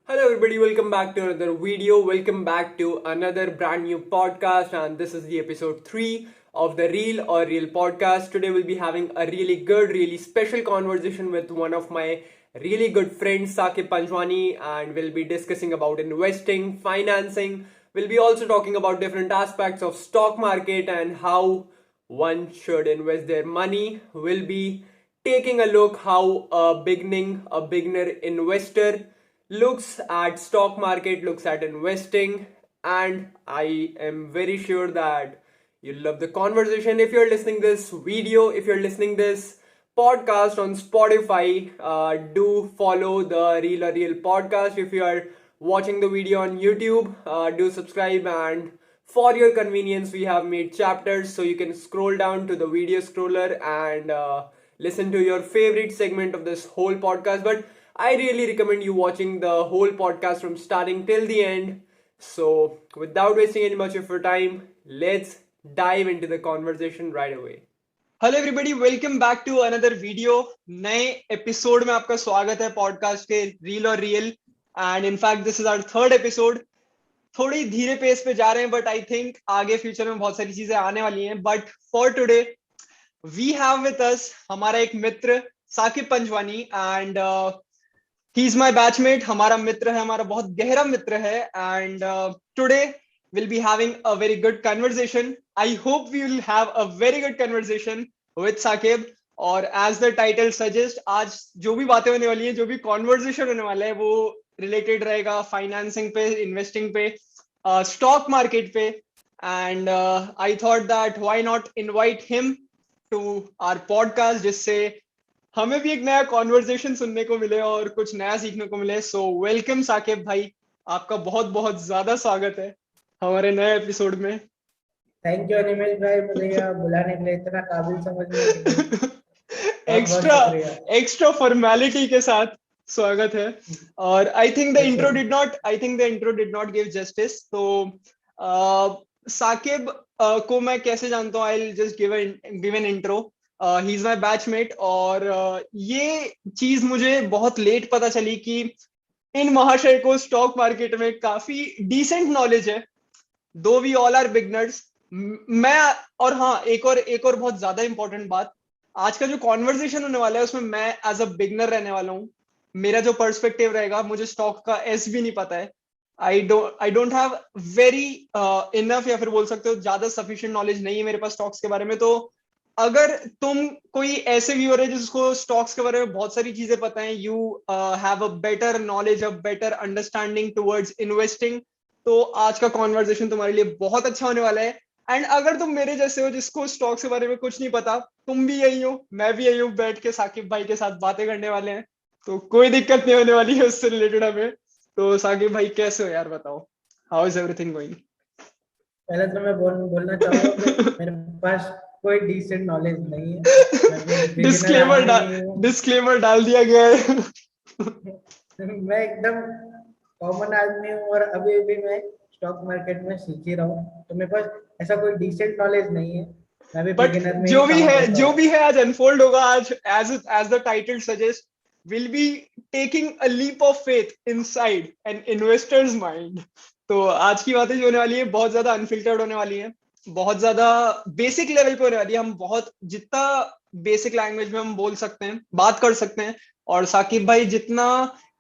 Hello, everybody. Welcome back to another video. Welcome back to another brand new podcast. And this is the episode 3 of the Real or Real podcast. Today, we'll be having a really good, really special conversation with one of my really good friends, Sakib Panjwani, and we'll be discussing about investing, financing. We'll be also talking about different aspects of stock market and how one should invest their money. We'll be taking a look how a beginner investor looks at stock market, looks at investing, and I am very sure that you'll love the conversation. If you're listening this video, if you're listening this podcast on Spotify, do follow the Real or Real podcast. If you are watching the video on YouTube, do subscribe, and for your convenience we have made chapters so you can scroll down to the video scroller and listen to your favorite segment of this whole podcast. But I really recommend you watching the whole podcast from starting till the end. So without wasting any much of your time, let's dive into the conversation right away. Hello everybody, welcome back to another video. नए episode में आपका स्वागत है podcast के reel और real. And in fact this is our third episode. थोड़ी धीरे pace पे जा रहे हैं बट आई थिंक आगे फ्यूचर में बहुत सारी चीजें आने वाली हैं. But for today we have with us हमारा एक मित्र Saqib Panjwani and he is my batchmate. हमारा मित्र है, हमारा बहुत गहरा मित्र है. And today we'll be having a very good conversation. I hope we will have a very good conversation with Sakib. और as the title suggests, आज जो भी बातें होने वाली हैं, जो भी conversation होने वाला है, वो related रहेगा financing पे, investing पे, stock market पे. And I thought that why not invite him to our podcast, जिससे हमें भी एक नया conversation सुनने को मिले और कुछ नया सीखने को मिले. So welcome साकिब भाई, आपका बहुत बहुत ज्यादा स्वागत है हमारे नए एपिसोड में. थैंक यू अनिमेश भाई, मुझे यहाँ बुलाने के लिए. इतना काबिल समझने के लिए बहुत एक्स्ट्रा शुक्रिया. एक्स्ट्रा फॉर्मेलिटी के साथ स्वागत है. और I think the intro did not give justice. तो साकिब को मैं कैसे जानता हूँ, I just give an intro. He is my batchmate. और ये चीज मुझे बहुत लेट पता चली कि इन महाशय को स्टॉक मार्केट में काफी डिसेंट नॉलेज है. दो वी ऑल आर बिगनर्स. मैं और हाँ, एक और बहुत ज्यादा इंपॉर्टेंट बात, आज का जो कॉन्वर्सेशन होने वाला है उसमें मैं एज अ बिगनर रहने वाला हूँ. मेरा जो पर्सपेक्टिव रहेगा, मुझे स्टॉक का एस भी नहीं पता है. आई डोंट हैव वेरी इनफ, या फिर बोल सकते हो ज्यादा सफिशिएंट नॉलेज नहीं है मेरे पास स्टॉक्स के बारे में. तो अगर तुम कोई ऐसे व्यूअर है जिसको स्टॉक्स के बारे में बहुत सारी चीजें पता है, you have a better knowledge, a better understanding towards investing, तो आज का कॉन्वर्सेशन तुम्हारे लिए बहुत अच्छा होने वाला है. एंड अगर तुम मेरे जैसे हो जिसको स्टॉक्स के बारे में कुछ नहीं पता, तुम भी यही हो, मैं भी यही हूँ, बैठ के साकिब भाई के साथ बातें करने वाले हैं. तो कोई दिक्कत नहीं होने वाली है उससे रिलेटेड हमें. तो साकिब भाई कैसे हो यार, बताओ, हाउ इज एवरीथिंग गोइंग? पहले तो मैं बोलना चाहूंगा कि मेरे पास कोई डिसेंट नॉलेज नहीं है. मैं भी एक बिगिनर आदमी हूँ. डिस्क्लेमर डाल दिया गया है. मैं एकदम कॉमन आदमी हूँ और अभी भी मैं स्टॉक मार्केट में सीख ही रहा हूँ. तो मेरे पास ऐसा कोई डिसेंट नॉलेज नहीं है. मैं भी बट बिगिनर में ही काउंट होता जो हूँ. भी है आज अनफोल्ड होगा. आज as the title suggest, will be taking a leap of faith inside an investor's mind. तो आज की बातें जो होने वाली है बहुत ज्यादा अनफिल्टर्ड होने वाली है, बहुत ज्यादा बेसिक लेवल पे होने वाली है. हम बहुत जितना बेसिक लैंग्वेज में हम बोल सकते हैं, बात कर सकते हैं, और साकिब भाई जितना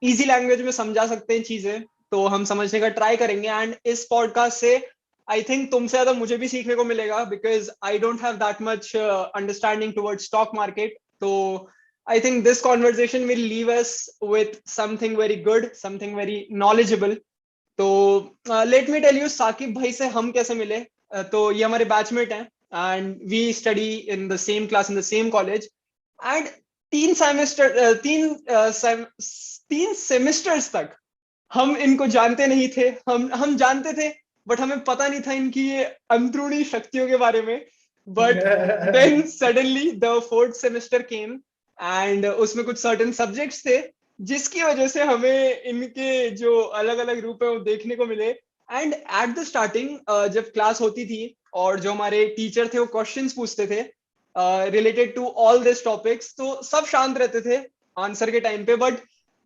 इजी लैंग्वेज में समझा सकते हैं चीजें, तो हम समझने का ट्राई करेंगे. एंड इस पॉडकास्ट से आई थिंक तुमसे ज्यादा मुझे भी सीखने को मिलेगा, because I don't have that much understanding towards stock market. तो I think this conversation will leave us with something very good, something very knowledgeable. तो let me tell you Saqib भाई से हम कैसे मिले. तो ये हमारे बैचमेट हैं and we study in the same class in the same college. And तीन सेमेस्टर्स तक हम इनको जानते नहीं थे. हम जानते थे बट हमें पता नहीं था इनकी ये अंदरूनी शक्तियों के बारे में. But then suddenly the fourth semester came and उसमें कुछ सर्टेन सब्जेक्ट्स थे जिसकी वजह से हमें इनके जो अलग अलग रूप है वो देखने को मिले. एंड एट द स्टार्टिंग जब क्लास होती थी और जो हमारे टीचर थे वो क्वेश्चंस पूछते थे related to all this topics, तो सब शांत रहते थे आंसर के टाइम पे. But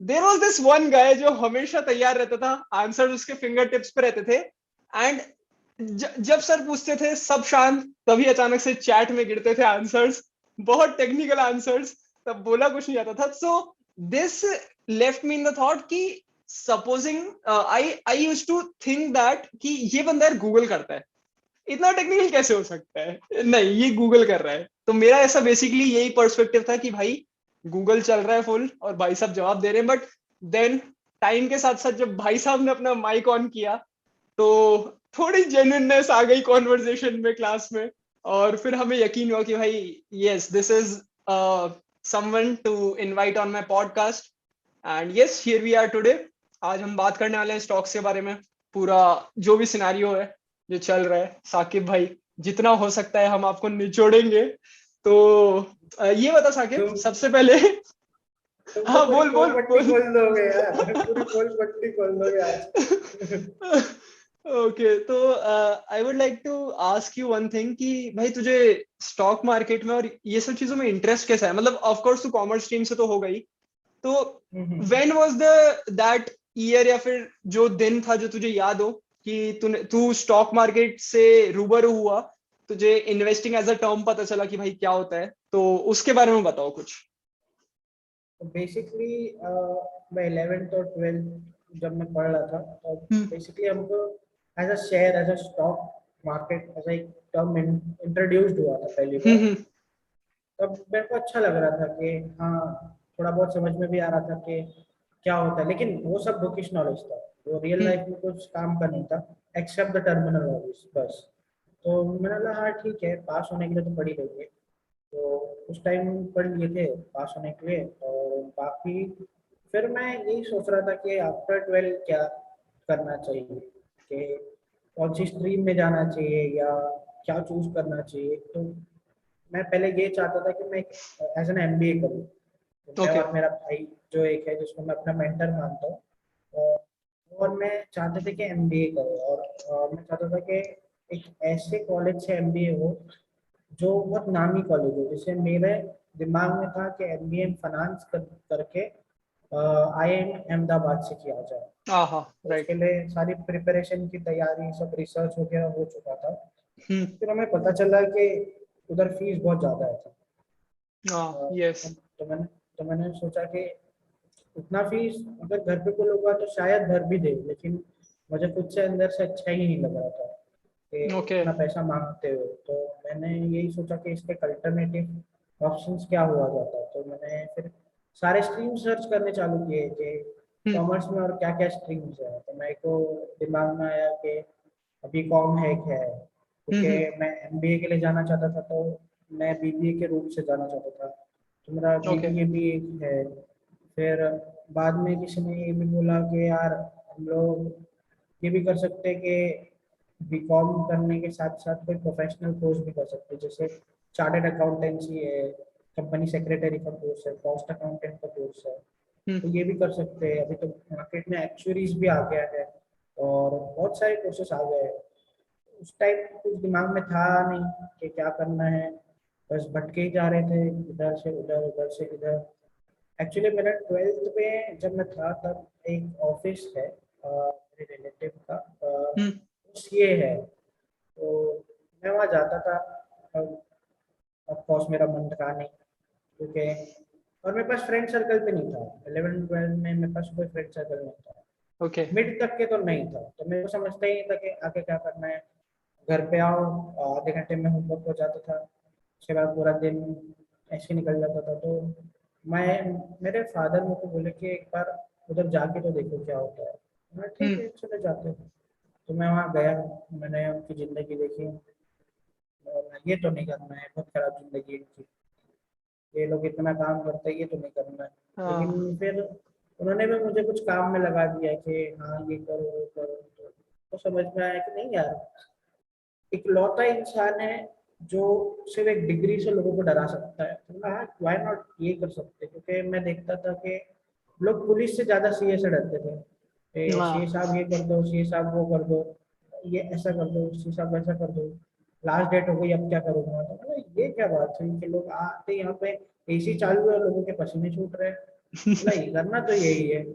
there was this one guy जो हमेशा तैयार रहता था, आंसर उसके फिंगर टिप्स पे रहते थे, एंड जब सर पूछते थे सब शांत, तभी अचानक से चैट में गिरते थे आंसर्स, बहुत टेक्निकल आंसर्स, तब बोला कुछ नहीं आता था. So this left me in the thought कि supposing I used to think that कि ये बंदा यार गूगल करता है, इतना टेक्निकल कैसे हो सकता है, नहीं ये गूगल कर रहा है. तो मेरा ऐसा बेसिकली यही पर्सपेक्टिव था कि भाई गूगल चल रहा है फुल और भाई साहब जवाब दे रहे हैं. बट देन टाइम के साथ साथ जब भाई साहब ने अपना माइक ऑन किया तो थोड़ी जेन्युइननेस आ गई कॉन्वर्जेशन में क्लास में, और फिर हमें यकीन हुआ कि भाई yes this is someone to invite on my podcast. And yes here we are today. आज हम बात करने वाले हैं स्टॉक्स के बारे में, पूरा जो भी सिनेरियो है जो चल रहा है. साकिब भाई जितना हो सकता है हम आपको निचोड़ेंगे. तो ये बता साकिब तुम सबसे पहले. तुम तो हाँ पूरी बोल पोल बोल पट्टी बोल. खोल दोगे यार, पूरी पोल पट्टी खोल दोगे आज। ओके तो I would like to ask you one thing कि भाई तुझे स्टॉक मार्केट में और ये सब चीजों में इंटरेस्ट कैसा है, मतलब ऑफ कोर्स तू कॉमर्स स्ट्रीम से तो हो गई, तो when was the that year या फिर जो दिन था जो तुझे याद हो कि तू स्टॉक मार्केट से रूबरू हुआ, तुझे इन्वेस्टिंग एज अ टर्म पता चला कि भाई क्या होता है, तो उसके बारे में बताओ कुछ. बेसिकली मैं 11th और 12th जब मैं पढ़ रहा था, तो हम्म बेसिकली हमको as a share, as a stock market, as एक टर्म इंट्रोड्यूस्ड हुआ था पहली बार. हम्म तब मेरे को अच्छा लग रहा था कि हाँ, थोड़ा बहुत समझ में भी आ रहा था कि क्या होता है, लेकिन वो सब बुकिश नॉलेज था, वो रियल हम्म लाइफ में कुछ काम का नहीं था, एक्सेप्ट द टर्मिनोलॉजीज बस. तो मैंने बोला हाँ ठीक है, पास होने के लिए तो पढ़ ही लेंगे. तो उस टाइम पढ़ लिए थे पास होने के लिए, और बाकी फिर मैं यही सोच रहा था कि आफ्टर 12 क्या करना चाहिए, कि कौन सी स्ट्रीम में जाना चाहिए या क्या चूज करना चाहिए. तो मैं पहले ये चाहता था कि मैं एज एन एमबीए करूँ. तो मैं ओके और मेरा भाई जो एक है जिसको मैं अपना मेंटर मानता हूँ, और मैं चाहते थे कि एमबीए करो, और मैं चाहता था कि एक ऐसे कॉलेज से एमबीए हो जो बहुत नामी कॉलेज हो. जैसे मेरे दिमाग में था कि एमबीए फाइनेंस करके आईआईएम अहमदाबाद से किया जाए. हाँ हाँ तो उसके राइट. लिए सारी प्रिपरेशन की तैयारी, सब रिसर्च वगैरह हो चुका था. हम्म फिर हमें पता चला कि उधर फीस बहुत ज़्यादा है. हाँ यस. तो मैंने सोचा कि उतना फीस अगर घर पे कोई होगा तो शायद भर भी दे, लेकिन मुझे खुद से अंदर से अच्छा ही नहीं लग रहा था कि ओके इतना पैसा मांगते हुए. तो मैंने यही सोचा कि इसके अल्टरनेटिव ऑप्शंस क्या हुआ जाता. तो मैंने फिर सारे स्ट्रीम सर्च करने चालू किए कि हम्म कॉमर्स में और क्या क्या स्ट्रीम्स है. तो मेरे को दिमाग में आया कि अभी कॉम हैक है, क्योंकि हम्म मैं एमबीए के लिए जाना चाहता था, तो मैं बीबीए के रूट से जाना चाहता था. तो मेरा ओके बीबीए भी एक है. फिर बाद में किसी ने ये भी बोला कि यार हम लोग ये भी कर सकते हैं कि बीकॉम करने के साथ साथ कोई प्रोफेशनल कोर्स भी कर सकते हैं, जैसे चार्टर्ड अकाउंटेंसी है, कंपनी सेक्रेटरी का कोर्स है, कॉस्ट अकाउंटेंट का कोर्स है. तो ये भी कर सकते हैं. अभी तो मार्केट में एक्चुअरीज भी आ गया है और बहुत सारे कोर्सेस आ गए हैं. उस टाइम कुछ दिमाग में था नहीं कि क्या करना है, बस भटके ही जा रहे थे, इधर से उधर, उधर से इधर. एक्चुअली मेरा 12th में जब मैं था तब एक ऑफिस है मेरे रिलेटिव का, हम्म ये है. तो मैं वहाँ जाता था. ऑफ कोर्स मेरा मन था नहीं, क्योंकि और मेरे पास फ्रेंड सर्कल भी नहीं था. 11 12 में मेरे पास कोई फ्रेंड सर्कल नहीं था. ओके. मिड तक के तो नहीं था. तो मेरे को समझता ही नहीं था कि आगे क्या करना है. घर पे आओ, आधे घंटे में होमवर्क हो जाता था, उसके बाद पूरा दिन ऐसे ही निकल जाता था. तो मैं मेरे फादर मेरे को बोले कि एक बार उधर जाके तो देखो क्या होता है. मैं ठीक हम्म है चले जाते हैं. तो मैं वहाँ गया, मैंने उनकी ज़िंदगी देखी, और ये तो नहीं करना है, बहुत खराब ज़िंदगी है इनकी, ये लोग इतना काम करते हैं, ये तो नहीं करना है. हाँ लेकिन फिर उन्होंने भी मुझे कुछ काम में लगा दिया कि हाँ ये करो वो करो. तो समझ में आया कि नहीं यार, इकलौता इंसान है जो सिर्फ एक डिग्री से लोगों को डरा सकता है. तो हाँ व्हाई नॉट ये कर सकते, क्योंकि मैं देखता था कि लोग पुलिस से ज्यादा सीए से डरते थे. सीए हाँ साहब ये कर दो, सीए साहब वो कर दो, ये ऐसा कर दो, सीए साहब वैसा कर दो, लास्ट डेट हो गई अब क्या करूंगा. तो मतलब ये क्या बात है कि लोग आते यहाँ पे एसी चालू है, लोगों के पसीने छूट रहे हैं, नहीं करना तो यही है।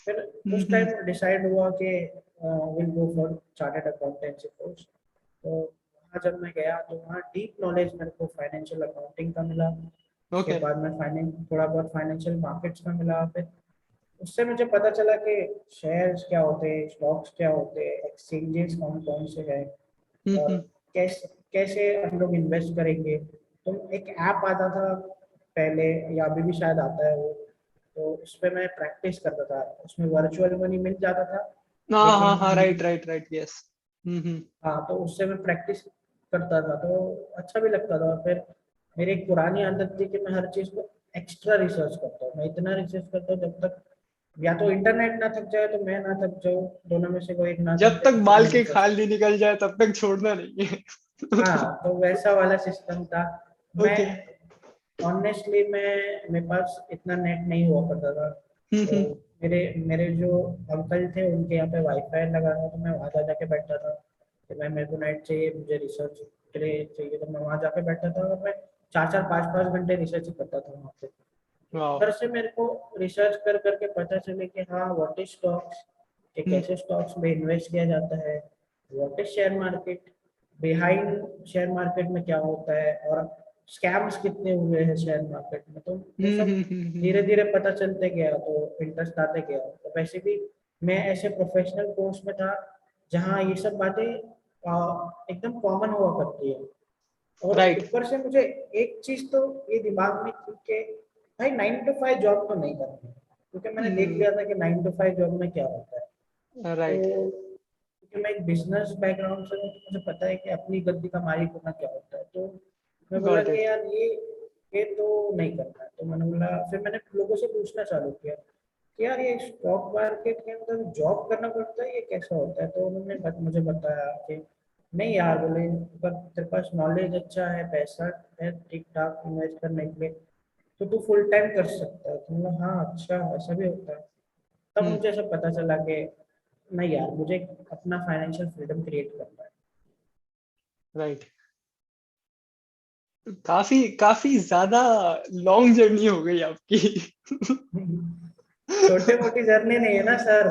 फिर उस हम्म, टाइम डिसाइड हुआ कि will go for chartered accountancy course. तो वहाँ जब मैं गया तो वहाँ डीप नॉलेज मेरे को फाइनेंशियल अकाउंटिंग का मिला। उसके ओके। बाद में फाइनेंस थोड़ा बहुत फाइनेंशियल मार्केट्स का मिला। फिर उससे मुझे पता चला कि शेयर्स क्या होते हैं, स्टॉक्स क्या होते हैं, एक्सचेंजेस कौन कौन से हैं, और हम्म, कैसे कैसे हम लोग इन्वेस्ट करेंगे। तो एक ऐप आता था पहले, या अभी भी शायद आता है वो, तो उस पर मैं प्रैक्टिस करता था। उसमें वर्चुअल मनी मिल जाता था, हाँ हाँ लेकिन हाँ, राइट राइट राइट, यस। हम्म, हाँ, तो उससे मैं प्रैक्टिस करता था तो अच्छा भी लगता था। फिर मेरी एक पुरानी आदत थी कि मैं हर चीज़ को एक्स्ट्रा रिसर्च करता हूँ। मैं इतना रिसर्च करता हूँ जब तक या तो इंटरनेट ना थक जाए तो मैं ना थक जाऊँ, दोनों में से कोई एक ना थक जब जाए, तक तब तक बाल मैं की रिसर्च खाल नहीं करता निकल जाए तब तक छोड़ना नहीं है। हूँ। हाँ, तो वैसा वाला सिस्टम था। मैं ओके। ऑनेस्टली मेरे पास इतना नेट नहीं हुआ करता था। तो हम्म, मेरे मेरे जो अंकल थे उनके यहाँ पे वाईफाई लगा था, तो मैं वहाँ जा जाके बैठता था कि मैं मेरे को नेट चाहिए, मुझे रिसर्च के लिए चाहिए। तो मैं वहाँ जाके बैठता था और मैं 4 4 5 5 घंटे रिसर्च ही करता था वहाँ पे। वाह। उधर से मेरे को रिसर्च कर करके पता चले कि हाँ, व्हाट इज स्टॉक्स, कि हम्म कैसे स्टॉक्स में इन्वेस्ट किया जाता है, what is share market, behind share market में क्या होता है, और स्कैम्स कितने हुए हैं शेयर मार्केट में। तो वो सब धीरे हम्म। धीरे पता चलते गया, तो इंटरेस्ट आते गया। तो वैसे भी मैं ऐसे प्रोफेशनल कोर्स में था जहाँ ये सब बातें एकदम कॉमन हुआ करती है। और राइट। ऊपर से मुझे एक चीज तो ये दिमाग में थी कि भाई 9 to 5 जॉब तो नहीं करनी है, क्योंकि मैंने देख लिया था कि 9 to 5 जॉब में क्या होता है। राइट। तो क्योंकि मैं एक बिजनेस बैकग्राउंड से हूँ, तो मुझे पता है कि अपनी गद्दी का मालिक होना क्या होता है। तो मैं बोला गॉट कि इट। यार ये तो नहीं करना है। तो मैंने बोला, फिर मैंने लोगों से पूछना चालू किया कि यार ये स्टॉक मार्केट के अंदर जॉब करना पड़ता है, ये कैसा होता है। तो उन्होंने मुझे बताया कि नहीं यार, बोले अगर तेरे पास नॉलेज अच्छा है, पैसा है ठीक ठाक इन्वेस्ट करने के लिए, तो तू फुल टाइम कर सकता है। तो मैं बोला, हाँ अच्छा, ऐसा भी होता है। तब हम्म, मुझे ऐसा पता चला कि नहीं यार, मुझे अपना फाइनेंशियल फ्रीडम क्रिएट करना राइट। काफी काफी ज्यादा लॉन्ग जर्नी हो गई आपकी। है। छोटे मोटी जर्नी नहीं है ना सर।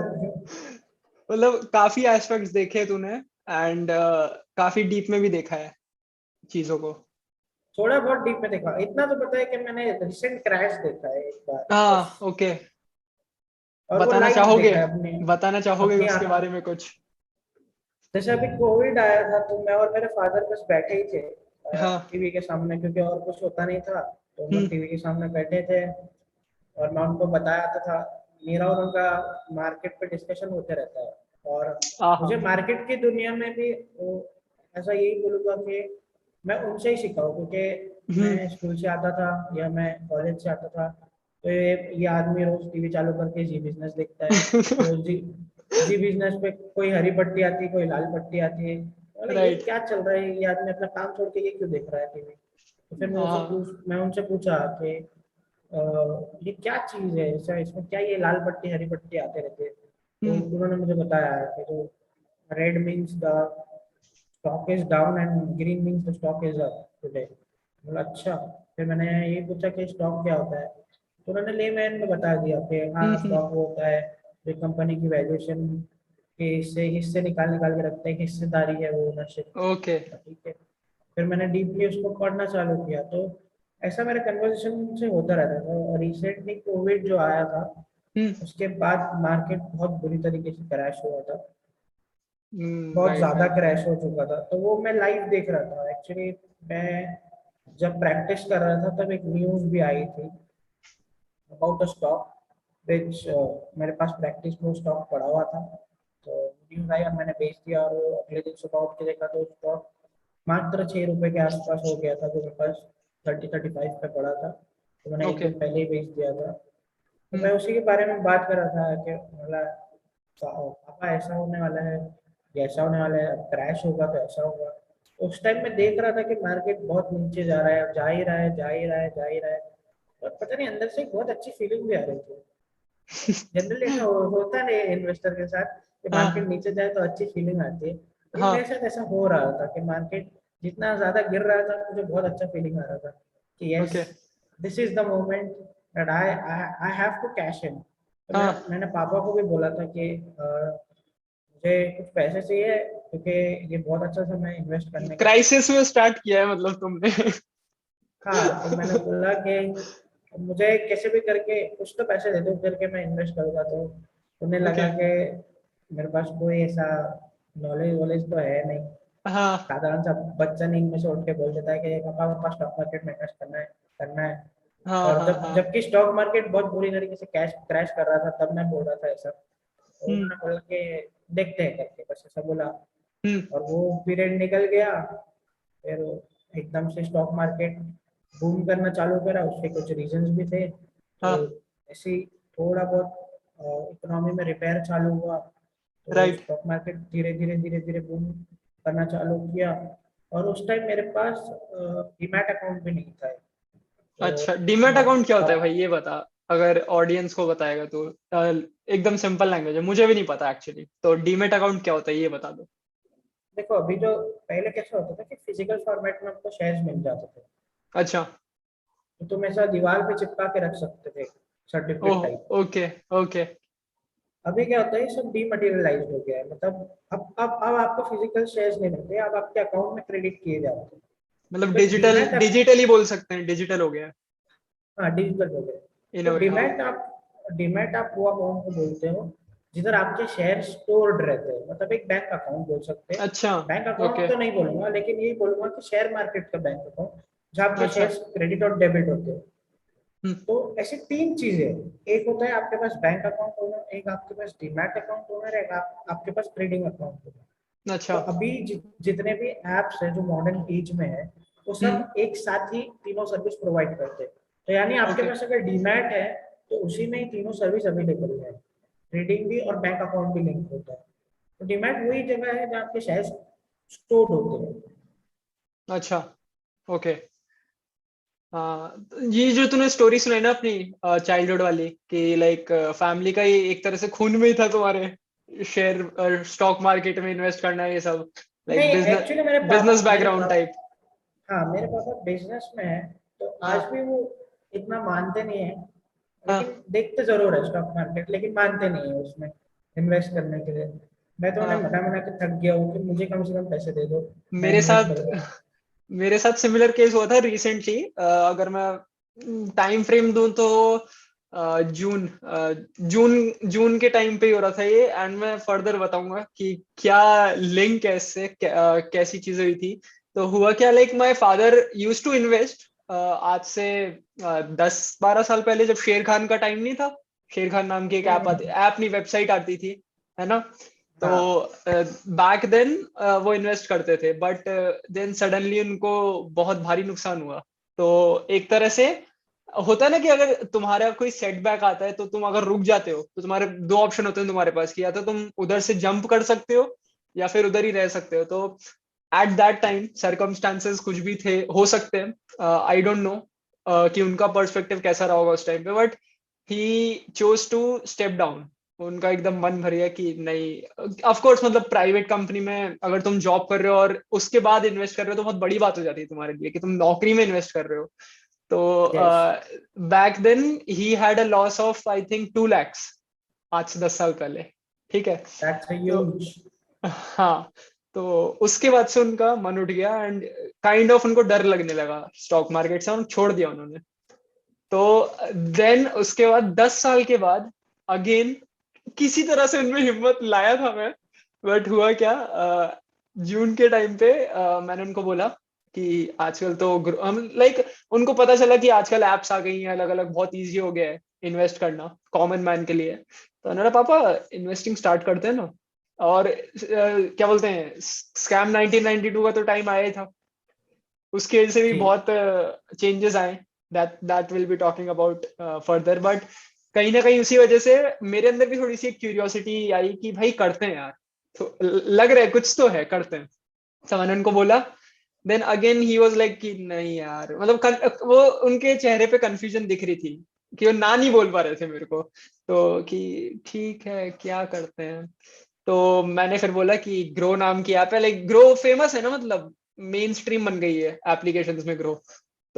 मतलब काफी एस्पेक्ट्स देखे तूने, एंड काफी डीप में भी देखा है चीजों को। थोड़ा बहुत डीप में देखा, इतना तो पता है कि मैंने रिसेंट क्रैश देखा है एक बार बस। हाँ, ओके। और वो बताना लाइव चाहोगे? देखा है अपने बताना चाहोगे अपनी उसके आँख। बारे में कुछ? जैसे अभी कोविड आया था तो मैं और मेरे फादर बस बैठे ही थे हाँ। टीवी के सामने, क्योंकि और कुछ होता नहीं था। तो हम लोग हम्म। टीवी के सामने बैठे थे और मैं उनको बताया था। मेरा और उनका मार्केट पे डिस्कशन होते रहता है। और आहा। मुझे मार्केट की दुनिया में भी ऐसा यही बोलूँगा कि मैं उनसे ही सीखा हूँ, क्योंकि हम्म। मैं स्कूल से आता था या मैं कॉलेज से आता था, तो ये आदमी रोज टीवी चालू करके जी बिजनेस देखता है। तो जी जी बिजनेस पे कोई हरी पट्टी आती है, कोई लाल पट्टी आती है। बोले ये राइट। क्या चल रहा है, ये आदमी अपना काम छोड़ के ये क्यों देख रहा है टीवी। तो फिर हाँ। मैं उनसे पूछा कि ये क्या चीज है, ऐसा इसमें क्या ये लाल पट्टी हरी पट्टी आते रहते हैं। तो हम्म उन्होंने मुझे बताया है कि जो red means the stock is down and green means the stock is up today. बोला अच्छा। फिर मैंने ये पूछा कि स्टॉक क्या होता है। तो उन्होंने लेमैन में बता दिया कि हाँ, हम्म। स्टॉक वो होता है जो कंपनी की वैल्यूएशन के हिस्से हिस्से निकाल निकाल के रखते हैं, हिस्सेदारी है वो, ओनरशिप। ओके। ठीक है। फिर मैंने डीपली उसको पढ़ना चालू किया। तो ऐसा मेरे कन्वर्सेशन से होता रहता था। और रिसेंटली कोविड जो आया था, हम्म। उसके बाद मार्केट बहुत बुरी तरीके से क्रैश हुआ था। बहुत राइट ज्यादा राइट। क्रैश हो चुका था, तो वो मैं लाइव देख रहा था एक्चुअली। मैं जब प्रैक्टिस कर रहा था तब एक न्यूज भी आई थी अबाउट अ स्टॉक विच, मेरे पास प्रैक्टिस में स्टॉक पड़ा हुआ था। तो न्यूज आई और मैंने बेच दिया, और वो अगले दिन सुबह उठ के देखा तो स्टॉक मात्र 6 रुपए के आसपास हो गया था, जो मेरे पास 30 35 पे पड़ा था। तो मैंने एक ओके। दिन पहले ही बेच दिया था। तो हम्म मैं उसी के बारे में बात कर रहा था कि मतलब पापा ऐसा होने वाला है, ये ऐसा होने वाला है, अब क्रैश होगा तो ऐसा होगा। तो उस टाइम में देख रहा था कि मार्केट बहुत नीचे जा रहा है, जा ही रहा है, जा ही रहा है, जा ही रहा है। और पता नहीं अंदर से एक बहुत अच्छी फीलिंग भी आ रही थी। जनरली ऐसा होता नहीं इन्वेस्टर के साथ कि मार्केट हाँ नीचे जाए तो अच्छी फीलिंग आती है, लेकिन मेरे हाँ। साथ ऐसा हो रहा था कि मार्केट जितना ज्यादा गिर रहा था मुझे बहुत अच्छा फीलिंग आ रहा था कि yes, okay. This is the moment but I have to cash in. तो हाँ, मैंने पापा को भी बोला था कि मुझे कुछ पैसे चाहिए, क्योंकि ये बहुत अच्छा समय इन्वेस्ट करने का। क्राइसिस में स्टार्ट किया है मतलब तुमने। हाँ, तो मैंने बोला कि मुझे कैसे भी करके कुछ तो पैसे दे दो, करके मैं इन्वेस्ट करूँगा। तो उन्हें ओके। लगा कि मेरे पास कोई ऐसा नॉलेज वॉलेज तो है नहीं। हाँ साधारण सा बच्चा नींद में से उठ के बोल देता है कि पापा पापा स्टॉक मार्केट में इन्वेस्ट करना है। हाँ और हाँ जब हाँ। जबकि स्टॉक मार्केट बहुत बुरी तरीके से कैश क्रैश कर रहा था, तब मैं बोल रहा था ऐसा। तो हम्म उन्होंने बोला कि देखते हैं करके, बस ऐसा बोला। हम्म। और वो पीरियड निकल गया। फिर एकदम से स्टॉक मार्केट बूम करना चालू करा, उसके कुछ रीजंस भी थे। तो हाँ। ऐसे ही थोड़ा बहुत इकोनॉमी में रिपेयर चालू हुआ, तो राइट। स्टॉक मार्केट धीरे धीरे बूम करना चालू किया। और उस टाइम मेरे पास डीमैट अकाउंट भी नहीं था। तो अच्छा, डीमैट अकाउंट क्या होता है भाई, हाँ, ये बता। अगर ऑडियंस को बताएगा तो एकदम सिंपल लैंग्वेज है, मुझे भी नहीं पता एक्चुअली, तो डीमैट अकाउंट क्या होता है ये बता दो। देखो अभी जो पहले कैसे होता था कि फिजिकल फॉर्मेट में आपको शेयर्स मिल जाते थे, अच्छा। तो तुम ऐसा दीवार पे चिपका के रख सकते थे, सर्टिफिकेट ओह। टाइप। ओके। ओके। अभी क्या होता है, ये सब डीमटेरियलाइज हो गया है। मतलब अब आपको फिजिकल शेयर्स नहीं मिलते, अब आपके अकाउंट में क्रेडिट किए जाते हैं। मतलब तो डिजिटल, डीमैट आप, डिजिटली बोल सकते हैं, डिजिटल हो गया हाँ डिजिटल हो गए। इन तो हाँ। डीमैट आप वो अकाउंट को बोलते हो जिधर आपके शेयर स्टोर्ड रहते हैं, मतलब एक बैंक अकाउंट बोल सकते हैं। अच्छा। Bank okay. अकाउंट तो नहीं बोलूंगा, लेकिन यही बोलूंगा कि शेयर मार्केट का बैंक अकाउंट, जहाँ आपके अच्छा। शेयर क्रेडिट और डेबिट होते हैं। हम्म। तो ऐसी तीन चीजें, एक होता है आपके पास बैंक अकाउंट होना, एक आपके पास डीमैट अकाउंट होना, एक आपके पास ट्रेडिंग अकाउंट होना। अच्छा। तो अभी जितने भी एप्स है जो मॉडर्न एज में है, वो हम्म। सब एक साथ ही तीनों सर्विस प्रोवाइड करते हैं। तो यानी आपके ओके। पास अगर डीमैट है, तो उसी में ही तीनों सर्विस अवेलेबल है। ट्रेडिंग भी और बैंक अकाउंट भी लिंक होता है। तो डीमैट वही जगह है जहाँ आपके शेयर स्टोर्ड होते हैं। अच्छा। ओके। हाँ, तो ये जो तूने स्टोरी सुनाई ना अपनी चाइल्डहुड वाली, कि लाइक फैमिली का ही एक तरह से खून में ही था तुम्हारे, शेयर स्टॉक मार्केट में इन्वेस्ट करना ये सब, लाइक नहीं, business, actually business background type. हाँ मेरे पापा बिजनेस में है। तो आज हाँ भी वो इतना मानते नहीं है, लेकिन हाँ देखते जरूर है स्टॉक मार्केट, लेकिन मानते नहीं है उसमें इन्वेस्ट करने के लिए। मैं तो उन्हें हाँ। मना मना के थक गया हूँ कि मुझे कम से कम पैसे दे दो, मैं मेरे इन्वेस्ट साथ करूंगा। मेरे साथ सिमिलर केस हुआ था रिसेंटली। अगर मैं टाइम फ्रेम दूं तो जून जून जून के टाइम पे ही हो रहा था ये, एंड मैं फर्दर बताऊंगा कि क्या लिंक कैसे कैसी चीजें हुई थी। तो हुआ क्या, like my father used to invest आज से 10-12 साल पहले, जब शेर खान का टाइम नहीं था। शेर खान नाम की एक ऐप आती, हम्म, ऐप नहीं वेबसाइट आती थी, है ना। तो हाँ बैक देन वो इन्वेस्ट करते थे, बट देन सडनली उनको बहुत भारी नुकसान हुआ। तो एक तरह से होता है ना कि अगर तुम्हारा कोई सेटबैक आता है तो तुम अगर रुक जाते हो, तो तुम्हारे दो ऑप्शन होते हैं तुम्हारे पास, कि या तो तुम उधर से जंप कर सकते हो या फिर उधर ही रह सकते हो। तो एट दैट टाइम सरकमस्टांसेस कुछ भी थे, हो सकते हैं, आई डोंट नो कि उनका पर्सपेक्टिव कैसा रहा होगा उस टाइम पे, but he chose to step down. उनका एकदम मन भर गया कि नहीं, ऑफ कोर्स मतलब प्राइवेट कंपनी में अगर तुम जॉब कर रहे हो और उसके बाद इन्वेस्ट कर रहे हो तो बहुत बड़ी बात हो जाती है तुम्हारे लिए, कि तुम नौकरी में इन्वेस्ट कर रहे हो। तो yes, back then he had a loss of I think 2 lakhs, आज से 10 साल पहले। ठीक है। दैट्स तो ह्यूज। हाँ, तो उसके बाद से उनका मन उठ गया, एंड काइंड ऑफ उनको डर लगने लगा स्टॉक मार्केट से, और छोड़ दिया उन्होंने। तो देन उसके बाद 10 साल के बाद अगेन किसी तरह से उनमें हिम्मत लाया था मैं। बट हुआ क्या, जून के टाइम पे मैंने उनको बोला कि आजकल तो हम लाइक, उनको पता चला कि आजकल एप्स आ गई हैं अलग अलग, बहुत इजी हो गया है इन्वेस्ट करना कॉमन मैन के लिए। तो उन्होंने, पापा इन्वेस्टिंग स्टार्ट करते हैं ना। और क्या बोलते हैं, स्कैम 1992 का तो टाइम आया ही था, उसकी वजह से भी जी, बहुत चेंजेस आए, that will be talking about further. But कहीं ना कहीं उसी वजह से मेरे अंदर भी थोड़ी सी एक क्यूरियोसिटी आई कि भाई करते हैं यार, तो लग रहा है कुछ तो है, करते हैं। तो मैंने उनको बोला। Then again he was like कि नहीं यार, मतलब वो उनके चेहरे पे कंफ्यूजन दिख रही थी, कि वो ना नहीं बोल पा रहे थे मेरे को। तो कि ठीक है क्या करते हैं। तो मैंने फिर बोला कि ग्रो नाम की ऐप है, लाइक ग्रो फेमस है ना, मतलब मेन स्ट्रीम बन गई है एप्लीकेशंस में ग्रो।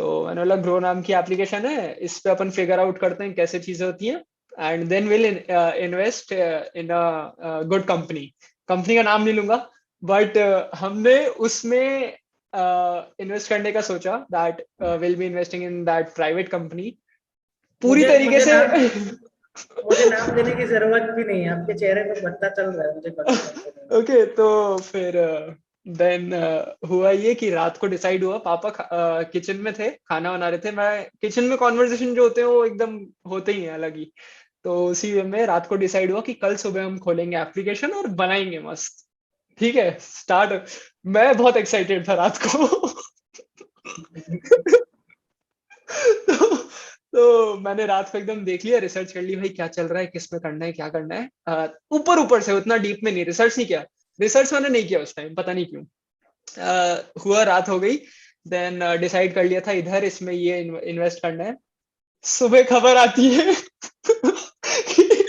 तो मैंने बोला ग्रो नाम की एप्लीकेशन है, इस पे अपन फिगर आउट करते हैं कैसे चीजें होती हैं, and then will invest in a good company. Company का नाम नहीं लूंगा, बट हमने उसमें इन्वेस्ट करने का सोचा, that will be investing in that private company पूरी मुझे तरीके मुझे से। नाम मुझे नाम देने की जरूरत भी नहीं है, आपके चेहरे पे पता चल रहा है मुझे कॉन्फिडेंस नहीं है। ओके, तो फिर देन हुआ ये कि रात को डिसाइड हुआ, पापा किचन में थे, खाना बना रहे थे, मैं किचन में कॉन्वर्सेशन जो होते हैं वो एकदम होते ही हैं अलग ही। तो उसी में रात को डिसाइड हुआ कि कल सुबह हम खोलेंगे एप्लीकेशन और बनाएंगे मस्त। ठीक है, स्टार्ट। मैं बहुत एक्साइटेड था रात को। तो तो मैंने रात को एकदम देख लिया, रिसर्च कर ली भाई क्या चल रहा है, किस में करना है, क्या करना है, ऊपर ऊपर से, उतना डीप में नहीं, रिसर्च नहीं किया। रिसर्च मैंने नहीं किया उस टाइम, पता नहीं क्यों। हुआ रात हो गई, देन डिसाइड कर लिया था इधर इसमें ये इन्वेस्ट करना है। सुबह खबर आती है कि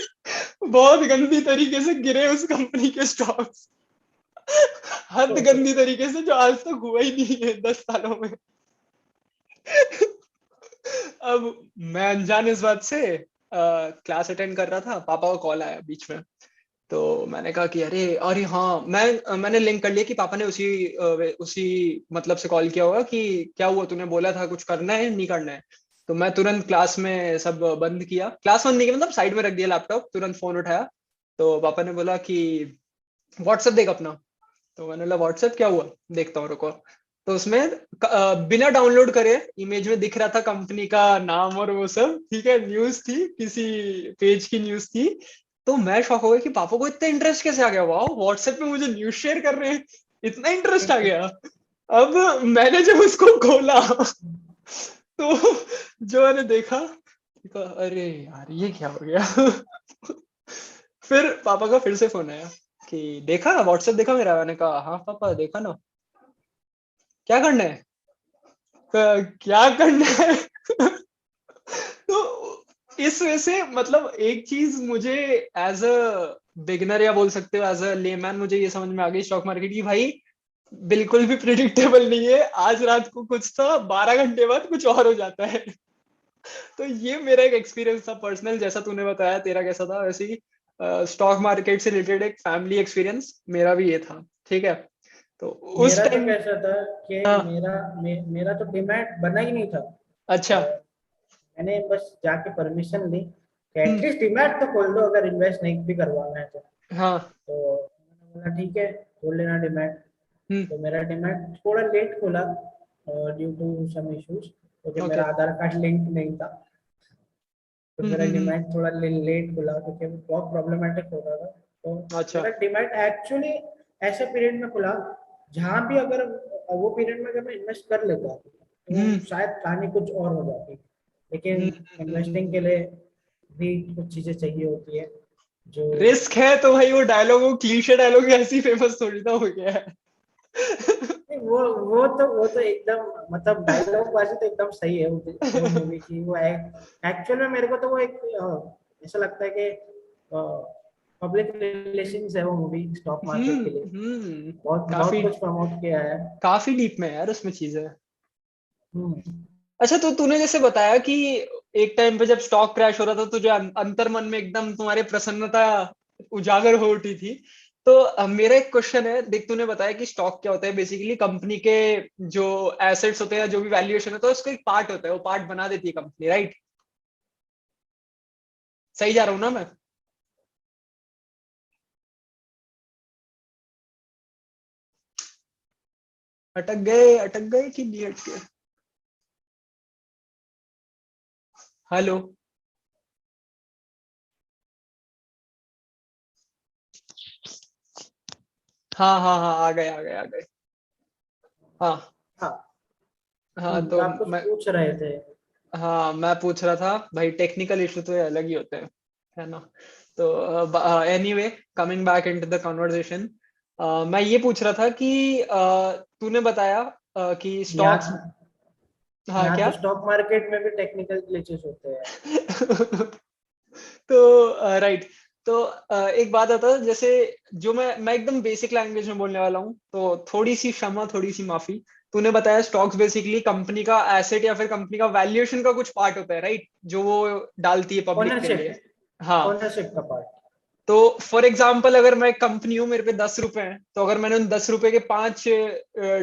बहुत गंदी तरीके से गिरे उस कंपनी के स्टॉक्स, हद गंदी तरीके से, जो आज तक हुआ ही नहीं है 10 सालों में। अब मैं अनजान इस बात से क्लास अटेंड कर रहा था, पापा का कॉल आया बीच में। तो मैंने कहा कि अरे अरे हाँ, मैंने लिंक कर लिया कि पापा ने उसी मतलब से कॉल किया होगा कि क्या हुआ, तूने बोला था कुछ करना है नहीं करना है। तो मैं तुरंत क्लास में सब बंद किया, क्लास बंद नहीं किया मतलब साइड में रख दिया लैपटॉप, तुरंत फोन उठाया। तो पापा ने बोला कि व्हाट्सएप देख अपना। तो मैंने बोला व्हाट्सएप क्या हुआ, देखता हूँ रुको। तो उसमें बिना डाउनलोड करे इमेज में दिख रहा था कंपनी का नाम और वो सब, ठीक है, न्यूज थी, किसी पेज की न्यूज थी। तो मैं शॉक हो गया कि पापा को इतना इंटरेस्ट कैसे आ गया, वाह व्हाट्सएप पे मुझे न्यूज शेयर कर रहे हैं, इतना इंटरेस्ट आ गया। अब मैंने जब उसको खोला तो जो मैंने देखा, अरे यार ये क्या हो गया। फिर पापा का फिर से फोन आया कि देखा व्हाट्सएप, देखा मेरा, मैंने कहा हाँ पापा देखा ना। क्या करना है, क्या करना है। तो इस वजह से मतलब एक चीज मुझे एज अ बिगनर या बोल सकते हो एज अ लेमैन मुझे ये समझ में आ गई स्टॉक मार्केट की, भाई बिल्कुल भी प्रिडिक्टेबल नहीं है, आज रात को कुछ था, 12 घंटे बाद कुछ और हो जाता है। तो ये मेरा एक एक्सपीरियंस था पर्सनल, जैसा तूने बताया तेरा कैसा था, वैसे ही स्टॉक मार्केट से रिलेटेड एक फैमिली एक्सपीरियंस मेरा भी ये था। ठीक है, तो उस मेरा तो टाइम। कैसा था कि हाँ। मेरा तो डिमैट बना ही नहीं था। अच्छा। मैंने बस जाके परमिशन ली कि हम्म। एटलीस्ट डिमैट तो खोल दो अगर इन्वेस्ट नहीं भी करवाना है तो। हाँ। मैंने बोला ठीक है खोल लेना डिमैट। हम्म। तो मेरा डिमैट थोड़ा लेट खुला ड्यू टू सम इश्यूज, क्योंकि ओके। मेरा आधार कार्ड लिंक नहीं था। तो मेरा हम्म। डिमैट थोड़ा लेट खुला क्योंकि बहुत प्रॉब्लमेटिक हो रहा था। तो अच्छा। मेरा डिमैट एक्चुअली ऐसे पीरियड में खुला जहाँ भी अगर वो पीरियड में अगर मैं इन्वेस्ट कर लेता हम्म। तो शायद कहानी कुछ और हो जाती। लेकिन इन्वेस्टिंग के लिए भी कुछ चीजें चाहिए होती है जो रिस्क है तो भाई वो डायलॉग, वो क्लीशे डायलॉग ऐसी फेमस थोड़ी ना हो गया है। नहीं, वो तो एकदम मतलब डायलॉग बाजी तो एकदम सही है वो मूवी की। वो एक्चुअल में मेरे को तो वो एक ऐसा लगता है कि पब्लिक रिलेशंस है वो मूवी स्टॉक मार्केट के लिए। बहुत काफी बहुत कुछ प्रमोट किया है। काफी डीप में है यार उसमें चीजें। हम्म। अच्छा, तो तूने जैसे बताया कि एक टाइम पे जब स्टॉक क्रैश हो रहा था, तुझे अंतर मन में एकदम तुम्हारी प्रसन्नता उजागर हो उठी थी। तो मेरा एक क्वेश्चन है, देख तूने बताया कि स्टॉक क्या होता है, बेसिकली कंपनी के जो एसेट्स होते हैं, जो भी वैल्यूएशन होता है उसका एक पार्ट होता है, वो पार्ट बना देती है कंपनी, राइट? सही जा रहा हूँ ना मैं? अटक गए कि नहीं अटके? हेलो। हाँ हाँ हाँ, आ गए आ गए आ गए। हाँ। हाँ। हाँ तो तो आप कुछ मैं, पूछ रहे थे। हाँ मैं पूछ रहा था भाई, टेक्निकल इशू तो ये अलग ही होते हैं, है ना? तो anyway, coming back into the conversation, मैं ये पूछ रहा था कि तूने बताया कि स्टॉक्स। यहाँ हाँ यहाँ क्या? तो स्टॉक मार्केट में भी टेक्निकल ग्लिचेस होते हैं। तो राइट, तो एक बात आता है, जैसे जो मैं एकदम बेसिक लैंग्वेज में बोलने वाला हूँ, तो थोड़ी सी क्षमा थोड़ी सी माफी। तूने बताया स्टॉक्स बेसिकली कंपनी का एसेट या फिर कंपनी का वैल्यूएशन का कुछ पार्ट होता है, राइट, जो वो डालती है पब्लिक के लिए। ओनरशिप, हाँ, ओनरशिप का पार्ट। तो फॉर एग्जाम्पल अगर मैं कंपनी हूँ, मेरे पे 10 रुपए हैं, तो अगर मैंने उन 10 रुपए के 5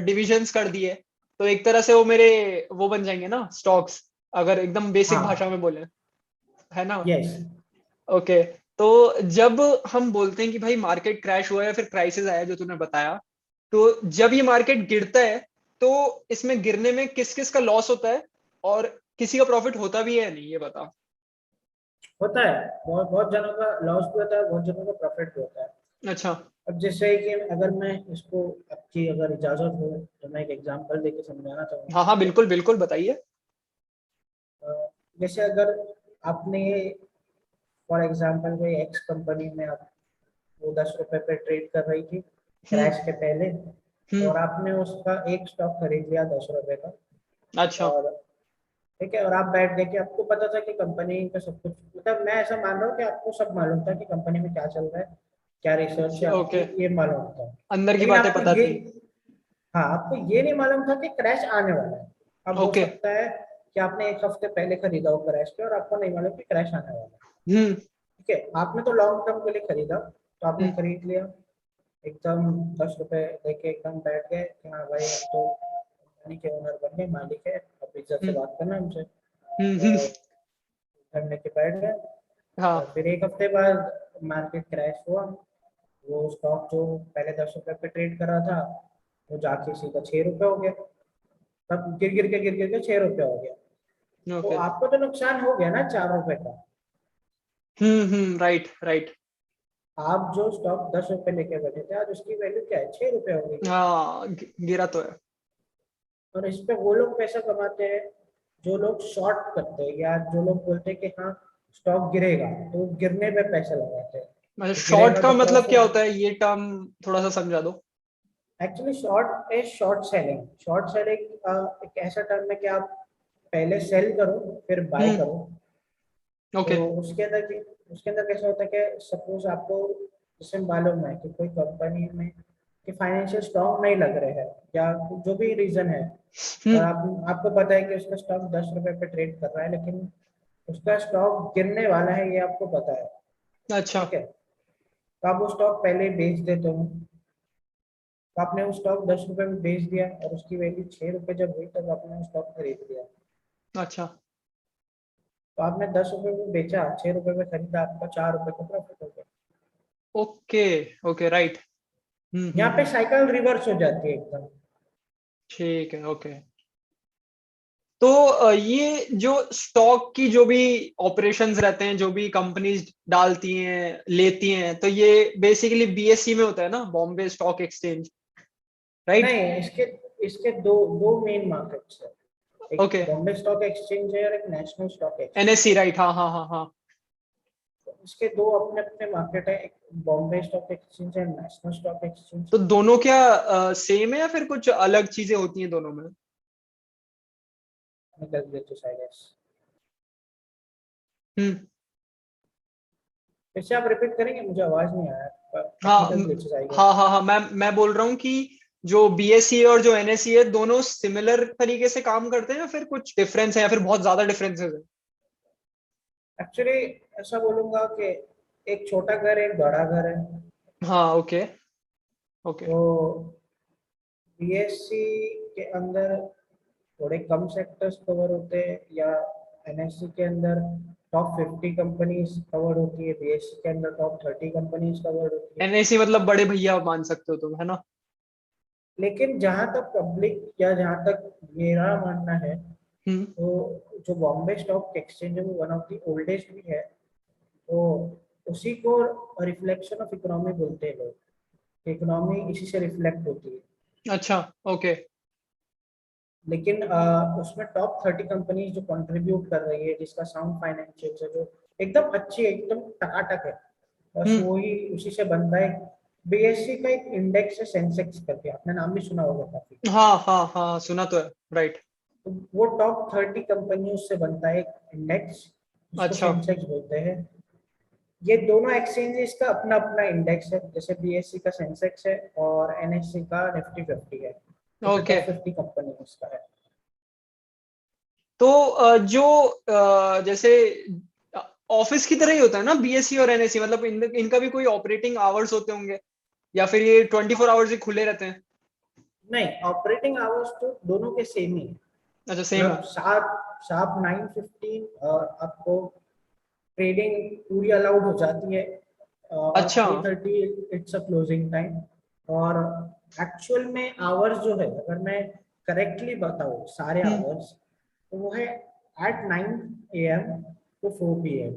डिविजन्स कर दिए, तो एक तरह से वो मेरे वो बन जाएंगे ना स्टॉक्स, अगर एकदम बेसिक भाषा हाँ, में बोले, है ना। यस। ओके, तो जब हम बोलते हैं कि भाई मार्केट क्रैश हुआ है या फिर क्राइसिस आया जो तूने बताया, तो जब ये मार्केट गिरता है तो इसमें गिरने में किस किस का लॉस होता है और किसी का प्रॉफिट होता भी है या नहीं, ये बता। होता है, बहुत बहुत जनों का लॉस भी होता है, बहुत जनों का प्रॉफिट भी होता है। अच्छा। अब जैसे कि अगर मैं इसको, आपकी अगर इजाजत हो तो मैं एक एग्जांपल देके समझाना चाहूंगा, हाँ हाँ, ठीक है। बिल्कुल बिल्कुल, बताइए। जैसे अगर आपने, फॉर एग्जांपल कोई एक्स कंपनी में आप, वो 10 रुपए पे ट्रेड कर रही थी हम्म क्रैश के पहले, हम्म। और आपने उसका एक स्टॉक खरीद लिया 10 रुपए का, अच्छा। और ठीक है, और आप बैठ गए कि आपको पता था कि कंपनी का सब कुछ, मतलब मैं ऐसा मान रहा हूँ कि आपको सब मालूम था कि कंपनी में क्या चल रहा है, क्या रिसर्च है आपकी, ओके, ये मालूम था। अंदर की लेकिन बातें आपको पता ये, थी। हाँ, आपको ये नहीं मालूम था कि क्रैश आने वाला है। अब हो ओके। सकता है कि आपने एक हफ्ते पहले खरीदा हो क्रैश के, और आपको नहीं मालूम कि क्रैश आने वाला है। हम्म ठीक है, आपने तो लॉन्ग टर्म के लिए खरीदा, तो आपने हम्म खरीद लिया एकदम, 10 रुपए देके एकदम बैठ गए कि हाँ भाई हम तो कंपनी के ओनर बन गए, मालिक है, अब इज्जत से हम्म बात करना हमसे, हम्म। और घर लेके बैठ गए। और हाँ। फिर एक हफ्ते बाद मार्केट क्रैश हुआ, वो स्टॉक जो पहले 10 रुपए पे ट्रेड कर रहा था, वो जाके सीधा 6 रुपए हो गया। तब गिर गिर के 6 रुपए हो गया। तो ओके। आपको तो नुकसान हो गया ना 4 रुपए का। Right right. आप जो स्टॉक 10 रुपए लेके बैठे थे, आज उसकी वैल्यू क्या है, 6 रुपए हो गई है। हाँ, गिरा तो है। और इस पे वो लोग पैसा कमाते हैं जो लोग शॉर्ट करते हैं, या जो लोग बोलते हैं कि हाँ स्टॉक गिरेगा, तो गिरने पे पैसा लगाते हैं मतलब कि शॉर्ट गिरेगा का तो मतलब क्या होता प्रॉफिट। है, ये टर्म थोड़ा सा समझा दो। Actually short is short selling. Short selling एक ऐसा टर्म है कि आप पहले सेल करो फिर बाय हम्म। करो। तो ओके। उसके अंदर कैसा होता है कि सपोज आपको, जैसे मालूम है कि कोई कंपनी में कि फाइनेंशियल स्ट्रांग नहीं लग रहे हैं, या जो भी रीजन है, और हम्म। आपको पता है कि उसका स्टॉक 10 रुपए पे ट्रेड कर रहा है, लेकिन उसका स्टॉक गिरने वाला है, ये आपको पता है। अच्छा। ठीक है, तो आप वो स्टॉक पहले ही बेच देते हो। तो आपने वो स्टॉक 10 रुपए में बेच दिया, और उसकी वैल्यू 6 रुपए जब हुई, तब आपने वो स्टॉक खरीद लिया। अच्छा। तो आपने 10 रुपए में बेचा, 6 रुपए में खरीदा, आपका 4 रुपए का प्रॉफिट हो गया। ओके। Okay, right. यहाँ पे हम्म। साइकिल रिवर्स हो जाती है एकदम। ठीक है, ओके। तो ये जो स्टॉक की जो भी ऑपरेशंस रहते हैं, जो भी कंपनीज डालती हैं लेती हैं, तो ये बेसिकली बीएसई में होता है ना, बॉम्बे स्टॉक एक्सचेंज, राइट। नहीं, इसके इसके दो दो मेन मार्केट्स है। एक ओके। बॉम्बे स्टॉक एक्सचेंज है, और एक नेशनल स्टॉक एक्सचेंज एनएससी, है। राइट, हाँ हाँ हाँ हाँ। तो इसके दो अपने अपने मार्केट है, एक बॉम्बे स्टॉक एक्सचेंज है, नेशनल स्टॉक एक्सचेंज। तो दोनों क्या सेम है या फिर कुछ अलग चीजें होती हैं दोनों में। निकल गए तो साइलेंस। हम्म। फिर से आप रिपीट करेंगे, मुझे आवाज नहीं आया, हाँ टेक्निकल ग्लिचेस आई गए। हाँ हाँ हाँ, मैं बोल रहा हूँ कि जो बीएससी है और जो एनएससी है, दोनों सिमिलर तरीके से काम करते हैं या फिर कुछ डिफरेंस है या फिर बहुत ज्यादा डिफरेंसेस है। एक्चुअली ऐसा बोलूंगा कि एक छोटा घर एक बड़ा घर है। हाँ, ओके ओके। तो बीएससी के अंदर थोड़े कम सेक्टर्स कवर होते हैं, या एनएससी के अंदर टॉप 50 कंपनीज कवर होती है, बीएससी के अंदर टॉप 30 कंपनीज कवर होती है। एनएससी मतलब बड़े भैया मान सकते हो तुम, है ना। लेकिन जहां तक पब्लिक, या जहां तक मेरा मानना है, हम्म तो जो बॉम्बे स्टॉक एक्सचेंज है वो वन ऑफ द ओल्डेस्ट भी है। तो उसी को रिफ्लेक्शन ऑफ इकोनॉमी बोलते हैं लोग, इकोनॉमी इसी से रिफ्लेक्ट होती है। अच्छा। ओके। लेकिन उसमें टॉप 30 कंपनीज जो कंट्रीब्यूट कर रही है, जिसका साउंड फाइनेंशियल है, जो एकदम अच्छी है, एकदम टकाटक है, बस हम्म। वही उसी से बनता है। बीएससी का एक इंडेक्स है सेंसेक्स करके, आपने नाम भी सुना होगा काफी। हाँ हाँ हाँ, सुना तो है, राइट। तो वो टॉप 30 कंपनियों से बनता है एक इंडेक्स, उसको अच्छा। सेंसेक्स बोलते हैं। ये दोनों एक्सचेंजेस का अपना अपना इंडेक्स है, जैसे बीएससी का सेंसेक्स है और एनएससी का निफ्टी 50 है। ओके। टॉप 50 कंपनी उसका है। तो जो जैसे ऑफिस की तरह ही होता है ना बीएससी और एनएससी, मतलब इनका भी कोई ऑपरेटिंग आवर्स होते होंगे, या फिर ये 24 आवर्स ही खुले रहते हैं? नहीं, ऑपरेटिंग आवर्स तो दोनों के सेम ही है। अच्छा, सेम है। मतलब शार्प शार्प 9:15 आपको ट्रेडिंग पूरी अलाउड हो जाती है, और अच्छा। 3:30 इट्स अ क्लोजिंग टाइम। और एक्चुअल में आवर्स जो है, अगर मैं करेक्टली बताऊँ सारे हम्म। आवर्स, तो वो है एट 9 AM to 4 PM।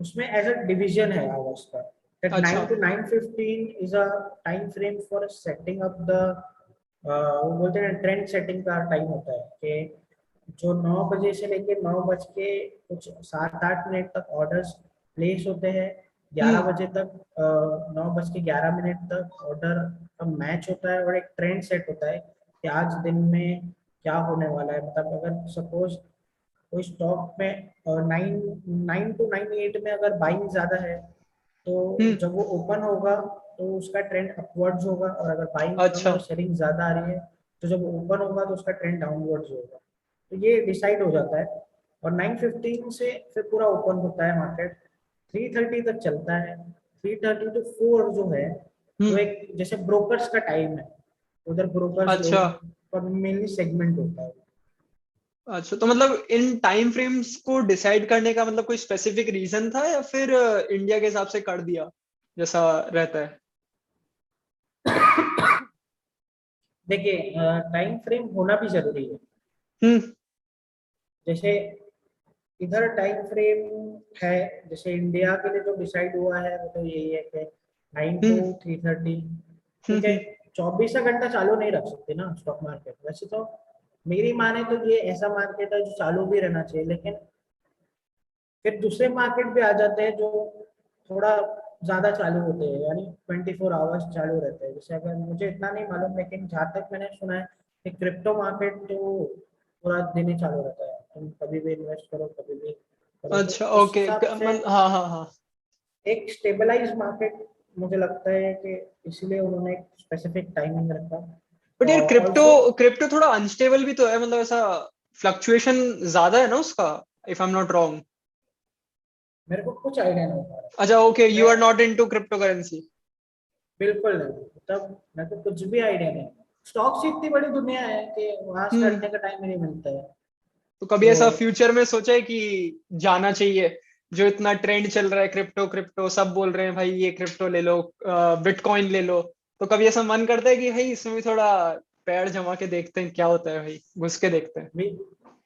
उसमें एज अ डिवीजन है आवर्स का, that अच्छा। 9 to 9:15 is a time frame for setting up the वो बोलते हैं ट्रेंड सेटिंग का टाइम होता है, कि जो 9 बजे से लेके 9 बज के कुछ 7-8 मिनट तक ऑर्डर्स प्लेस होते हैं। 11 हम्म। बजे तक 9:11 तक ऑर्डर का मैच होता है, और एक ट्रेंड सेट होता है कि आज दिन में क्या होने वाला है। मतलब अगर सपोज कोई स्टॉक में 9 to 9:08 में अगर बाइंग ज्यादा है, तो हम्म। जब वो ओपन होगा तो उसका ट्रेंड अपवर्ड्स होगा, और अगर बाइंग कम अच्छा। और सेलिंग ज्यादा आ रही है, तो जब ओपन होगा तो उसका ट्रेंड डाउनवर्ड्स होगा। तो ये डिसाइड हो जाता है। और 9:15 से फिर पूरा ओपन होता है मार्केट, 3:30 तक चलता है। 3:30 to 4 जो है, वो हम्म। एक जैसे ब्रोकर्स का टाइम है। उधर ब्रोकर्स अच्छा। लोग पर मेनली सेगमेंट होता है। अच्छा, तो मतलब इन टाइम फ्रेम्स को डिसाइड करने का मतलब कोई स्पेसिफिक रीजन था, या फिर इंडिया के हिसाब से कर दिया जैसा रहता है? देखिए, टाइम फ्रेम होना भी जरूरी है। हम्म। जैसे इधर टाइम फ्रेम है, जैसे इंडिया के लिए जो डिसाइड हुआ है वो तो यही है कि 9 to 3:30। हम्म। क्योंकि 24 घंटा चालू नहीं रख सकते ना स्टॉक मार्केट। वैसे तो मेरी माने तो ये ऐसा मार्केट है जो चालू भी रहना चाहिए, लेकिन फिर दूसरे मार्केट भी आ जाते हैं जो थोड़ा ज्यादा चालू होते हैं, यानी 24 आवर्स चालू रहते हैं। जैसे अगर मुझे इतना नहीं मालूम, लेकिन जहाँ तक मैंने सुना है कि क्रिप्टो मार्केट तो पूरा दिन ही चालू रहता है, तुम कभी भी इन्वेस्ट करो, कभी भी करो। तो अच्छा, उस ओके। हिसाब से हाँ हाँ हाँ। एक स्टेबलाइज मार्केट मुझे लगता है कि इसीलिए उन्होंने एक स्पेसिफिक टाइमिंग रखा। बट यार, और क्रिप्टो ऑल्सो क्रिप्टो थोड़ा अनस्टेबल भी तो है, मतलब ऐसा फ्लक्चुएशन ज्यादा है ना उसका, if I am not wrong. मेरे को कुछ आइडिया नहीं था। अच्छा, ओके, यू मैं are not into cryptocurrency. बिल्कुल नहीं, तब मेरे को कुछ भी आइडिया नहीं। स्टॉक्स की इतनी बड़ी दुनिया है कि वहां से हम्म। हटने का टाइम ही नहीं मिलता है। तो कभी तो ऐसा फ्यूचर में सोचा है कि जाना चाहिए? जो इतना ट्रेंड चल रहा है, क्रिप्टो क्रिप्टो सब बोल रहे हैं भाई, ये क्रिप्टो ले लो, बिटकॉइन ले लो, तो कभी ऐसा मन करता है कि भाई इसमें भी थोड़ा पैर जमा के देखते हैं क्या होता है, भाई घुस के देखते भी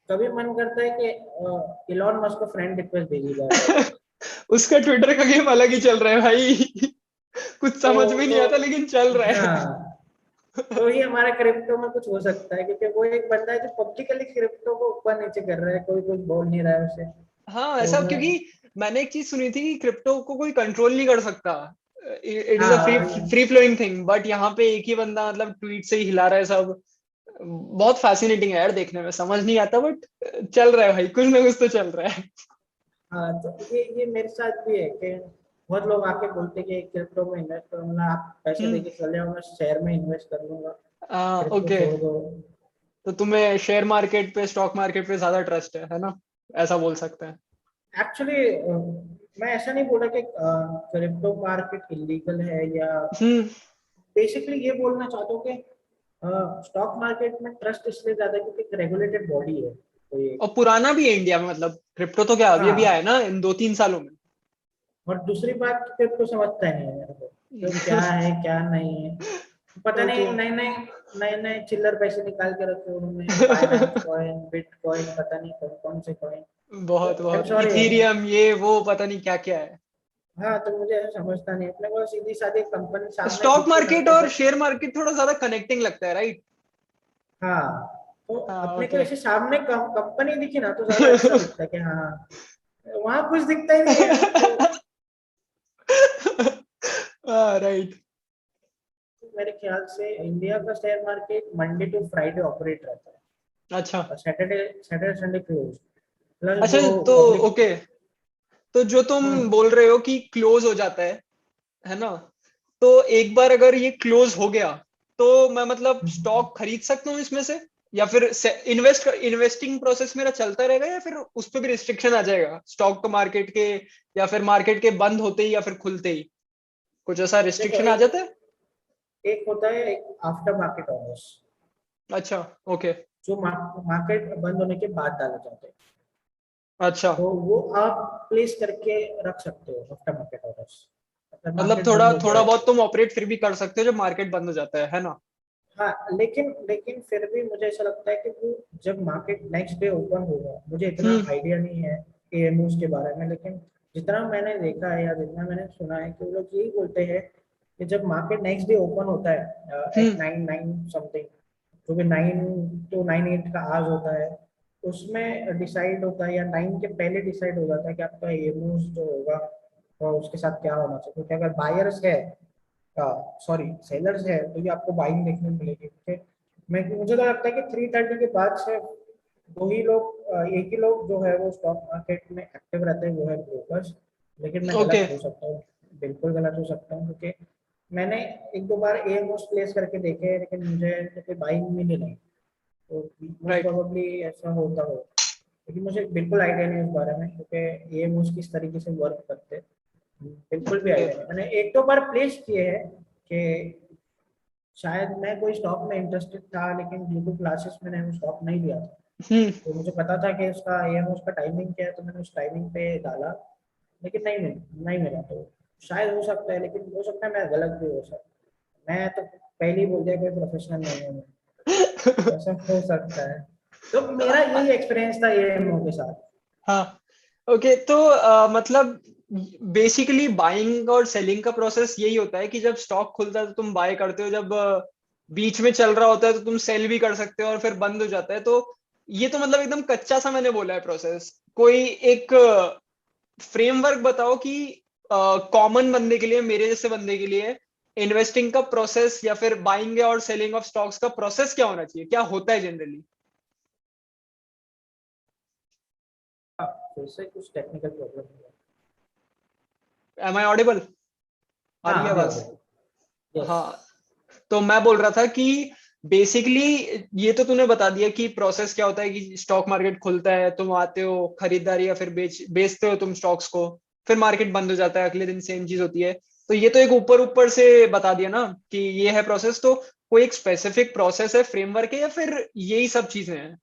कभी मन करता है कि इलॉन मस्क को फ्रेंड रिक्वेस्ट भेजी जाए पहले। हैं? उसका ट्विटर का गेम अलग ही चल रहा है भाई। कुछ तो समझ में नहीं आता, तो लेकिन चल रहा है। हाँ, तो ही हमारा क्रिप्टो में कुछ हो सकता है, क्योंकि वो एक बंदा है जो पब्लिकली क्रिप्टो को ऊपर नीचे कर रहा है, कोई कुछ बोल नहीं रहा है उसे। हाँ, तो ऐसा मैं क्योंकि मैंने एक चीज सुनी थी कि क्रिप्टो को कोई कंट्रोल नहीं कर सकता, इट इज अ हाँ फ्री वही। फ्री फ्लोइंग थिंग, बट यहाँ पे एक ही बंदा मतलब ट्वीट से ही हिला रहा है सब। बहुत फैसिनेटिंग है यार, देखने में समझ नहीं आता, बट चल रहा है भाई, कुछ ना कुछ तो चल रहा है। हाँ, तो ये मेरे साथ भी है कि बहुत लोग आके बोलते हैं कि क्रिप्टो में इन्वेस्ट करूंगा, आप पैसे हम्म। देके चले जाओ, मैं शेयर में इन्वेस्ट कर लूंगा, क्रिप्टो ओके। छोड़ दो। तो तुम्हें शेयर मार्केट पे, स्टॉक मार्केट पे ज्यादा ट्रस्ट है ना? ऐसा बोल सकते हैं। एक्चुअली मैं ऐसा नहीं बोला कि क्रिप्टो मार्केट इलीगल है, या हम्म। बेसिकली ये बोलना चाहता हूँ कि स्टॉक मार्केट में ट्रस्ट इसलिए ज्यादा है क्योंकि एक रेगुलेटेड बॉडी है, तो ये। और पुराना भी है इंडिया में, मतलब क्रिप्टो तो क्या अभी अभी आया हाँ, ना इन 2-3 सालों में। और दूसरी बात, क्रिप्टो समझता नहीं है मेरे को, तो क्या है क्या नहीं है पता ओके। नहीं। नए नए नए नए चिल्लर पैसे निकाल के रखे उन्होंने, बाइनेंस कॉइन, बिटकॉइन, पता नहीं कौन कौन से कॉइन। बहुत तो आई एम बहुत सॉरी। इथीरियम, ये वो पता नहीं क्या क्या है। हाँ, तो मुझे ऐसा समझता नहीं, अपने को सीधी सादी कंपनी सामने स्टॉक दिखे ना मार्केट तो और बस। शेयर मार्केट थोड़ा ज्यादा कनेक्टिंग लगता है, राइट? हाँ, तो हाँ, अपने को ओके। ऐसे सामने कंपनी दिखी ना तो ज्यादा अच्छा दिखता है कि हाँ, वहां कुछ दिखता ही नहीं है तो। राइट। मेरे ख्याल से इंडिया का share market Monday to Friday operate रहता है, अच्छा। और Saturday Saturday Sunday close, plus अच्छा, जो तो पब्लिक। ओके, तो जो तुम बोल रहे हो कि क्लोज हो जाता है ना? तो एक बार अगर ये क्लोज हो गया, तो मैं मतलब स्टॉक खरीद सकता हूँ इसमें से, या फिर इन्वेस्टिंग प्रोसेस मेरा चलता रहेगा, या फिर उस पर भी रिस्ट्रिक्शन आ जाएगा स्टॉक को मार्केट के, या फिर मार्केट के बंद होते ही या फिर खुलते ही कुछ ऐसा देखो, रिस्ट्रिक्शन आ जाता है? एक होता है एक आफ्टर मार्केट ऑर्डर्स, अच्छा, ओके। जो मार्केट बंद होने के बाद डाले जाते हैं। अच्छा, तो वो आप प्लेस करके रख सकते हो आफ्टर मार्केट ऑर्डर्स, अगर मतलब मार्केट थोड़ा बंद हो थोड़ा जाए। बहुत तुम ऑपरेट फिर भी कर सकते हो जब मार्केट बंद हो जाता है ना? हाँ, लेकिन लेकिन फिर भी मुझे ऐसा लगता है कि वो जब मार्केट नेक्स्ट डे ओपन होगा, मुझे इतना हम्म। आइडिया नहीं है एएमओस के बारे में, लेकिन जितना मैंने देखा है या जितना मैंने सुना है कि वो लोग यही बोलते हैं कि जब मार्केट नेक्स्ट डे ओपन होता है एट हम्म। 9 समथिंग, जो कि 9 to 9 8 का आज होता है, उसमें डिसाइड होता है या 9 के पहले डिसाइड हो जाता है कि आपका एएमओस जो होगा और उसके साथ क्या होना चाहिए। क्योंकि अगर बायर्स है, सॉरी सेलर्स है, तो ये आपको बाइंग देखने को मिलेगी। ठीक है, मैं मुझे तो लगता है कि 3:30 के बाद से दो ही लोग, एक ही लोग जो है वो स्टॉक मार्केट में एक्टिव रहते हैं, वो है ब्रोकर्स। लेकिन मैं ओके। गलत हो सकता हूँ, बिल्कुल गलत हो सकता हूँ, क्योंकि मैंने एक दो बार एएमओस प्लेस करके देखे हैं, लेकिन मुझे कोई बाइंग मिली नहीं। तो मोस्ट राइट। प्रोबेबली ऐसा होता हो, लेकिन मुझे बिल्कुल आइडिया नहीं उस बारे में, क्योंकि एएमओस किस तरीके से वर्क करते हैं बिल्कुल भी ओके। आइडिया नहीं। मैंने एक दो बार प्लेस किए हैं कि शायद मैं कोई स्टॉक में इंटरेस्टेड था, लेकिन ड्यू टू क्लासेस मैंने वो स्टॉक नहीं लिया था। हम्म। तो मुझे पता था कि उसका एम उसका टाइमिंग क्या है, तो मैंने उस टाइमिंग पे डाला, लेकिन नहीं मिला। तो शायद हो सकता है, लेकिन हो सकता है मैं गलत भी हो सकता। मैं तो पहले ही बोल दिया कोई प्रोफेशनल नहीं है मैं, तो ऐसा हो सकता है। तो मेरा यही एक्सपीरियंस था एएमओ के साथ। हाँ, ओके। तो मतलब बेसिकली बाइंग और सेलिंग का प्रोसेस यही होता है कि जब स्टॉक खुलता है तो तुम बाय करते हो, जब बीच में चल रहा होता है तो तुम सेल भी कर सकते हो, और फिर बंद हो जाता है तो ये तो मतलब एकदम कच्चा सा मैंने बोला है प्रोसेस। कोई एक फ्रेमवर्क बताओ कि कॉमन बंदे के लिए, मेरे जैसे बंदे के लिए इन्वेस्टिंग का प्रोसेस या फिर बाइंग और सेलिंग ऑफ स्टॉक्स का प्रोसेस क्या होना चाहिए, क्या होता है जनरली? फिर से कुछ टेक्निकल प्रॉब्लम हुआ। Am I audible? आ हाँ, रही है अभी आवाज? ऑडियो। यस। हाँ, तो मैं बोल रहा था कि बेसिकली ये तो तूने बता दिया कि प्रोसेस क्या होता है, कि स्टॉक मार्केट खुलता है, तुम आते हो खरीदारी या फिर बेचते हो तुम स्टॉक्स को, फिर मार्केट बंद हो जाता है, अगले दिन सेम चीज होती है। तो ये तो एक ऊपर ऊपर से बता दिया ना कि ये है प्रोसेस। तो कोई एक स्पेसिफिक प्रोसेस है, फ्रेमवर्क है, या फिर यही सब चीजें हैं?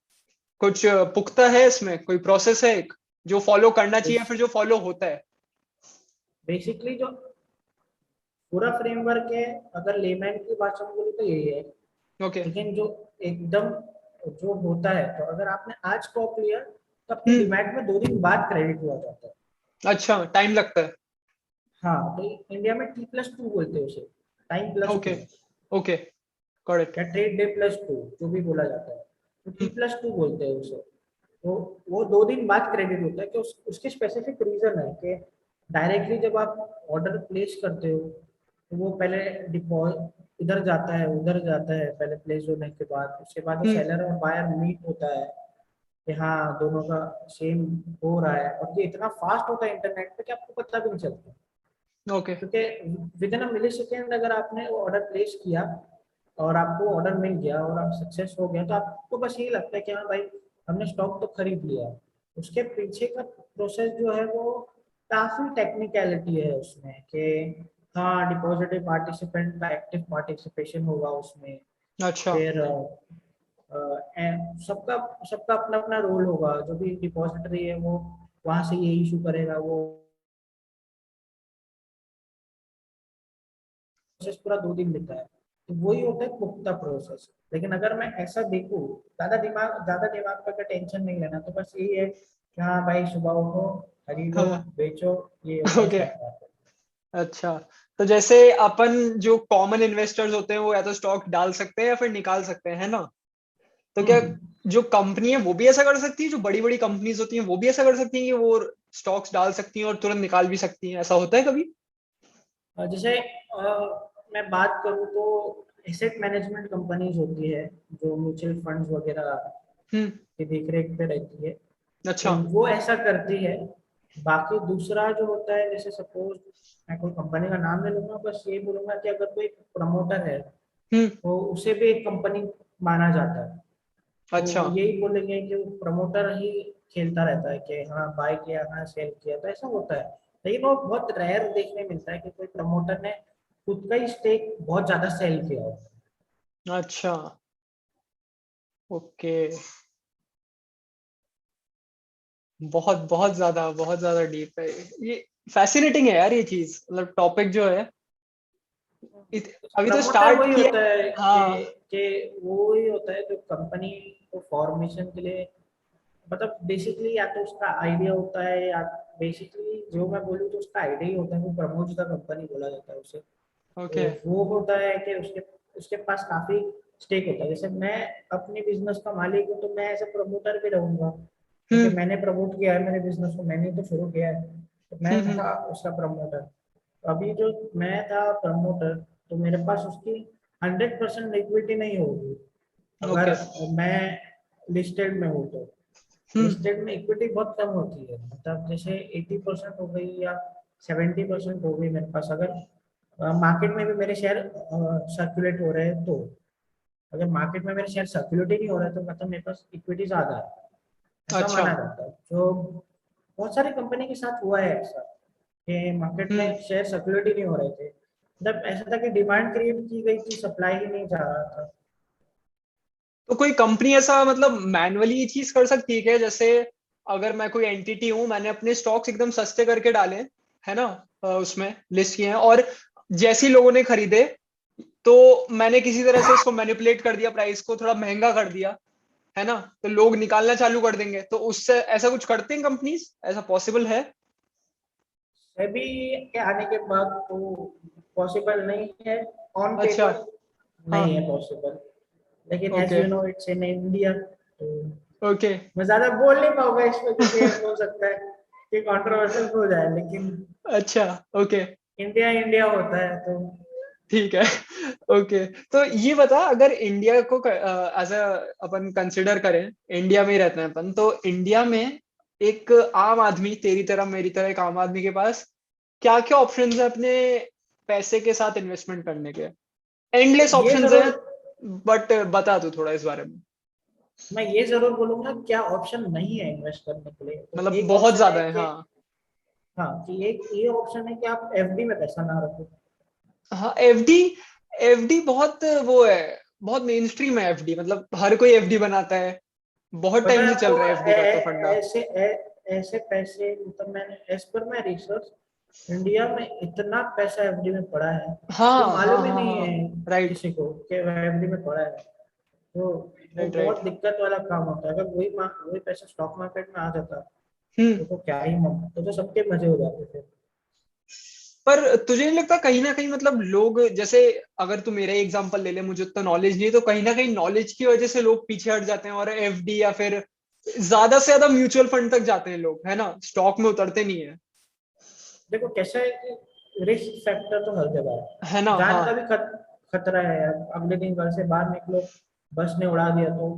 कुछ पुख्ता है इसमें, कोई प्रोसेस है एक जो फॉलो करना चाहिए या फिर जो फॉलो होता है? बेसिकली जो पूरा फ्रेमवर्क है, अगर लेमैन की भाषा में बोले तो यही है। ओके। लेकिन जो एकदम जो होता है, तो अगर आपने आज स्टॉक लिया तो आपकी हम्म। डिमैट में 2 दिन बाद क्रेडिट हुआ जाता है। अच्छा, टाइम लगता है। हाँ, तो इंडिया में T+2 बोलते हैं उसे, टाइम+2, ओके। Okay, got it. या ट्रेड डे+2, जो भी बोला जाता है, तो T+2 बोलते हैं उसे। तो वो 2 दिन बाद क्रेडिट होता है, कि उसके स्पेसिफिक रीजन है कि डायरेक्टली जब आप ऑर्डर प्लेस करते हो, तो वो पहले डिपॉजिट इधर जाता है उधर जाता है, पहले प्लेस होने के बाद, उसके बाद वो हम्म। सेलर और बायर मीट होता है कि हाँ दोनों का सेम हो रहा है। और ये इतना फास्ट होता है इंटरनेट पे कि आपको पता भी नहीं चलता, ओके। क्योंकि with in a milli second अगर आपने वो ऑर्डर प्लेस किया और आपको ऑर्डर मिल गया और आप सक्सेस हो गया, तो आपको बस यही लगता है कि हाँ भाई हमने स्टॉक तो खरीद लिया। उसके पीछे का प्रोसेस जो है वो काफी टेक्निकलिटी है उसमें, कि हाँ डिपॉजिटिव पार्टिसिपेंट का एक्टिव पार्टिसिपेशन होगा उसमें। अच्छा। फिर सबका सबका अपना अपना रोल होगा, जो भी डिपॉजिटरी है वो वहां से ये इशू करेगा, वो प्रोसेस पूरा 2 दिन लेता है। तो वही होता है पुख्ता प्रोसेस। लेकिन अगर मैं ऐसा देखूँ, ज्यादा दिमाग का टेंशन नहीं लेना, तो बस यही है कि हाँ भाई सुबह उठो, खरीदो, हाँ। बेचो, ये होता है ओके। Stock market. अच्छा, तो जैसे अपन जो कॉमन इन्वेस्टर्स होते हैं वो या तो स्टॉक डाल सकते हैं या फिर निकाल सकते हैं, है ना? तो क्या हम्म। जो कंपनी है वो भी ऐसा कर सकती है, जो बड़ी बड़ी कंपनीज होती हैं वो भी ऐसा कर सकती हैं कि वो स्टॉक्स डाल सकती हैं और तुरंत निकाल भी सकती हैं? ऐसा होता है कभी? जैसे मैं बात करूँ तो एसेट मैनेजमेंट कंपनीज होती है, जो म्यूचुअल फंड्स वगैरह हम्म। की देखरेख पे रहती है, अच्छा। तो वो ऐसा करती है। बाकी दूसरा जो होता है, जैसे सपोज मैं कोई कंपनी का नाम ले लूंगा, बस ये बोलूंगा कि अगर कोई प्रमोटर है तो उसे भी एक कंपनी माना जाता है। अच्छा। तो यही बोलेंगे कि वो प्रमोटर ही खेलता रहता है कि हाँ बाय किया, हाँ सेल किया, तो ऐसा होता है। लेकिन वो बहुत रेयर देखने मिलता है कि कोई प्रमोटर ने खुद का ही स्टेक बहुत ज्यादा सेल किया हो। अच्छा। ओके। बहुत ज्यादा डीप है ये। फैसिनेटिंग है यार ये चीज, मतलब टॉपिक जो है। अभी तो प्रमोटर स्टार्ट वही किया। होता है हाँ। कि वो ही होता है जो कंपनी को फॉर्मेशन के लिए, मतलब बेसिकली या तो उसका आइडिया होता है, या बेसिकली जो मैं बोलूँ तो उसका आइडिया ही होता है, वो प्रमोट द कंपनी बोला जाता है उसे। ओके। तो वो होता है कि उसके उसके पास काफी स्टेक होता है। जैसे मैं अपनी बिजनेस का मालिक हूँ तो मैं एज ए प्रमोटर भी रहूंगा, क्योंकि हम्म मैंने प्रमोट किया है मेरे बिजनेस को, मैंने तो शुरू किया है, तो मैं हम्म। था उसका प्रमोटर। अभी जो मैं था प्रमोटर, तो मेरे पास उसकी 100% इक्विटी नहीं होगी अगर ओके। मैं लिस्टेड में हूँ तो। हम्म। लिस्टेड में इक्विटी बहुत कम होती है, मतलब जैसे 80% हो गई या 70% हो गई मेरे पास, अगर मार्केट में भी मेरे शेयर सर्कुलेट हो रहे हैं तो। अगर मार्केट में मेरे शेयर सर्कुलेट ही नहीं हो रहे तो मतलब मेरे पास इक्विटी ज्यादा है, ऐसा अच्छा। माना जाता है। जो बहुत सारी कंपनी के साथ हुआ है ऐसा कि मार्केट में हम्म। शेयर सर्कुलेट ही नहीं हो रहे थे, मतलब ऐसा था कि डिमांड क्रिएट की गई थी, सप्लाई ही नहीं जा रहा था। तो कोई कंपनी ऐसा मतलब मैनुअली ये चीज कर सकती है क्या? जैसे अगर मैं कोई एंटिटी हूँ, मैंने अपने स्टॉक्स एकदम सस्ते करके डाले, है ना, उसमें लिस्ट किए हैं, और जैसे ही लोगों ने खरीदे तो मैंने किसी तरह से उसको मैनिपुलेट कर दिया, प्राइस को थोड़ा महंगा कर दिया, है ना, तो लोग निकालना चालू कर देंगे, तो उससे ऐसा कुछ करते हैं कंपनीज? ऐसा पॉसिबल है? सेबी के आने के बाद तो पॉसिबल नहीं है, ऑन अच्छा। पेपर नहीं हाँ। है पॉसिबल। लेकिन as okay. You know it's in India, तो ओके। मैं ज्यादा बोल नहीं पाऊंगा इसमें क्योंकि हो सकता है कि कंट्रोवर्शियल हो जाए, लेकिन अच्छा। ओके। इंडिया इंडिया होता है तो। ठीक है। ओके। तो ये बता, अगर इंडिया को एज अ अपन कंसिडर करें, इंडिया में ही रहते हैं अपन, तो इंडिया में एक आम आदमी, तेरी तरह मेरी तरह एक आम आदमी के पास क्या क्या ऑप्शंस है अपने पैसे के साथ इन्वेस्टमेंट करने के? एंडलेस ये ऑप्शंस हैं, जरूर, बट बता तू थोड़ा इस बारे में। मैं ये जरूर बोलूंगा क्या ऑप्शन नहीं है इन्वेस्ट करने के लिए। तो मतलब एक बहुत ऑप्शन है ज्यादा है, कि, हाँ। हाँ कि एक ये ऑप्शन है कि आप एफडी में पैसा ना रखो। हाँ, एफडी। एफडी बहुत वो है, बहुत मेन स्ट्रीम है एफडी, मतलब हर कोई एफडी बनाता है। बहुत पता टाइम है से चल आपको रहा है एफडी का तो फंडा। ऐसे पैसे, मतलब मैंने as per my research, India में इतना पैसा एफडी में पड़ा है जो हाँ हाँ मालूम ही हाँ नहीं हाँ। है राइट। किसी को कि वह एफडी में पड़ा है। तो वो राइट राइट। बहुत दिक्कत वाला काम होता है। अगर वही पैसा स्टॉक मार्केट में आ जाता हम्म। तो क्या ही तो सबके मजे हो जाते थे। पर तुझे नहीं लगता कहीं ना कहीं, मतलब लोग जैसे, अगर तू मेरा एग्जांपल ले ले, मुझे उतना नॉलेज नहीं है, तो कहीं ना कहीं नॉलेज की वजह से लोग पीछे हट जाते हैं और एफडी या फिर ज्यादा से ज्यादा म्यूचुअल फंड तक जाते हैं लोग, है ना, स्टॉक में उतरते नहीं है। देखो कैसा है कि रिस्क फैक्टर तो हर जगह है ना? है, जान हाँ। का भी खतरा है। अब अगले दिन घर से बाहर निकलो, बस ने उड़ा दिया तो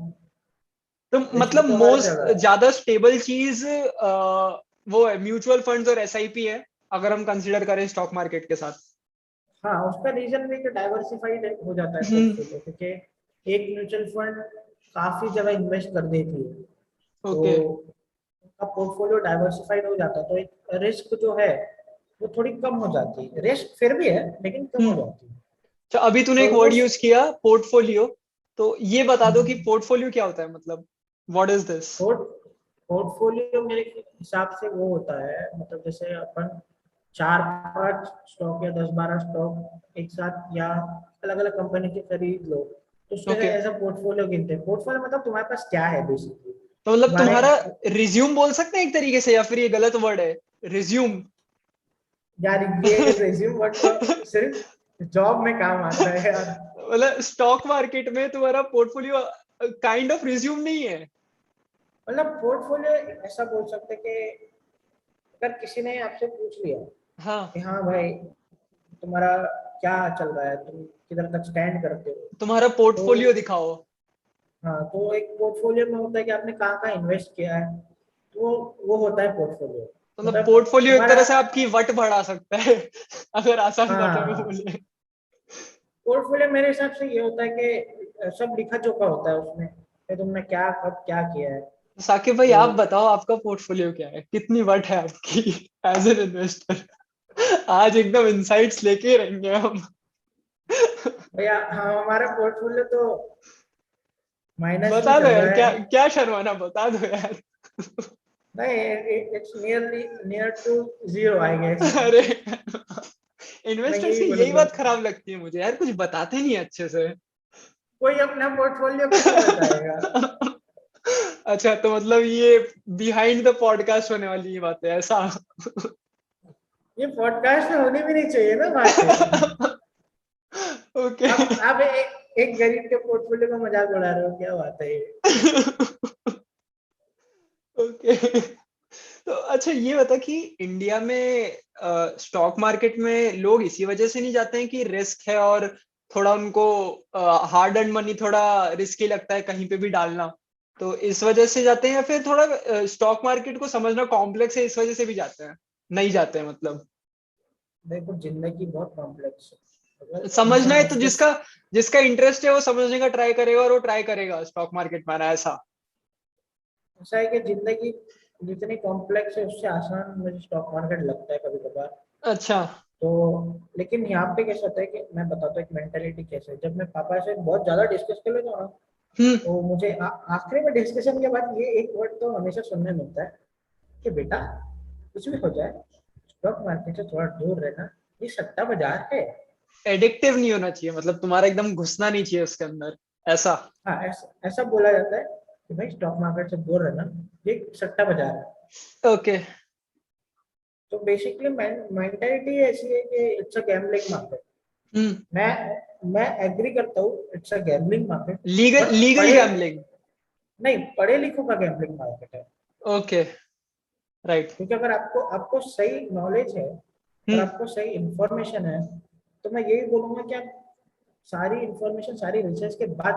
तो रिस्क मतलब तो हर मोस्ट जगह है। ज्यादा स्टेबल चीज वो है म्यूचुअल फंड्स और एसआईपी है, अगर हम कंसिडर करें स्टॉक मार्केट के साथ। हाँ उसका रीजन भी कि डाइवर्सिफाइड हो जाता है हम्म। पोर्टफोलियो, क्योंकि एक म्यूचुअल फंड काफी जगह इन्वेस्ट कर देती है, तो ओके। उनका पोर्टफोलियो डाइवर्सिफाइड हो जाता है, तो एक रिस्क जो है वो थोड़ी कम हो जाती है। रिस्क फिर भी है लेकिन कम हो हम्म। जाती है। तो अभी तूने तो एक वो वर्ड यूज किया, पोर्टफोलियो, तो ये बता दो कि पोर्टफोलियो क्या होता है, मतलब what is this? Port portfolio मेरे हिसाब से वो होता है, मतलब जैसे अपन 4-5 स्टॉक या 10-12 स्टॉक एक साथ या अलग अलग कंपनी के खरीद लो, तो उसके ओके। एज अ पोर्टफोलियो गिनते हैं। पोर्टफोलियो मतलब तुम्हारे पास क्या है बेसिकली, तो मतलब तुम्हारे। तुम्हारा रिज्यूम बोल सकते हैं एक तरीके से, या फिर ये गलत वर्ड है, रिज्यूम? यार ये रिज्यूम वर्ड तो सिर्फ जॉब में काम आता है यार। मतलब स्टॉक मार्केट में तुम्हारा पोर्टफोलियो काइंड ऑफ रिज्यूम नहीं है? मतलब पोर्टफोलियो ऐसा बोल सकते हैं कि अगर किसी ने आपसे पूछ लिया हाँ। कि हाँ भाई तुम्हारा क्या चल रहा है, तुम किधर तक स्टैंड करते हो, तुम्हारा तो पोर्टफोलियो दिखाओ। हाँ तो एक पोर्टफोलियो में होता है कि आपने कहाँ कहाँ इन्वेस्ट किया है, तो वो होता है पोर्टफोलियो। मतलब मतलब पोर्टफोलियो एक तुम्हारा, तरह से आपकी वट बढ़ा सकता है, अगर आसान भाषा में हाँ बोले। पोर्टफोलियो मेरे हिसाब से ये होता है कि सब लिखा जोखा होता है उसमें कि तुमने क्या कब क्या किया है। साकिब भाई, आप तो बताओ आपका पोर्टफोलियो क्या है, कितनी वट है आपकी एज एन इन्वेस्टर? आज एकदम इनसाइट्स लेके रहेंगे हम। भैया हाँ, हमारा पोर्टफोलियो तो माइनस में बता दो चल यार, रहा क्या है। क्या शर्माना, बता दो यार। नहीं, it's near to zero I guess. अरे, मैं इन्वेस्टर्स यही की यही बोलूंगा। बात खराब लगती है मुझे यार, कुछ बताते नहीं अच्छे से। कोई अपना पोर्टफोलियो कैसे बताएगा? अच्छा, तो मतलब ये बिहाइंड द पॉडकास्ट होने वाली ये बात है ऐसा? ये पॉडकास्ट में होनी भी नहीं चाहिए ना बातें। ओके। आप एक गरीब के पोर्टफोलियो का मजाक उड़ा रहे हो, क्या बात है ये? ओके। तो अच्छा ये बता कि इंडिया में स्टॉक मार्केट में लोग इसी वजह से नहीं जाते हैं कि रिस्क है और थोड़ा उनको हार्ड अर्न मनी थोड़ा रिस्की लगता है कहीं पे भी डालना, तो इस वजह से जाते हैं, या फिर थोड़ा स्टॉक मार्केट को समझना कॉम्प्लेक्स है इस वजह से भी जाते हैं, नहीं जाते हैं मतलब? देखो, जिंदगी बहुत कॉम्प्लेक्स है। अगर समझना है इंसान तो उसको, जिसका जिसका इंटरेस्ट है वो समझने का ट्राई करेगा, और वो ट्राई करेगा स्टॉक मार्केट में आना, ऐसा? ऐसा है कि जिंदगी जितनी कॉम्प्लेक्स है उससे आसान मुझे स्टॉक मार्केट लगता है कभी कभार। अच्छा। तो लेकिन यहाँ पे कैसा होता है कि मैं बताता हूँ एक मेंटेलिटी कैसे है। जब मैं पापा से बहुत ज्यादा डिस्कस कर लेता हूँ ना, हम्म। तो मुझे आखिरी में डिस्कशन के बाद ये एक वर्ड तो हमेशा सुनने मिलता है कि बेटा, कुछ भी हो जाए स्टॉक मार्केट से थोड़ा दूर रहना, ये सट्टा बाजार है। एडिक्टिव नहीं होना चाहिए, मतलब तुम्हारा एकदम घुसना नहीं चाहिए उसके अंदर, ऐसा? हाँ, ऐसा बोला जाता है कि भाई स्टॉक मार्केट से दूर रहना, ये सट्टा बाजार है। ओके। तो बेसिकली मेंटालिटी ऐसी है कि इट्स अ गैम्बलिंग मार्केट। हम्म। मैं एग्री करता हूँ, it's a gambling market. Legal but legal पढ़े गैम्बलिंग? नहीं, पढ़े लिखों का गैम्बलिंग मार्केट है। ओके। राइट। क्योंकि अगर आपको आपको सही नॉलेज है और हम्म। आपको सही इंफॉर्मेशन है, तो मैं यही बोलूंगा कि आप सारी इंफॉर्मेशन, सारी रिसर्च के बाद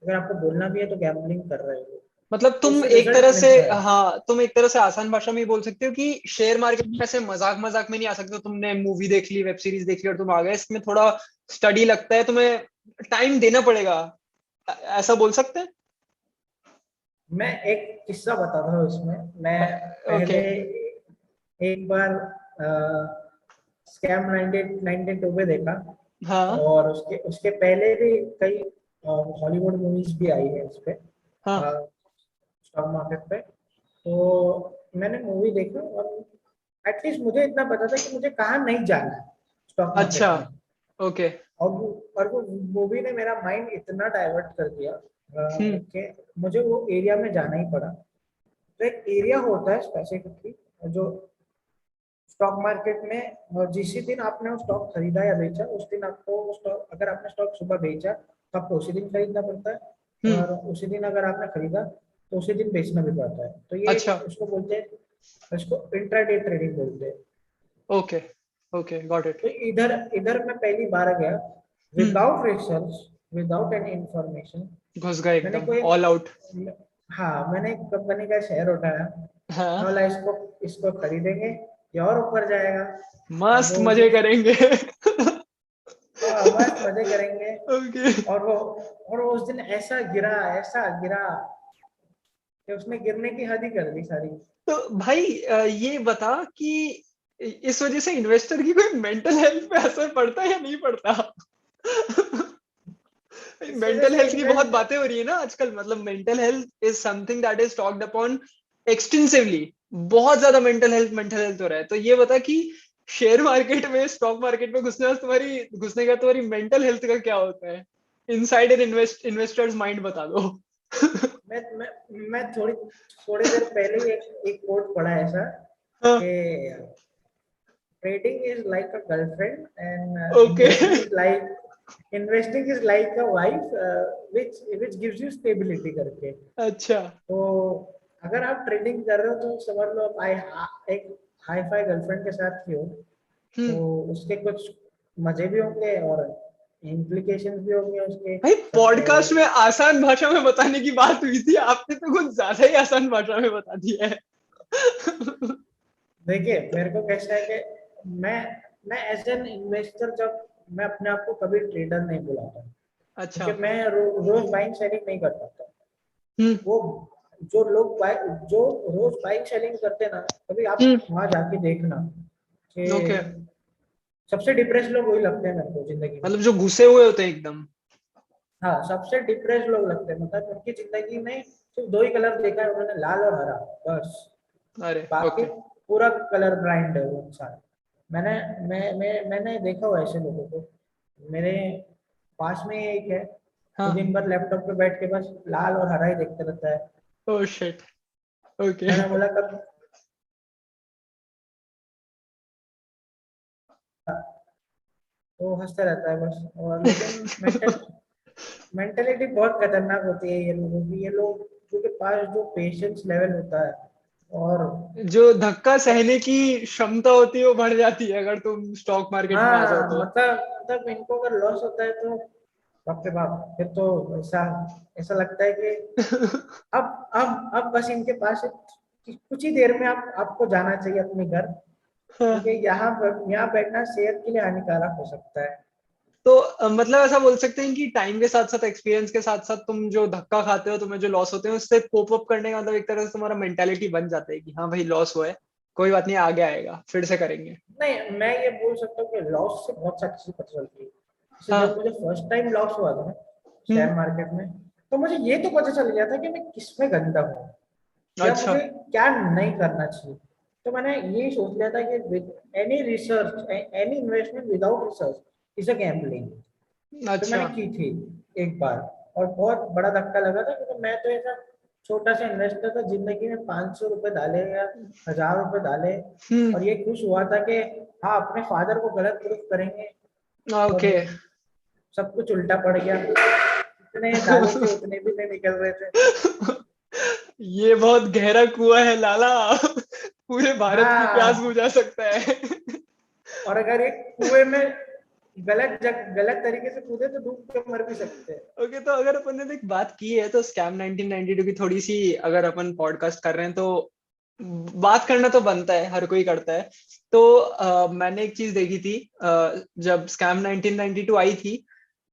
अगर आपको बोलना भी है तो गैम्बलिंग कर रहे हो, मतलब तो तुम उससे एक तरह रिजल्ट से, मिलता है। हाँ, तुम एक तरह से आसान भाषा में ही बोल सकते हो कि शेयर मार्केट में ऐसे मजाक मजाक में नहीं आ सकते, तुमने मूवी देख ली, वेब सीरीज देख ली और तुम आ गए, इसमें थोड़ा स्टडी लगता है, तुम्हें टाइम देना पड़ेगा, ऐसा बोल सकते हैं? मैं एक किस्सा बताता हूँ इसमें। मैं ओके। पहले एक बार स्कैम 1992 में देखा, हाँ। और उसके उसके पहले भी कई हॉलीवुड मूवीज भी आई है इस पे, हाँ। स्टॉक मार्केट पे। तो मैंने मूवी देखा, और एटलीस्ट मुझे इतना पता था कि मुझे कहाँ नहीं जाना है स्टॉक अच्छा। मार्केट में। ओके। और वो मूवी ने मेरा माइंड इतना डाइवर्ट कर दिया हम्म। कि मुझे वो एरिया में जाना ही पड़ा। तो एक एरिया होता है स्पेसिफिकली जो स्टॉक मार्केट में, और जिस दिन आपने वो स्टॉक खरीदा या बेचा, उस दिन आपको वो स्टॉक, अगर आपने स्टॉक सुबह बेचा तो आपको उसी दिन खरीदना पड़ता है, हम्म। और उसी दिन अगर आपने खरीदा तो उसी दिन बेचना भी पड़ता है। तो ये अच्छा। उसको बोलते हैं, इसको इंट्राडे ट्रेडिंग बोलते हैं। ओके। Okay, got it. तो इधर इधर मैं पहली बार गया, hmm. Without research, without any information. घुस गए मैंने एकदम कोई ऑल आउट। हाँ, मैंने एक कंपनी का शेयर उठाया। मैं हाँ। बोला इसको इसको खरीदेंगे, ये और ऊपर जाएगा। और मस्त वो उस मजे दिन, करेंगे। हाँ, मस्त मजे करेंगे। ओके। और वो उस दिन ऐसा गिरा कि उसने गिरने की हद ही कर दी सारी। तो भाई ये बता कि इस वजह से इन्वेस्टर की कोई मेंटल हेल्थ पे असर पड़ता है या नहीं पड़ता? इस वजह मेंटल से हेल्थ की बहुत इन्वेस्ट, बातें हो रही है ना आजकल, मतलब mental health is something that is talked upon extensively, बहुत ज्यादा मेंटल हेल्थ हो रहा है, तो ये बता कि शेयर मार्केट में, स्टॉक मार्केट में घुसने का तुम्हारी मेंटल हेल्थ का क्या होता है? इनसाइड एन इन्वेस्टर्स माइंड बता दो। मैं मैं मैं थोड़ी देर पहले ही एक कोट पढ़ा है ऐसा हाँ। कि trading is like a girlfriend and okay. Investing is like a wife which gives you stability करके। अच्छा। तो अगर आप ट्रेडिंग कर रहे हो तो समझ लो आप एक हाई फाई गर्लफ्रेंड के साथ ही हो, तो हम्म। उसके कुछ मजे भी होंगे और इम्प्लीकेशंस भी होंगे उसके भाई, सबके। पॉडकास्ट में आसान भाषा में बताने की बात हुई थी, आपने तो कुछ ज्यादा ही आसान भाषा में बता दिया है। देखिए, मेरे को कैसा है कि मैं मैं एज एन इन्वेस्टर जब मैं अपने आप को कभी ट्रेडर नहीं बुलाता, अच्छा। क्योंकि मैं रोज बाइंग सेलिंग नहीं कर पाता। हम्म वो जो लोग जो रोज बाइंग सेलिंग करते हैं ना, कभी आप हम्म वहां जाके देखना कि ओके। सबसे डिप्रेस लोग वही लगते हैं मेरे को जिंदगी में। मतलब जो घुसे हुए होते हैं एकदम। हाँ, सबसे डिप्रेस लोग लगते हैं, मतलब उनकी जिंदगी में सिर्फ दो ही कलर देखा है उन्होंने, लाल और हरा, बस। अरे बाकी ओके। पूरा कलर ब्लाइंड है वो इंसान। मैंने मैंने देखा हुआ ऐसे लोगों को। मेरे पास में एक है, वो हाँ। दिन भर लैपटॉप पे बैठ के बस लाल और हरा ही देखते रहता है। Oh shit. ओके। मैंने बोला कब, वो हंसता रहता है बस। और लेकिन मेंटेलिटी बहुत खतरनाक होती है ये लोगों की। ये लोग के पास जो पेशेंस लेवल होता है, और जो धक्का सहने की क्षमता होती है वो बढ़ जाती है अगर तुम स्टॉक मार्केट में आ जाओ हाँ, तो। मतलब इनको अगर लॉस होता है तो बाप रे बाप, फिर तो ऐसा ऐसा लगता है कि अब बस इनके पास है कि कुछ ही देर में आपको जाना चाहिए अपने घर, क्योंकि हाँ। यहाँ बैठना सेहत के लिए हानिकारक हो सकता है। तो मतलब ऐसा बोल सकते हैं कि टाइम के साथ साथ एक्सपीरियंस के साथ साथ तुम जो धक्का खाते हो, तुम्हें जो लॉस होते हैं उससे कोप अप करने का मतलब एक तरह से तुम्हारा मेंटालिटी बन जाता है कि हाँ भाई लॉस हुआ है, कोई बात नहीं, आगे आएगा, फिर से करेंगे। नहीं, मैं ये बोल सकता हूँ कि लॉस से बहुत सारी चीजें पता चलती है। जैसे जब हाँ। मुझे फर्स्ट टाइम लॉस हुआ था ना हम्म। शेयर मार्केट में, तो मुझे ये तो पता चल गया था कि मैं किसमें गंदा हूँ या अच्छा। मुझे क्या नहीं करना चाहिए। तो मैंने ये सोच लिया था कि with any research, any investment without research is a gambling. तो अच्छा। मैंने की थी एक बार, और बहुत बड़ा धक्का लगा था, क्योंकि मैं तो ऐसा छोटा सा इन्वेस्टर था, जिंदगी में 500 रुपए डाले या 1000 रुपए डाले, हम्म। और ये खुश हुआ था कि हाँ अपने फादर को गलत प्रूफ करेंगे। और ओके। सब कुछ उल्टा पड़ गया, जितने डाले थे उतने भी नहीं निकल रहे थे। ये बहुत गहरा कुआं है लाला, पूरे भारत की प्यास हाँ, बुझा सकता है। और अगर एक कुएं में गलत तरीके से कूदे तो डूब के मर भी सकते हैं। ओके, तो अगर अपन ने देख बात की है तो स्कैम 1992 की थोड़ी सी, अगर अपन पॉडकास्ट कर रहे हैं तो बात करना तो बनता है, हर कोई करता है। तो मैंने एक चीज देखी थी, जब स्कैम 1992 आई थी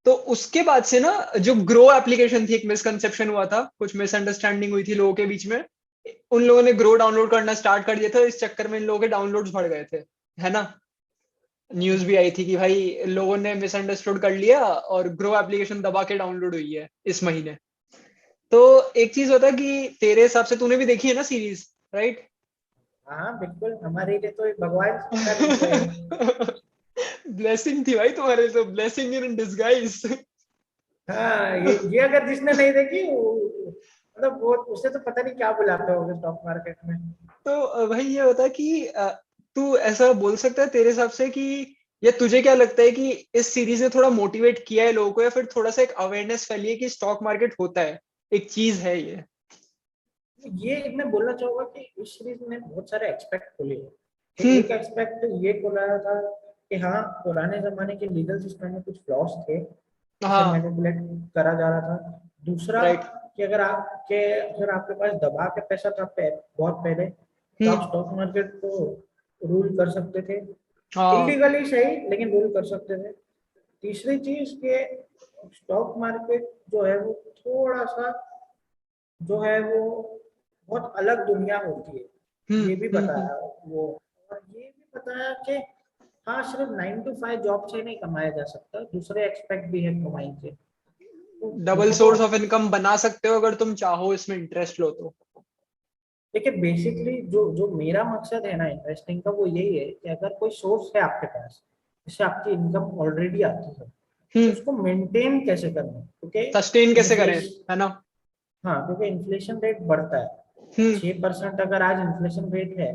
तो उसके बाद से ना जो ग्रो एप्लीकेशन थी, एक मिसकंसेप्शन हुआ था, कुछ मिसअंडरस्टैंडिंग हुई थी लोगों के बीच में। उन लोगों ने ग्रो डाउनलोड करना स्टार्ट कर दिया था, इस चक्कर में इन लोगों के डाउनलोड्स बढ़ गए थे, है ना। न्यूज भी आई थी कि भाई लोगों ने मिसअंडरस्टूड कर लिया और ग्रो एप्लीकेशन दबा के डाउनलोड हुई है इस महीने। तो एक चीज होता है कि तेरे हिसाब से तूने भी देखी है ना सीरीज, राइट? हाँ बिल्कुल, हमारे लिए तो ये भगवान का रूप है। ब्लेसिंग थी भाई तुम्हारे, तो ब्लेसिंग इन डिसगाइज। हाँ, ये अगर जिसने नहीं देखी मतलब वो उसे तो पता नहीं क्या बुलाते होंगे स्टॉक मार्केट में। तो भाई ये होता है कि तू ऐसा बोल सकता है तेरे हिसाब से कि, या तुझे क्या लगता है कि इस सीरीज ने थोड़ा मोटिवेट किया है लोगों को, या फिर थोड़ा सा एक अवेयरनेस फैली है कि स्टॉक मार्केट होता है, एक चीज है ये? ये मैं बोलना चाहूंगा कि इस सीरीज ने बहुत सारे एक्सपेक्ट खोले हैं। कि एक हम्म। एक्सपेक्ट ये खोला था कि हाँ, पुराने जमाने के लीगल सिस्टम में कुछ फ्लॉस थे, जिसे हाँ। मैनिपुलेट करा जा रहा था। दूसरा, राइट। कि अगर आपके पास दबा के पैसा था बहुत पहले, तो आप हम्म। स्टॉक मार्केट को रूल कर सकते थे। हाँ। इलीगली सही, लेकिन रूल कर सकते थे। तीसरी चीज के स्टॉक मार्केट जो है वो थोड़ा सा जो है वो बहुत अलग दुनिया होती है, ये भी हम्म। बताया वो। और ये भी बताया कि हाँ, सिर्फ 9 to 5 जॉब से नहीं कमाया जा सकता, दूसरे एक्सपेक्ट भी है कमाई के। तो डबल मेरे को सोर्स ऑफ इनकम बना सकते हो अगर तुम चाहो, इसमें इंटरेस्ट लो तो। देखिए, बेसिकली जो जो मेरा मकसद है ना इन्वेस्टिंग का, वो यही है कि अगर कोई सोर्स है आपके पास जिससे आपकी इनकम ऑलरेडी आती है, तो हम्म। उसको मेंटेन कैसे करना है, क्योंकि सस्टेन कैसे करें, इन्फ्लेशन, है ना। हाँ क्योंकि इन्फ्लेशन रेट बढ़ता है। हम्म। 6% अगर आज इन्फ्लेशन रेट है,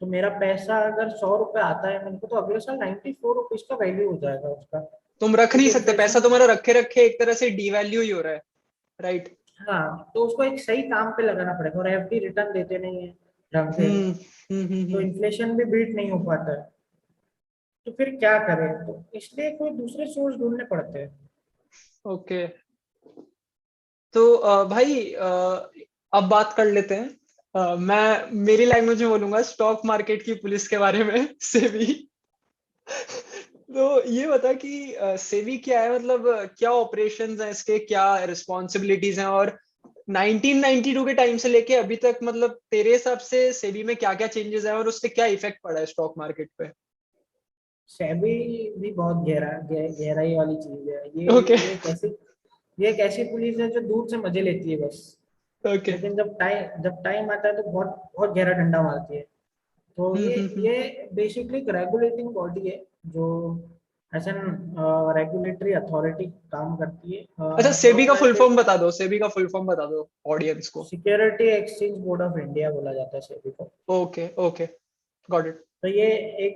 तो मेरा पैसा अगर 100 रुपए आता है मेरे को, तो अगले साल 94 रुपीज का वैल्यू हो जाएगा उसका, तुम रख नहीं क्योंकि सकते पैसा, इन्फ्लेशन। तुम्हारा रखे रखे एक तरह से डिवैल्यू ही हो रहा है, राइट। हाँ, तो उसको एक सही काम पे लगाना पड़ेगा, और एफडी रिटर्न देते नहीं है ढंग से, तो हम्म। इन्फ्लेशन भी बीट नहीं हो पाता है। तो फिर क्या करें, तो इसलिए कोई दूसरे सोर्स ढूंढने पड़ते हैं। ओके। तो भाई अब बात कर लेते हैं, मैं मेरी लैंग्वेज में बोलूंगा, स्टॉक मार्केट की पुलिस के बारे में से भी। तो ये बता कि सेबी क्या है, मतलब क्या ऑपरेशंस हैं इसके, क्या रिस्पॉन्सिबिलिटीज हैं, और 1992 के टाइम से लेके अभी तक मतलब तेरे हिसाब से सेबी में क्या क्या चेंजेस है और उससे क्या इफेक्ट पड़ा है स्टॉक मार्केट पे? सेबी भी बहुत गहराई वाली चीज है। ओके। ये एक ऐसी पुलिस है जो दूर से मजे लेती है बस, ओके। लेकिन जब टाइम आता है तो बहुत बहुत गहरा डंडा मारती है। तो हम्म। ये बेसिकली एक रेगुलेटिंग बॉडी है जो एज एन रेगुलेटरी अथॉरिटी काम करती है। अच्छा, सेबी का नोन फुल एज फॉर्म बता दो, सेबी का फुल फॉर्म बता दो ऑडियंस को। Security exchange board of India बोला जाता है सेबी को। Okay okay, got it. तो ये एक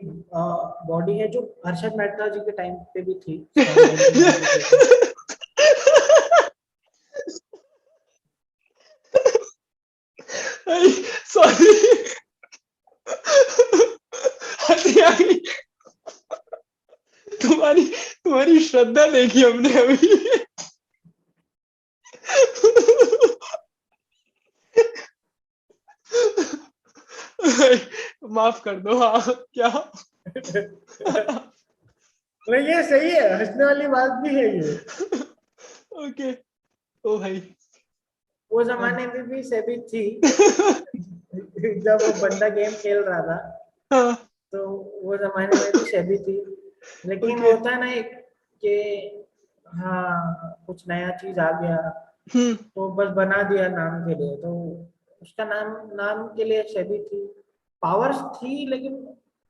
बॉडी है जो हर्षद मेहता जी के टाइम पे भी थी, सन 1992 में। सॉरी, हंसी आ गई। तुम्हारी तुम्हारी श्रद्धा देखी हमने अभी। माफ कर दो, हाँ क्या? तो ये सही है, हंसने वाली बात भी है ये। ओके। ओ भाई। वो जमाने में भी सेबी थी जब वो बंदा गेम खेल रहा था, हाँ। तो वो जमाने में भी सेबी थी। लेकिन ओके। होता है ना एक कि हाँ कुछ नया चीज आ गया हम्म। तो बस बना दिया नाम के लिए। तो उसका नाम नाम के लिए सेबी थी, पावर्स थी, लेकिन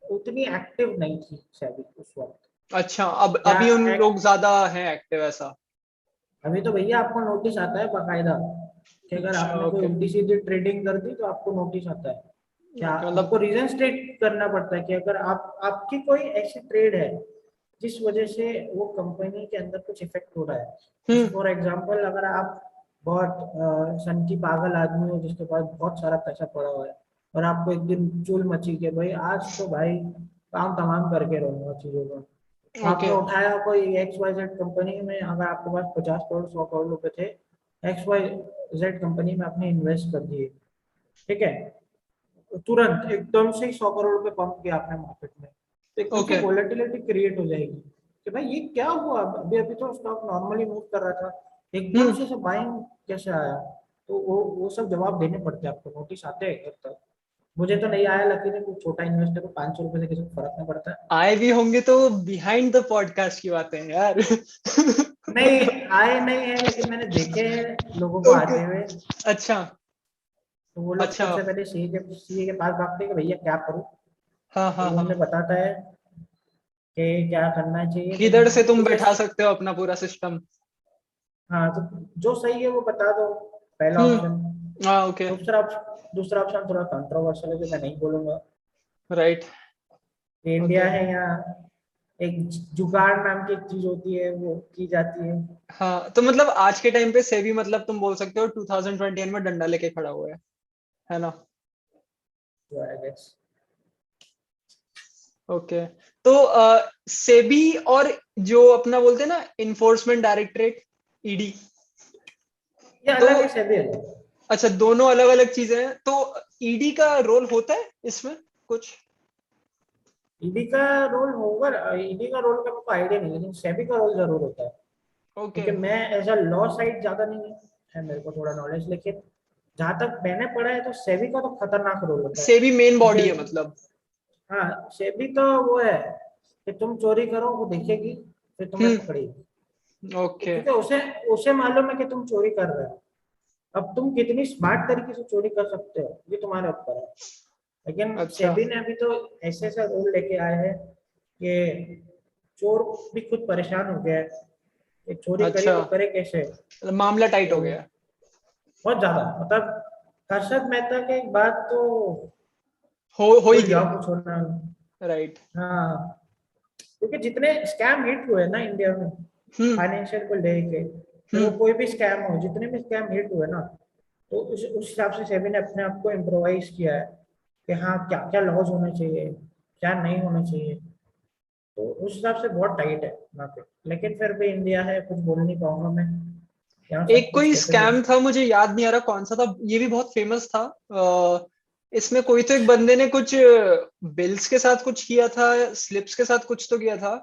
उतनी एक्टिव नहीं थी सेबी उस वक्त। अच्छा, अब क्या अभी उन लोग ज्यादा हैं एक्टिव ऐसा? अभी तो भैया आपको नोटिस आता है बाकायदा कि अगर अच्छा, आपने कोई ओके उल्टी सीधी ट्रेडिंग कर दी तो आपको नोटिस आता है। क्या ओके, आपको मतलब रीजन स्टेट करना पड़ता है कि अगर आपकी कोई ऐसी ट्रेड है जिस वजह से वो कंपनी के अंदर कुछ इफेक्ट हो रहा है। जैसे हम्म। फॉर एग्जांपल अगर आप बहुत सन की पागल आदमी हो जिसके पास बहुत सारा पैसा पड़ा हुआ है और आपको एक दिन चुल मची के भाई आज तो भाई काम तमाम करके रहूंगा चीजों का, तो ओके। आपने उठाया कोई एक्स वाई जेड कंपनी में, अगर आपके पास 50 करोड़ 100 करोड़ रुपए थे, एक्स वाई जेड कंपनी में आपने इन्वेस्ट कर दिए, ठीक है, तुरंत एकदम से 100 करोड़ रुपए पंप किया आपने मार्केट में, तो एकदम से ओके। वोलेटिलिटी क्रिएट हो जाएगी कि भाई ये क्या हुआ, अभी अभी तो स्टॉक नॉर्मली मूव कर रहा था, एकदम हम्म। से बाइंग कैसे आया। तो वो सब जवाब देने पड़ते हैं आपको, नोटिस आते हैं घर तक। मुझे तो नहीं आया, लकीली कुछ छोटा इन्वेस्टर को 500 रुपए से किसी को फर्क नहीं पड़ता है। आए भी होंगे तो बिहाइंड द पॉडकास्ट की बातें हैं यार। नहीं आए नहीं है, लेकिन मैंने देखे हैं लोगों को ओके। आते हुए। अच्छा। तो वो लोग अच्छा। सबसे पहले सीए के पास भागते हैं कि भैया क्या करूं, हाँ तो हाँ वो उन्हें हाँ, बताता है कि क्या करना चाहिए, किधर से लेकिन तुम कुछ बैठा ऐसे। सकते हो अपना पूरा सिस्टम? हाँ तो जो सही है वो बता दो, पहला ऑप्शन। हाँ, ओके। दूसरा ऑप्शन थोड़ा कंट्रोवर्शियल है जो मैं नहीं बोलूंगा। राइट। ये इंडिया ओके। है, यहाँ एक जुगाड़ नाम की एक चीज होती है वो की जाती है। हाँ, तो मतलब आज के टाइम पे सेबी मतलब तुम बोल सकते हो 2021 में डंडा लेके खड़ा हुआ है ना? जो आई गेस ओके। तो सेबी और जो अपना बोलते हैं ना इन्फोर्समेंट डायरेक्टरेट, ईडी, ये तो अलग है, सेबी अलग। अच्छा दोनों अलग अलग चीजें हैं, तो ईडी का रोल होता है इसमें कुछ? ईडी का रोल होगा, ईडी का रोल का मेरे को आइडिया नहीं, लेकिन सेबी का रोल जरूर होता है। ओके। क्योंकि मैं एज अ लॉ साइड ज्यादा नहीं है मेरे को थोड़ा नॉलेज, लेकिन जहां तक मैंने पढ़ा है तो सेबी का तो खतरनाक रोल होता है। सेबी मेन बॉडी है क्योंकि मतलब? हाँ सेबी तो वो है कि तुम चोरी करो वो देखेगी, फिर तुम्हें हम्म। पकड़ेगी। ओके। क्योंकि उसे उसे मालूम है कि तुम चोरी कर रहे हो। अब तुम कितनी स्मार्ट तरीके से चोरी कर सकते हो ये तुम्हारे ऊपर है। लेकिन अच्छा। सेबी ने अभी तो ऐसे ऐसा रूल लेके आए हैं कि चोर भी खुद परेशान हो गया है कि चोरी करी अच्छा, तो करे कैसे। मतलब मामला टाइट हो तो गया है। बहुत ज्यादा मतलब हर्षद मेहता के बाद तो हो ही भूल गया। जाओ कुछ होना। राइट। हाँ क्योंकि जितने स्कैम हिट हुए ना इंडिया में हम्म। फाइनेंशियल को लेके, फिर वो हम्म। कोई भी स्कैम हो, जितने भी स्कैम हिट हुए ना, तो उस हिसाब से सेबी ने अपने आप को इम्प्रोवाइज किया है कि हाँ क्या क्या लॉज होने चाहिए, क्या नहीं होना चाहिए। तो उस हिसाब से बहुत टाइट है वहाँ पे। लेकिन फिर भी इंडिया है, कुछ बोल नहीं पाऊंगा मैं, यहाँ सब एक कुछ कोई कैसे भी। स्कैम था, मुझे याद नहीं आ रहा कौन सा था, ये भी बहुत फेमस था। इसमें कोई तो एक बंदे ने कुछ बिल्स के साथ कुछ किया था, स्लिप्स के साथ कुछ तो किया था,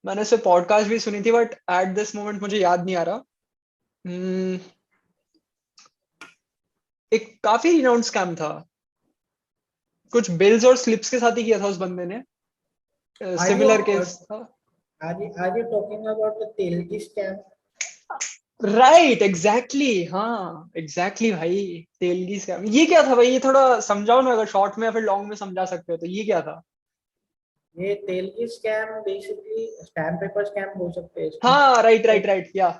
मैंने उसे पॉडकास्ट भी सुनी थी बट एट दिस मोमेंट मुझे याद नहीं आ रहा। हम्म, एक काफी रिनाउंड स्कैम था, कुछ बिल्स और स्लिप्स के साथ ही किया था उस बंदे ने, आर यू सिमिलर केस था। Are you talking about the Telgi scam? Right, exactly, हाँ एग्जैक्टली भाई, तेलगी स्कैम। ये क्या था भाई, ये थोड़ा समझाओ ना, अगर शॉर्ट में या फिर लॉन्ग में समझा सकते हो तो ये क्या था? ये Telgi scam basically stamp paper scam बोल सकते हैं इसको। हाँ राइट तो राइट राइट, या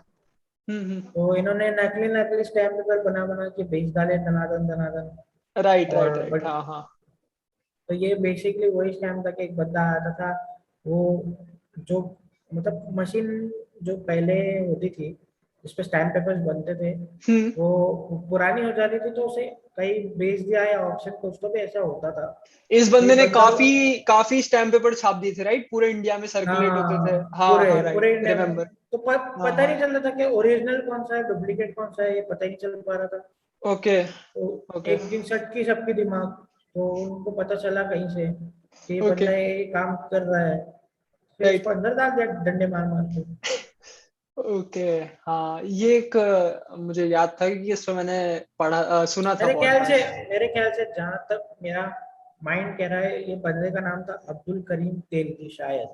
तो इन्होंने नकली नकली स्टैम्प पेपर बना बना के बेच डाले दनादन दनादन। राइट राइट और राइट, बट हाँ हाँ। तो ये बेसिकली वही स्कैम था कि एक बंदा आता था, वो जो मतलब मशीन जो पहले होती थी जिस पे स्टैम्प पेपर्स बनते थे, हम्म, वो पुरानी हो जाती थी तो उसे कहीं बेच दिया या ऑक्शन पोस्ट पे ऐसा होता था। इस तो ये बंदे ने बंदा काफी काफी स्टैम्प पेपर छाप दिए थे राइट, पूरे इंडिया में सर्कुलेट होते थे, हाँ हाँ पूरे हाँ पूरे राइट, इंडिया में। रिमेम्बर। तो हाँ पता ही हाँ, नहीं चलता था कि ओरिजिनल कौन सा है डुप्लीकेट कौन सा है, ये पता ही नहीं चल पा रहा था। ओके तो ओके एक दिन सटकी सबकी दिमाग, तो उनको पता चला कहीं से कि ये ओके, बंदा ये काम कर रहा है। फिर राइट, इसको अंदर डाल दिया डंडे मार मार के। ओके। हाँ ये एक मुझे याद था कि इसमें मैंने पढ़ा सुना था मेरे ख्याल से पॉडकास्ट। मेरे ख्याल से जहां तक मेरा माइंड कह रहा है, ये बंदे का नाम था अब्दुल करीम तेलगी शायद।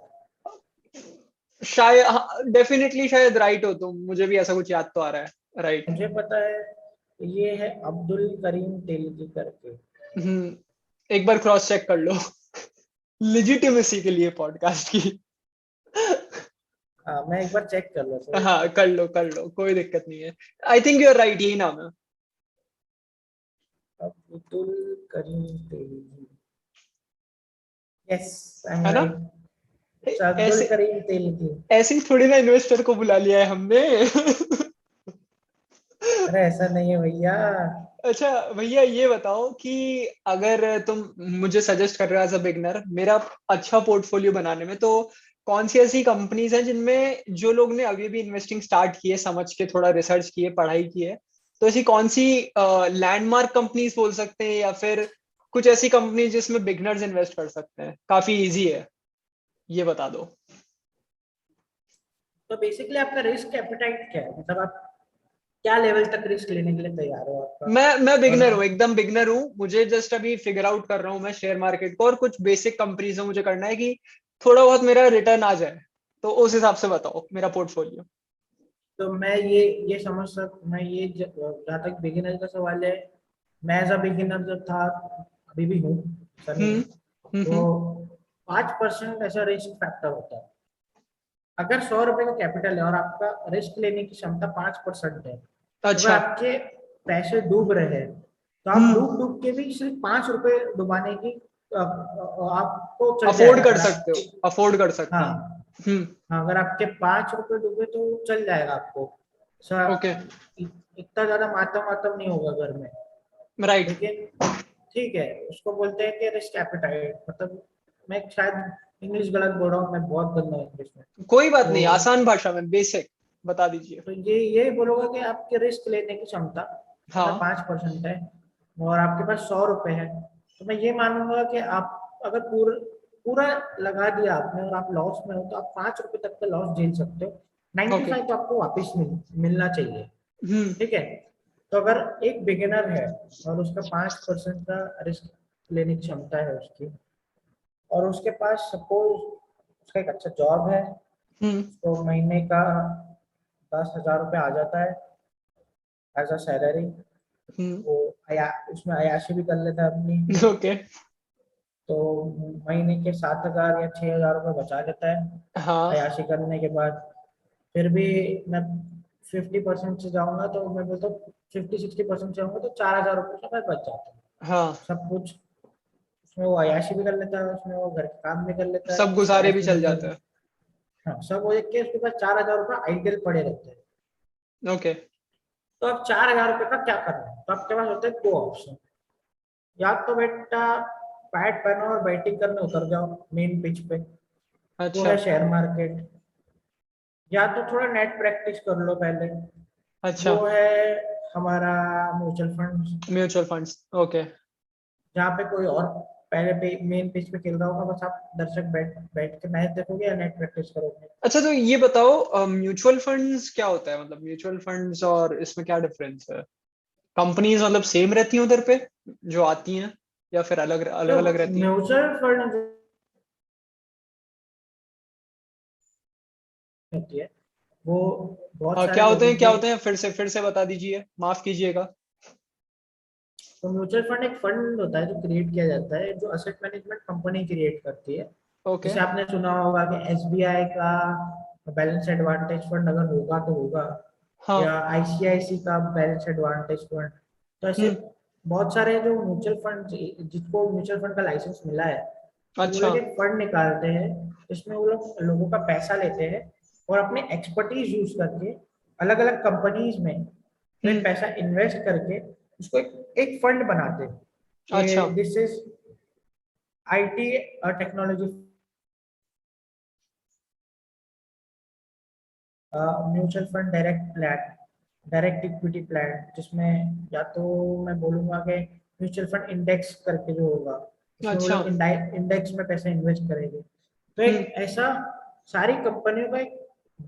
शायद, डेफिनेटली शायद राइट हो तुम, मुझे भी ऐसा कुछ याद तो आ रहा है, राइट। मुझे पता है कि ये है अब्दुल करीम तेलगी करके। एक बार क्रॉस चेक कर लो लिजिटिमेसी के लिए पॉडकास्ट की। हाँ मैं एक बार चेक कर लेता हूँ। हाँ कर लो, कोई दिक्कत नहीं है। I think you are right, यही नाम है। Abdul Karim Telgi, yes I am है ना? राइट। इट्स अब्दुल ऐसे करीम तेलगी। ऐसे ही थोड़ी ना इन्वेस्टर को बुला लिया है हमने अरे ऐसा नहीं है भैया। अच्छा भैया, ये बताओ कि अगर तुम मुझे सजेस्ट कर रहे हो एज अ बिगनर मेरा अच्छा पोर्टफोलियो बनाने में, तो कौन सी ऐसी कंपनीज हैं जिनमें जो लोग ने अभी भी इन्वेस्टिंग स्टार्ट की है, समझ के थोड़ा रिसर्च किए, पढ़ाई की है, तो ऐसी कौन सी लैंडमार्क कंपनीज बोल सकते हैं, या फिर कुछ ऐसी कंपनी जिसमें बिगनर्स इन्वेस्ट कर सकते हैं, काफी इजी है, ये बता दो। तो बेसिकली आपका रिस्क एपेटाइट क्या है, मतलब आप क्या लेवल तक रिस्क लेने के लिए तैयार हो आपका? मैं और बिगनर हूँ, एकदम बिगनर हूँ, मुझे जस्ट अभी फिगर आउट कर रहा हूँ मैं शेयर मार्केट को, और कुछ बेसिक कंपनीज है मुझे करना है कि थोड़ा बहुत मेरा रिटर्न आ जाए, तो उस हिसाब से बताओ मेरा पोर्टफोलियो। तो मैं ये समझ सक मैं ये जहाँ तक बिगिनर का सवाल है, मैं एज अ बिगिनर जो था, अभी भी हूँ, ऐसा नहीं हम्म है। तो हम्म, 5% ऐसा रिस्क फैक्टर होता है। अगर 100 रुपए का कैपिटल है और आपका रिस्क लेने की क्षमता 5% है, तो अगर अच्छा, आपके पैसे डूब रहे हैं तो आप हम्म, डूब डूब के भी सिर्फ 5 रुपए डुबाने की आपको चल अफोर्ड जाएगा कर अगर सकते हो, आप। अफोर्ड कर सकते हैं। हाँ हम्म, हाँ, अगर आपके 5 रुपए डूबे तो चल जाएगा आपको। ओके, इतना ज्यादा मातम वातम नहीं होगा घर में। राइट, लेकिन ठीक है, उसको बोलते हैं कि रिस्क एपेटाइट, मतलब मैं शायद इंग्लिश गलत बोल रहा हूँ, मैं बहुत गंदा इंग्लिश में। कोई बात तो नहीं, आसान भाषा में बेसिक बता दीजिए। तो ये बोलूंगा कि आपके रिस्क लेने की क्षमता अगर हाँ, 5% है और आपके पास 100 रुपए है, तो मैं ये मानूंगा कि आप अगर पूरा पूरा लगा दिया आपने और आप लॉस में हो, तो आप 5 रुपए तक का लॉस झेल सकते हो। नाइन्टी ओके, फाइव तो आपको वापिस मिलना चाहिए। हम्म ठीक है। तो अगर एक बिगिनर है और उसका 5% का रिस्क लेने की क्षमता है उसकी, और उसके पास सपोज उसका एक अच्छा जॉब है, हम्म उसको महीने का 10,000 रुपये आ जाता है एज अ सैलरी, हम्म, वो उसमें अयाशी भी कर लेता है अपनी, ओके, तो महीने के 7,000 या 6,000 रुपये बचा लेता है हाँ अयाशी करने के बाद। फिर भी मैं 50% से जाऊंगा तो मैं बोलता हूँ 50-60% से जाऊंगा तो 4,000 रुपये का मैं बच जाता है। हाँ, सब कुछ उसमें वो अयाशी भी कर लेता है, उसमें वो घर के काम भी कर लेता है, सब गुजारे कैश भी भी चल मिल जाता जाता है। है। हाँ सब वो एक के उसके पास 4,000 रुपये आइडियल पड़े रहते हैं। ओके, तो अब 4,000 रुपये का क्या करना है, तो आपके पास होते हैं दो ऑप्शन। या तो बेटा पैड पहनो और बैटिंग करने उतर जाओ मेन पिच पे, वो अच्छा है शेयर मार्केट। या तो थोड़ा नेट प्रैक्टिस कर लो पहले, अच्छा, वो है हमारा mutual fund, mutual funds, okay, जहाँ पे कोई और पहले पे मेन पेज पे खेल रहा होगा, बस आप दर्शक बैठ बैठ के मैच देखोगे या नेट प्रैक्टिस करोगे। अच्छा, तो ये बताओ म्यूचुअल फंड्स क्या होता है, मतलब म्यूचुअल फंड्स और इसमें क्या डिफरेंस है? कंपनीज मतलब सेम रहती हैं उधर पे जो आती हैं, या फिर अलग अलग तो अलग रहती हैं? म्यूचुअल फंड होती है वो बहुत क्या सारे होते लोगों हैं, क्या के। होते हैं, फिर से बता दीजिए, माफ कीजिएगा। तो म्यूचुअल फंड एक फंड होता है जो क्रिएट किया जाता है, जो असेट मैनेजमेंट कंपनी क्रिएट करती है। ओके। जैसे आपने सुना होगा कि एसबीआई का बैलेंस एडवांटेज फंड अगर होगा तो होगा, या हाँ। आईसीआईसी का बैलेंस एडवांटेज फंड। तो ऐसे हम्म। बहुत सारे जो म्यूचुअल फंड, जिसको म्यूचुअल फंड का लाइसेंस मिला है, तो वो अच्छा। लोग एक फंड निकालते हैं जिसमें वो लोग लोगों का पैसा लेते हैं और अपने एक्सपर्टीज यूज करके अलग अलग कंपनीज में फिर हम्म। पैसा इन्वेस्ट करके उसको एक फंड बनाते हैं अच्छा। कि this is IT technology mutual fund direct plan, direct equity plan, जिसमें या तो मैं बोलूंगा कि म्यूचुअल फंड इंडेक्स करके जो होगा, इसमें वो अच्छा। लोग इंडेक्स में पैसा इन्वेस्ट करेंगे। तो हम्म। एक ऐसा सारी कंपनियों का एक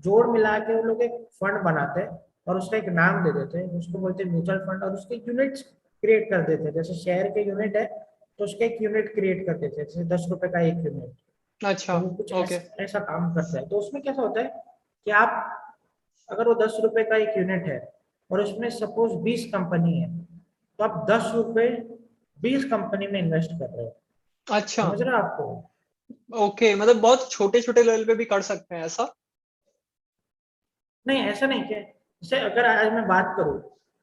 जोड़ मिला के वो लोग एक फंड बनाते हैं और उसका एक नाम दे देते हैं, उसको बोलते हैं म्यूचुअल फंड, और उसके यूनिट्स क्रिएट कर देते हैं। जैसे शेयर के यूनिट है तो उसके एक यूनिट क्रिएट कर देते हैं, जैसे 10 रुपए का एक यूनिट। अच्छा। तो वो कुछ ओके। ऐसा काम करता है। तो उसमें कैसा होता है कि आप, अगर वो 10 रुपए का एक यूनिट है और उसमें सपोज 20 कंपनी है, तो आप 10 रुपए 20 कंपनी में इन्वेस्ट कर रहे हो। अच्छा। समझ रहे हो आपको? ओके, मतलब बहुत छोटे छोटे लेवल पे भी कर सकते हैं ऐसा? नहीं, ऐसा नहीं क्या, जैसे अगर आज मैं बात करूँ,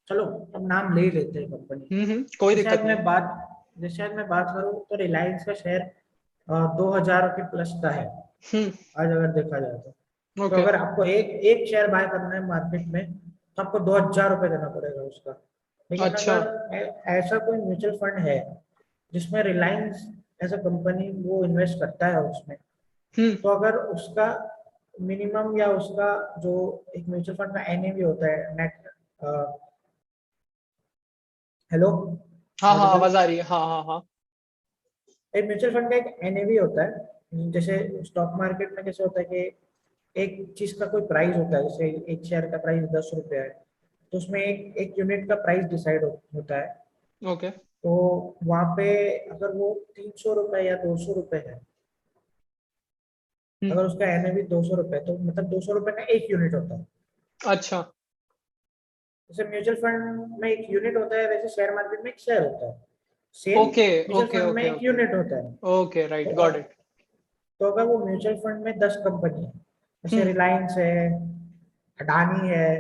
चलो अब नाम ले ही लेते हैं कंपनी। कोई जैसे दिक्कत आज नहीं है। मैं बात जैसे आज मैं बात करूँ तो रिलायंस का शेयर 2,000 रुपये प्लस का है हम्म। आज, अगर देखा जाए तो ओके। अगर आपको एक एक शेयर बाय करना है मार्केट में तो आपको 2,000 रुपये देना पड़ेगा उसका। लेकिन अच्छा। अगर ऐसा कोई म्यूचुअल फंड है जिसमें रिलायंस एज अ कंपनी वो इन्वेस्ट करता है उसमें, हम्म। तो अगर उसका मिनिमम या उसका जो एक म्यूचुअल फंड का एनएवी होता है, नेट, हेलो, हाँ हाँ, ऑडिबल? आवाज आ रही है, हाँ हाँ हाँ। एक म्यूचुअल फंड का एक एनएवी होता है, जैसे स्टॉक मार्केट में कैसे होता है कि एक चीज का कोई प्राइस होता है, जैसे एक शेयर का प्राइस 10 रुपये है, तो उसमें एक एक यूनिट का प्राइस डिसाइड होता है। ओके। तो वहां पे अगर वो 300 रुपये या 200 रुपये है, हम्म। अगर उसका एनएवी 200 रुपये, तो मतलब 200 रुपये का एक यूनिट होता है। अच्छा। जैसे म्यूचुअल फंड में एक यूनिट होता है, वैसे शेयर मार्केट में एक शेयर होता है, same okay mutual okay fund में ओके एक ओके। यूनिट होता है। ओके, तो राइट, गॉट इट। तो अगर वो म्यूचुअल फंड में 10 कंपनी है, जैसे हम्म। रिलायंस है, अडानी है,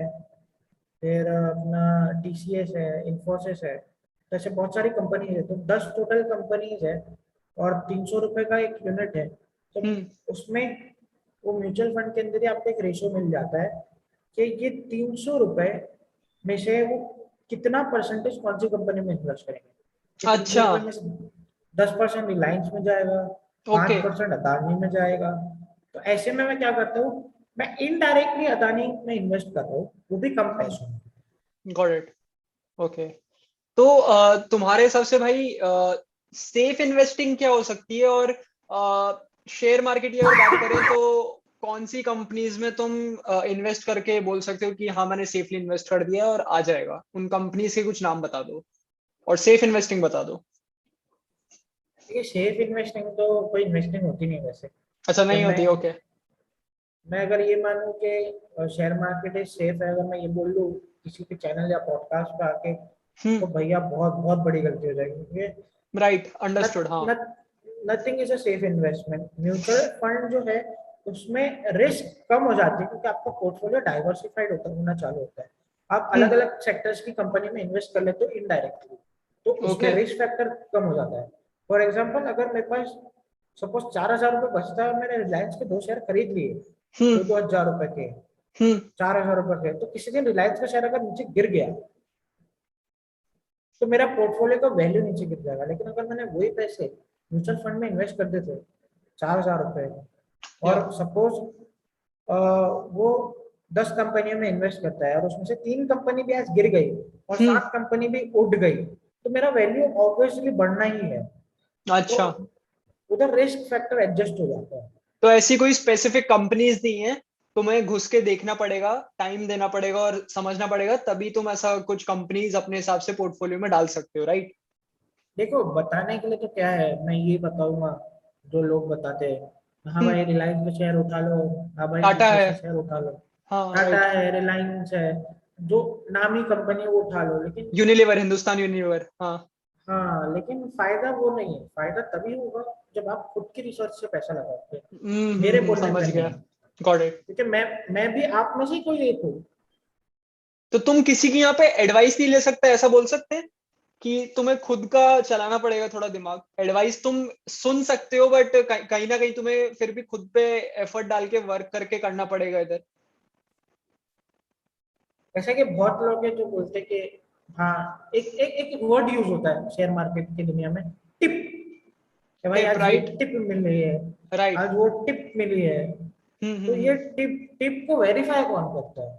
फिर अपना टीसीएस है, इंफोसिस है, तो ऐसे बहुत सारी कंपनी है, तो 10 टोटल कंपनीज है और 300 रुपये का एक यूनिट है। तो हम्म। उसमें वो म्यूचुअल फंड के अंदर ही आपको एक रेशियो मिल जाता है कि ये 300 रुपये में से वो कितना परसेंटेज कौन सी कंपनी में इन्वेस्ट करेंगे। कि तीन सौ अच्छा। रुपये में से 10% रिलायंस में जाएगा, ओके। 5% अदानी में जाएगा। तो ऐसे में मैं क्या करता हूँ, मैं इनडायरेक्टली अदानी में इन्वेस्ट कर रहा हूँ, वो भी कम पैसों में। Got it. ओके। तो तुम्हारे हिसाब से भाई सेफ इन्वेस्टिंग क्या हो सकती है, और शेयर मार्केट की अगर बात करें तो कौन सी कंपनीज में तुम इन्वेस्ट करके बोल सकते हो कि हाँ मैंने सेफली इन्वेस्ट कर दिया और आ जाएगा? उन कंपनीज के कुछ नाम बता दो और सेफ इन्वेस्टिंग बता दो। ये सेफ इन्वेस्टिंग तो कोई इन्वेस्टिंग होती नहीं वैसे। अच्छा, जब नहीं मैं होती, ओके। मैं अगर ये मानूं कि शेयर मार्केट इज सेफ है, अगर मैं ये बोल लूँ किसी के चैनल या पॉडकास्ट पे आके, तो हम्म। भैया बहुत बहुत बड़ी गलती हो जाएगी, क्योंकि राइट, अंडरस्टूड, हाँ। Nothing is a safe investment. Mutual fund जो है उसमें रिस्क कम हो जाती है, क्योंकि आपका पोर्टफोलियो डाइवर्सिफाइड होना चालू होता है। आप अलग हम्म। अलग सेक्टर्स की कंपनी में इन्वेस्ट कर लेते हो इनडायरेक्टली, तो उसमें ओके। रिस्क फैक्टर कम हो जाता है। फॉर एग्जाम्पल, अगर मेरे पास सपोज 4,000 रुपये बचता है, मैंने रिलायंस के 2 शेयर खरीद लिए, दो हम्म। 2,000 रुपए के, हम्म। 4,000 रुपए के, तो किसी दिन रिलायंस का शेयर अगर नीचे गिर गया तो मेरा पोर्टफोलियो का वैल्यू नीचे गिर जाएगा। लेकिन अगर मैंने वही पैसे म्यूचुअल फंड में इन्वेस्ट कर देते 4,000 रुपए, या। और सपोज वो 10 कंपनियों में इन्वेस्ट करता है और उसमें से 3 कंपनी भी आज गिर गई और हम्म। 7 कंपनी भी उड़ गई, तो मेरा वैल्यू ऑब्वियसली बढ़ना ही है। अच्छा, तो उधर रिस्क फैक्टर एडजस्ट हो जाता है। तो ऐसी कोई स्पेसिफिक कंपनीज नहीं है, तुम्हें घुस के देखना पड़ेगा, टाइम देना पड़ेगा और समझना पड़ेगा, तभी तुम ऐसा कुछ कंपनीज अपने हिसाब से पोर्टफोलियो में डाल सकते हो, राइट? देखो बताने के लिए तो क्या है, मैं ये बताऊंगा जो लोग बताते हैं, हाँ हम्म, भाई रिलायंस का शेयर उठा लो, हाँ भाई टाटा टीसीएस है। का शेयर उठा लो, हाँ, टाटा राइट। है, रिलायंस है, जो नामी कंपनी है वो उठा लो, लेकिन यूनिलीवर, हिंदुस्तान यूनिलीवर, हाँ। हाँ लेकिन फायदा वो नहीं है, फायदा तभी होगा जब आप खुद की रिसर्च से पैसा लगाओगे, मेरे बोलने समझ पे गया। नहीं। Got it. क्योंकि मैं भी आप में से ही कोई एक हूँ। तो तुम किसी की यहाँ पे एडवाइस नहीं ले सकते, ऐसा बोल सकते हैं कि तुम्हें खुद का चलाना पड़ेगा थोड़ा दिमाग। एडवाइस तुम सुन सकते हो, बट कहीं ना कहीं तुम्हें फिर भी खुद पे एफर्ट डाल के वर्क करके करना पड़ेगा इधर। ऐसा कि बहुत लोग हैं जो बोलते हैं कि हाँ, एक एक एक वर्ड यूज होता है शेयर मार्केट की दुनिया में, टिप, कि भाई टिप, आज ये राइट। टिप मिल रही है, राइट। आज वो टिप मिली है। तो ये टिप टिप को वेरीफाई कौन करता है?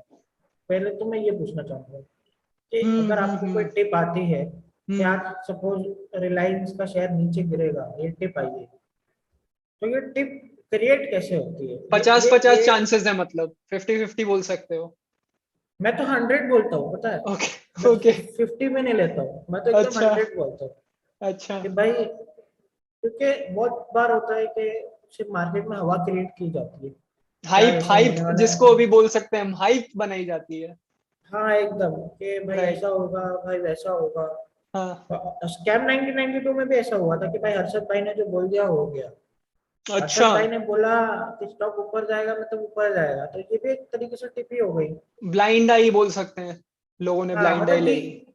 पहले तो मैं ये पूछना चाहूंगा कि अगर आपको कोई टिप आती है कि आज सपोज रिलायंस का शेयर नीचे गिरेगा, ये टिप आई है, तो ये टिप क्रिएट कैसे होती है? ये पचास ये पचास ये चांसेस है, मतलब 50-50 बोल सकते हो। मैं तो 100 बोलता हूँ, पता है। ओके। मैं तो ओके। 50 में नहीं लेता हूँ, मैं तो एकदम अच्छा। 100 बोलता हूँ अच्छा। कि भाई, क्योंकि बहुत बार होता है कि सिर्फ मार्केट में हवा क्रिएट की जाती है, क्या हाइप, ऐसा हाइप होने वाला जिसको है। अभी बोल सकते हैं हम, हाइप बनाई जाती है। हाँ एकदम, कि भाई राइट। ऐसा होगा, भाई वैसा होगा। हाँ। स्कैम 1992 में भी ऐसा हुआ था कि भाई हर्षद भाई ने जो बोल दिया हो गया। अच्छा। हर्षद भाई ने बोला कि स्टॉक ऊपर जाएगा, मतलब ऊपर जाएगा, तो ये भी एक तरीके से टिप ही हो गई। ब्लाइंड आई बोल सकते हैं, लोगों ने हाँ ब्लाइंड आई मतलब ले ये ली।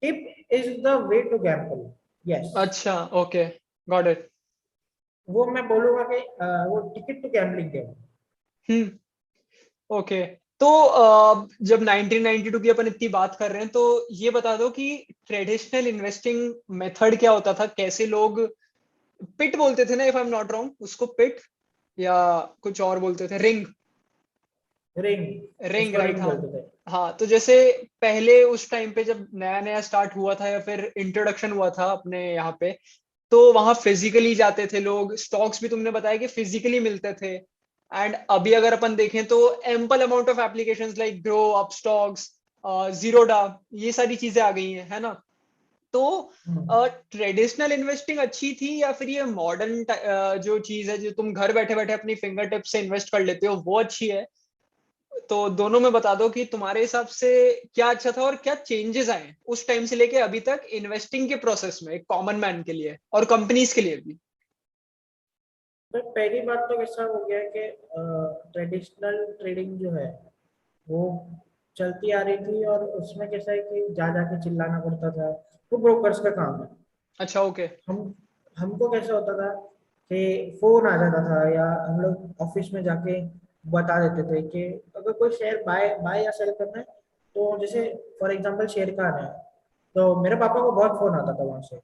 Tip is the way to gamble. Yes, अच्छा, ओके। Got it. वो मैं बोलूंगा कि वो ticket to gambling game. Hmm. Okay. तो जब 1992 की अपन इतनी बात कर रहे हैं, तो ये बता दो कि ट्रेडिशनल इन्वेस्टिंग मेथड क्या होता था, कैसे लोग पिट बोलते थे ना, if I am not wrong, उसको पिट या कुछ और बोलते थे, रिंग। रिंग, रिंग, उसको राइट, रिंग हाँ। बोलते थे। हाँ, तो जैसे पहले उस टाइम पे जब नया नया स्टार्ट हुआ था या फिर इंट्रोडक्शन हुआ था अपने यहाँ पे, तो वहां फिजिकली जाते थे लोग, स्टॉक्स भी तुमने बताया कि फिजिकली मिलते थे। एंड अभी अगर अपन देखें तो ample amount of applications like Groww, Upstox, Zerodha, ये सारी चीजें आ गई हैं, है ना? तो हम्म। ट्रेडिशनल इन्वेस्टिंग अच्छी थी या फिर ये मॉडर्न जो चीज है जो तुम घर बैठे बैठे अपनी फिंगर टिप से इन्वेस्ट कर लेते हो, वो अच्छी है? तो दोनों में बता दो कि तुम्हारे हिसाब से क्या अच्छा था और क्या चेंजेस आए उस टाइम से लेके अभी तक इन्वेस्टिंग के प्रोसेस में, एक कॉमन मैन के लिए और कंपनीज के लिए भी। तो पहली बात तो ऐसा हो गया कि ट्रेडिशनल ट्रेडिंग जो है वो चलती आ रही थी, और उसमें कैसा है कि जा जाके चिल्लाना पड़ता था, वो ब्रोकर्स का काम है। अच्छा, ओके। हम हमको कैसा होता था कि फोन आ जाता था, या हम लोग ऑफिस में जाके बता देते थे कि अगर कोई शेयर बाय बाय या सेल करना है, तो जैसे फॉर एग्जांपल शेयर का है, तो मेरे पापा को बहुत फोन आता था वहां से।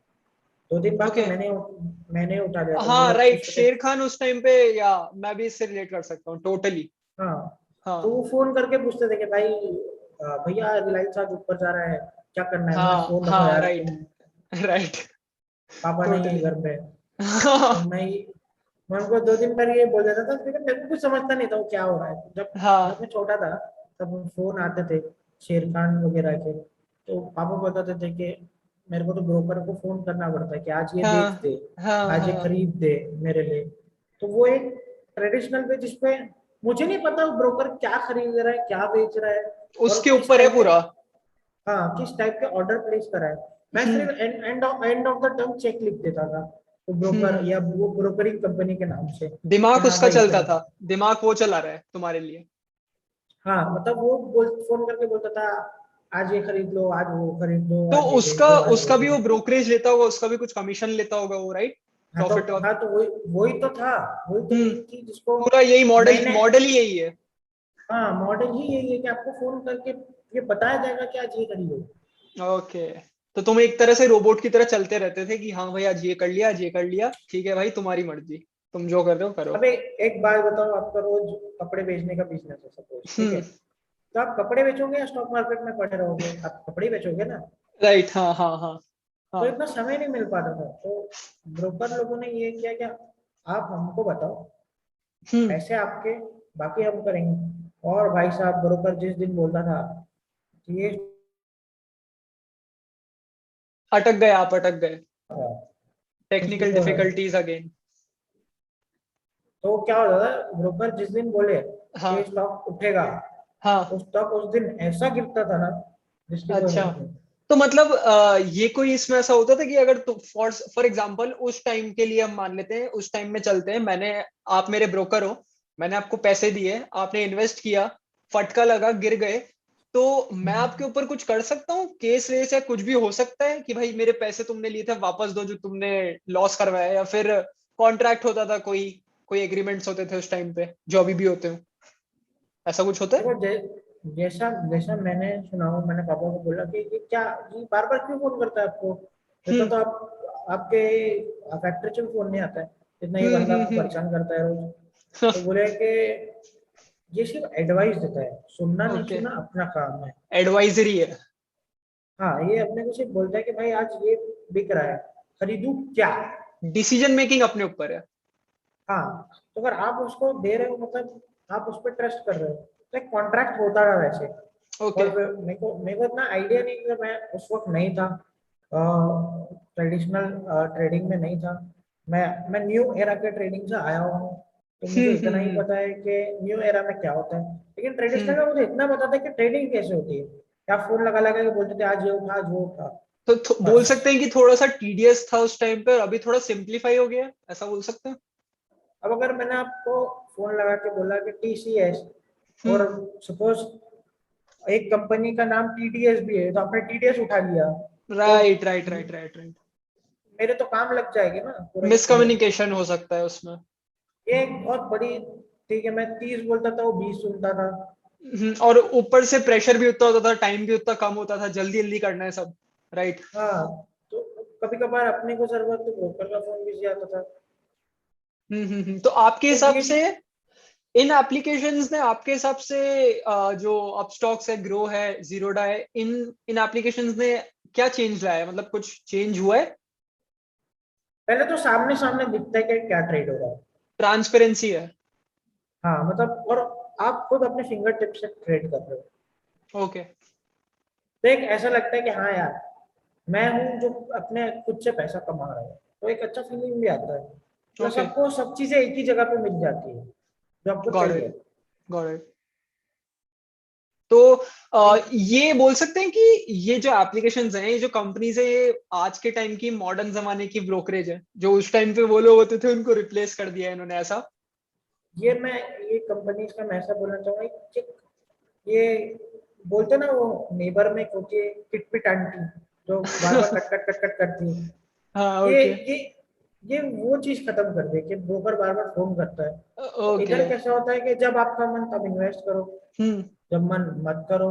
2 दिन बाद तो ओके। मैंने उठा लिया, तो हाँ, मेरे राइट, पूछते थे। शेर खान उस टाइम पे, या मैं भी इससे रिलेट कर सकता हूँ टोटली। हाँ, तो हाँ। वो फोन करके पूछते थे कि भाई भैया रिलायंस आज ऊपर जा रहा है, क्या करना है? मैं हाँ, फोन रखो हाँ, यार राइट। तुम, राइट। पापा नहीं है टोटली। घर पे। तो मैं उनको 2 दिन पहले ये बोल देता था, लेकिन मेरे को कुछ समझता नहीं था वो क्या हो रहा है। जब जब हाँ, मैं छोटा था तब फोन आते थे शेर खान वगैरह के, तो पापा बताते थे कि मेरे को तो ब्रोकर को फोन करना पड़ता है कि आज ये बेच हाँ, दे, हाँ, आज ये हाँ, खरीद दे मेरे लिए। तो वो एक ट्रेडिशनल पे जिसपे मुझे नहीं पता ब्रोकर क्या खरीद रहा है, क्या बेच रहा है, और उसके किस ऊपर है टाइप के, पूरा। हाँ किस टाइप के ऑर्डर प्लेस करा है। मैं हम्म। सिर्फ end of the term cheque लिख देता था, तो ब्रोकर हम्म। या वो ब्रोकरिंग कंपनी के नाम से, कि दिमाग हाँ उसका भाई चलता इतना। था, दिमाग वो चला रहा है तुम्हारे लिए। हाँ मतलब वो फोन करके बोलता था आज ये खरीद लो, आज वो खरीद लो, तो आज ये बेच उसका दो, आज वो उसका भी वो बेच दो। ब्रोकरेज लेता होगा, उसका भी कुछ कमीशन लेता होगा वो, राइट? प्रॉफिट और। हाँ तो वही वही तो था, वही तो हम्म। चीज थी जिसको पूरा यही मॉडल, मैंने, मॉडल ही यही है। हाँ मॉडल ही यही है कि आपको फोन करके ये बताया जाएगा कि आज ये खरीदो। ओके। तो तुम एक तरह से रोबोट की तरह चलते रहते थे कि हाँ भाई आज ये कर लिया, आज ये कर लिया, ठीक है भाई तुम्हारी मर्जी, तुम जो कर रहे हो करो। अब एक बात बताओ, आपका रोज कपड़े बेचने का बिजनेस है सपोज, ठीक है, हम्म। तो आप कपड़े बेचोगे या स्टॉक मार्केट में पड़े रहोगे? आप कपड़े बेचोगे ना। राइट, हाँ, हाँ, हाँ। तो हाँ। इतना समय नहीं मिल पाता था। तो ब्रोकर लोगों ने ये किया कि आप हमको बताओ पैसे आपके, बाकी हम करेंगे। और भाई साहब ब्रोकर जिस दिन बोलता था कि ये अटक गए, आप अटक गए, किसी टेक्निकल को है, डिफिकल्टीज अगेन। तो क्या होता था, ब्रोकर जिस दिन बोले कि हाँ स्टॉक उठेगा, हाँ। तो स्टॉक उस दिन ऐसा गिरता था ना जिसकी कोई अच्छा, हद नहीं। तो मतलब ये कोई इसमें ऐसा होता था कि अगर तो फॉर फॉर एग्जांपल उस टाइम के लिए हम मान लेते हैं, उस टाइम में चलते हैं, मैंने, आप मेरे ब्रोकर हो, मैंने आपको पैसे दिए, आपने इन्वेस्ट किया, फटका लगा, गिर गए, तो मैं आपके ऊपर कुछ कर सकता हूँ, केस वेस या कुछ भी हो सकता है कि भाई मेरे पैसे तुमने लिए थे वापस दो जो तुमने लॉस करवाया, या फिर कॉन्ट्रैक्ट होता था, कोई कोई एग्रीमेंट्स होते थे उस टाइम पे जो अभी भी होते हो, ऐसा कुछ होता है? देखो जैसा जैसा मैंने सुना हो, मैंने पापा को बोला कि ये क्या, ये बार बार क्यों फोन करता है आपको, जैसा हम्म तो आप आपके फैक्ट्री से भी फोन नहीं आता है, इतना ये बंदा आपको हम्म। परेशान करता है रोज। तो बोले कि ये सिर्फ एडवाइस देता है, सुनना नहीं ओके, सुनना अपना काम है। एडवाइजरी है। हाँ, ये अपने को सिर्फ बोलता है कि भाई आज ये बिक रहा है, खरीदूं क्या। डिसीजन मेकिंग अपने ऊपर है। हाँ, तो अगर आप उसको दे रहे हो, मतलब आप उस पर ट्रस्ट कर रहे हो, तो एक कॉन्ट्रैक्ट होता है वैसे। ओके। और मेरे को इतना आइडिया नहीं, कि मैं उस वक्त नहीं था, ट्रेडिशनल ट्रेडिंग में नहीं था। मैं न्यू एरा के ट्रेडिंग से आया हुआ हूँ, तो मुझे इतना ही हम्म। पता है कि न्यू एरा में क्या होता है। लेकिन ट्रेडिशनल हम्म। में मुझे इतना पता था कि ट्रेडिंग कैसे होती है। क्या फोन लगा लगा के बोलते थे आज ये उठा आज वो उठा, तो बोल बस। सकते हैं कि थोड़ा सा टीडियस था उस टाइम पे और अभी थोड़ा सिंप्लीफाई हो गया, ऐसा बोल सकते हैं? अब अगर मैंने आपको फोन लगा के बोला कि TCS, और हम्म। सपोज एक कंपनी का नाम TDS भी है, तो आपने TDS उठा लिया, तो right right right right right. मेरे तो काम लग जाएगी ना पूरे के पूरे। मिसकम्युनिकेशन हो सकता है उसमें। ये एक बहुत बड़ी, ठीक है, मैं 30 बोलता था, वो 20 सुनता था। और ऊपर से प्रेशर भी उतना होता था, टाइम भी उतना कम होता था, जल्दी जल्दी करना है सब। राइट। हाँ, तो कभी कभार अपने को जरूरत तो ब्रोकर का फोन बिजी आता था। तो आपके तो हिसाब ये से इन एप्लीकेशंस ने, आपके हिसाब से जो अपस्टॉक्स है, ग्रो है, जीरोडा है, इन इन एप्लीकेशंस ने क्या चेंज लाया है, मतलब कुछ चेंज हुआ है? पहले तो सामने सामने दिखता है कि क्या ट्रेड हो रहा है। ट्रांसपेरेंसी है। हाँ मतलब, और आप खुद अपने फिंगर टिप से ट्रेड कर रहे हो, ओके। तो एक ऐसा लगता है कि हाँ यार, मैं हूँ जो अपने खुद से पैसा कमा रहा है, तो एक अच्छा फीलिंग भी आता है। Plus okay. आपको सब चीजें एक ही जगह पे मिल जाती है जो आपको गॉट चाहिए। It, got it. तो ये बोल सकते हैं कि ये जो एप्लीकेशंस हैं, ये जो कंपनीज है, ये आज के टाइम की मॉडर्न जमाने की ब्रोकरेज है, जो उस टाइम पे वो लोग होते थे उनको रिप्लेस कर दिया है इन्होंने, ऐसा? ये मैं ये कंपनीज का मैं ऐसा बोलना चाहूंगा कि ये बोलते ना, वो नेबर में एक होती है किटपिट आंटी, जो बार बार कट कट कट कट करती है। हाँ। ये ओके। ये ये वो चीज खत्म कर दे कि ब्रोकर बार बार फोन करता है। तो ओके। इधर कैसा होता है कि जब आपका मन तब इन्वेस्ट करो, हम्म। जब मन मत करो।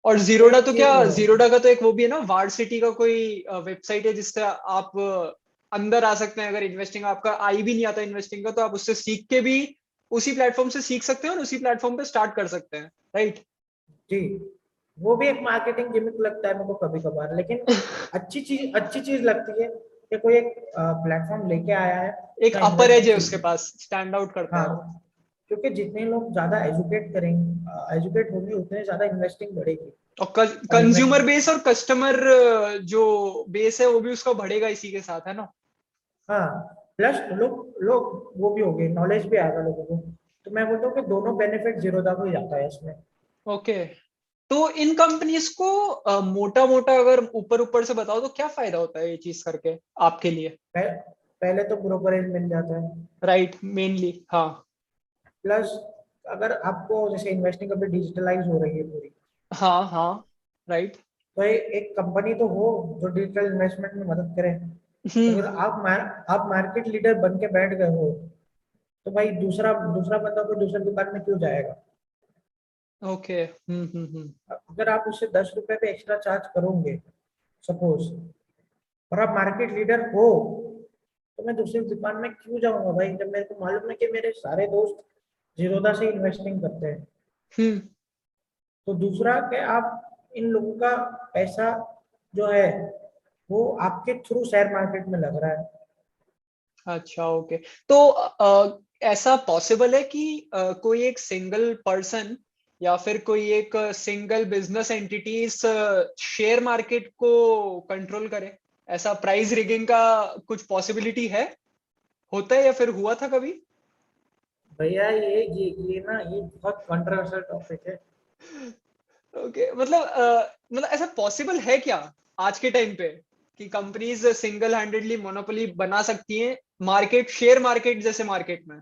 और तो जीरोडा एक तो क्या, चीज वो है। जीरोडा का तो एक वो भी है ना, वार्सिटी का कोई वेबसाइट है जिससे आप अंदर आ सकते हैं, अगर इन्वेस्टिंग आपका आई भी नहीं आता इन्वेस्टिंग का, तो आप उससे सीख के भी उसी प्लेटफॉर्म से सीख सकते हैं और उसी प्लेटफॉर्म पे स्टार्ट कर सकते हैं, राइट? जी, वो भी एक मार्केटिंग गिमिक लगता है मेरे को कभी कभार, लेकिन अच्छी चीज लगती है कि कोई एक प्लेटफॉर्म लेके आया है एक अपना अपर एज इन्वेस्टमेंट है उसके सीखने। पास, स्टैंड आउट करता है वो। हाँ, क्योंकि जितने लोग ज्यादा एजुकेट करेंगे, एजुकेट होंगे, उतने ज्यादा इन्वेस्टिंग बढ़ेगी। और और कंज्यूमर इन्वेस्ट, बेस और कस्टमर जो बेस है वो भी उसका बढ़ेगा इसी के साथ, है ना? हाँ, प्लस लोग लोग वो भी हो गए, नॉलेज भी आएगा लोगों को। तो मैं बोलता हूँ कि दोनों बेनिफिट जीरोधा को ही जाता है इसमें। ओके। तो इन कंपनीज को मोटा मोटा अगर ऊपर ऊपर से बताओ तो क्या फायदा होता है ये चीज करके आपके लिए? पहले तो ब्रोकरेज मिल जाता है। राइट, मेनली, हाँ। प्लस अगर आपको जैसे इन्वेस्टिंग अभी डिजिटलाइज हो रही है पूरी, हाँ हाँ। राइट। तो एक कंपनी तो हो जो डिजिटल इन्वेस्टमेंट में मदद करे। तो फिर हम्म। आप मार्केट लीडर बन के बैठ गए हो, तो भाई दूसरा दूसरा बंदा कोई दूसरी दुकान में क्यों जाएगा। ओके। अगर आप उससे 10 रुपए पे एक्स्ट्रा चार्ज करोगे सपोज, और आप मार्केट लीडर हो, तो मैं दूसरी दुकान में क्यों जाऊंगा भाई, जब मेरे को मालूम है कि मेरे सारे दोस्त जीरोधा से इन्वेस्टिंग करते हैं। हम्म। तो दूसरा कि आप इन लोगों का पैसा जो है वो आपके थ्रू शेयर मार्केट में लग रहा है। अच्छा, ओके। तो ऐसा पॉसिबल है कि कोई एक सिंगल पर्सन या फिर कोई एक सिंगल बिजनेस एंटिटी इस शेयर मार्केट को कंट्रोल करे? ऐसा प्राइस रिगिंग का कुछ पॉसिबिलिटी है, होता है या फिर हुआ था कभी? भैया ये ना ये बहुत कंट्रोवर्शियल टॉपिक है। ओके, मतलब ऐसा पॉसिबल है क्या आज के टाइम पे कि कंपनीज सिंगल हैंडेडली मोनोपोली बना सकती हैं मार्केट, शेयर मार्केट जैसे मार्केट में?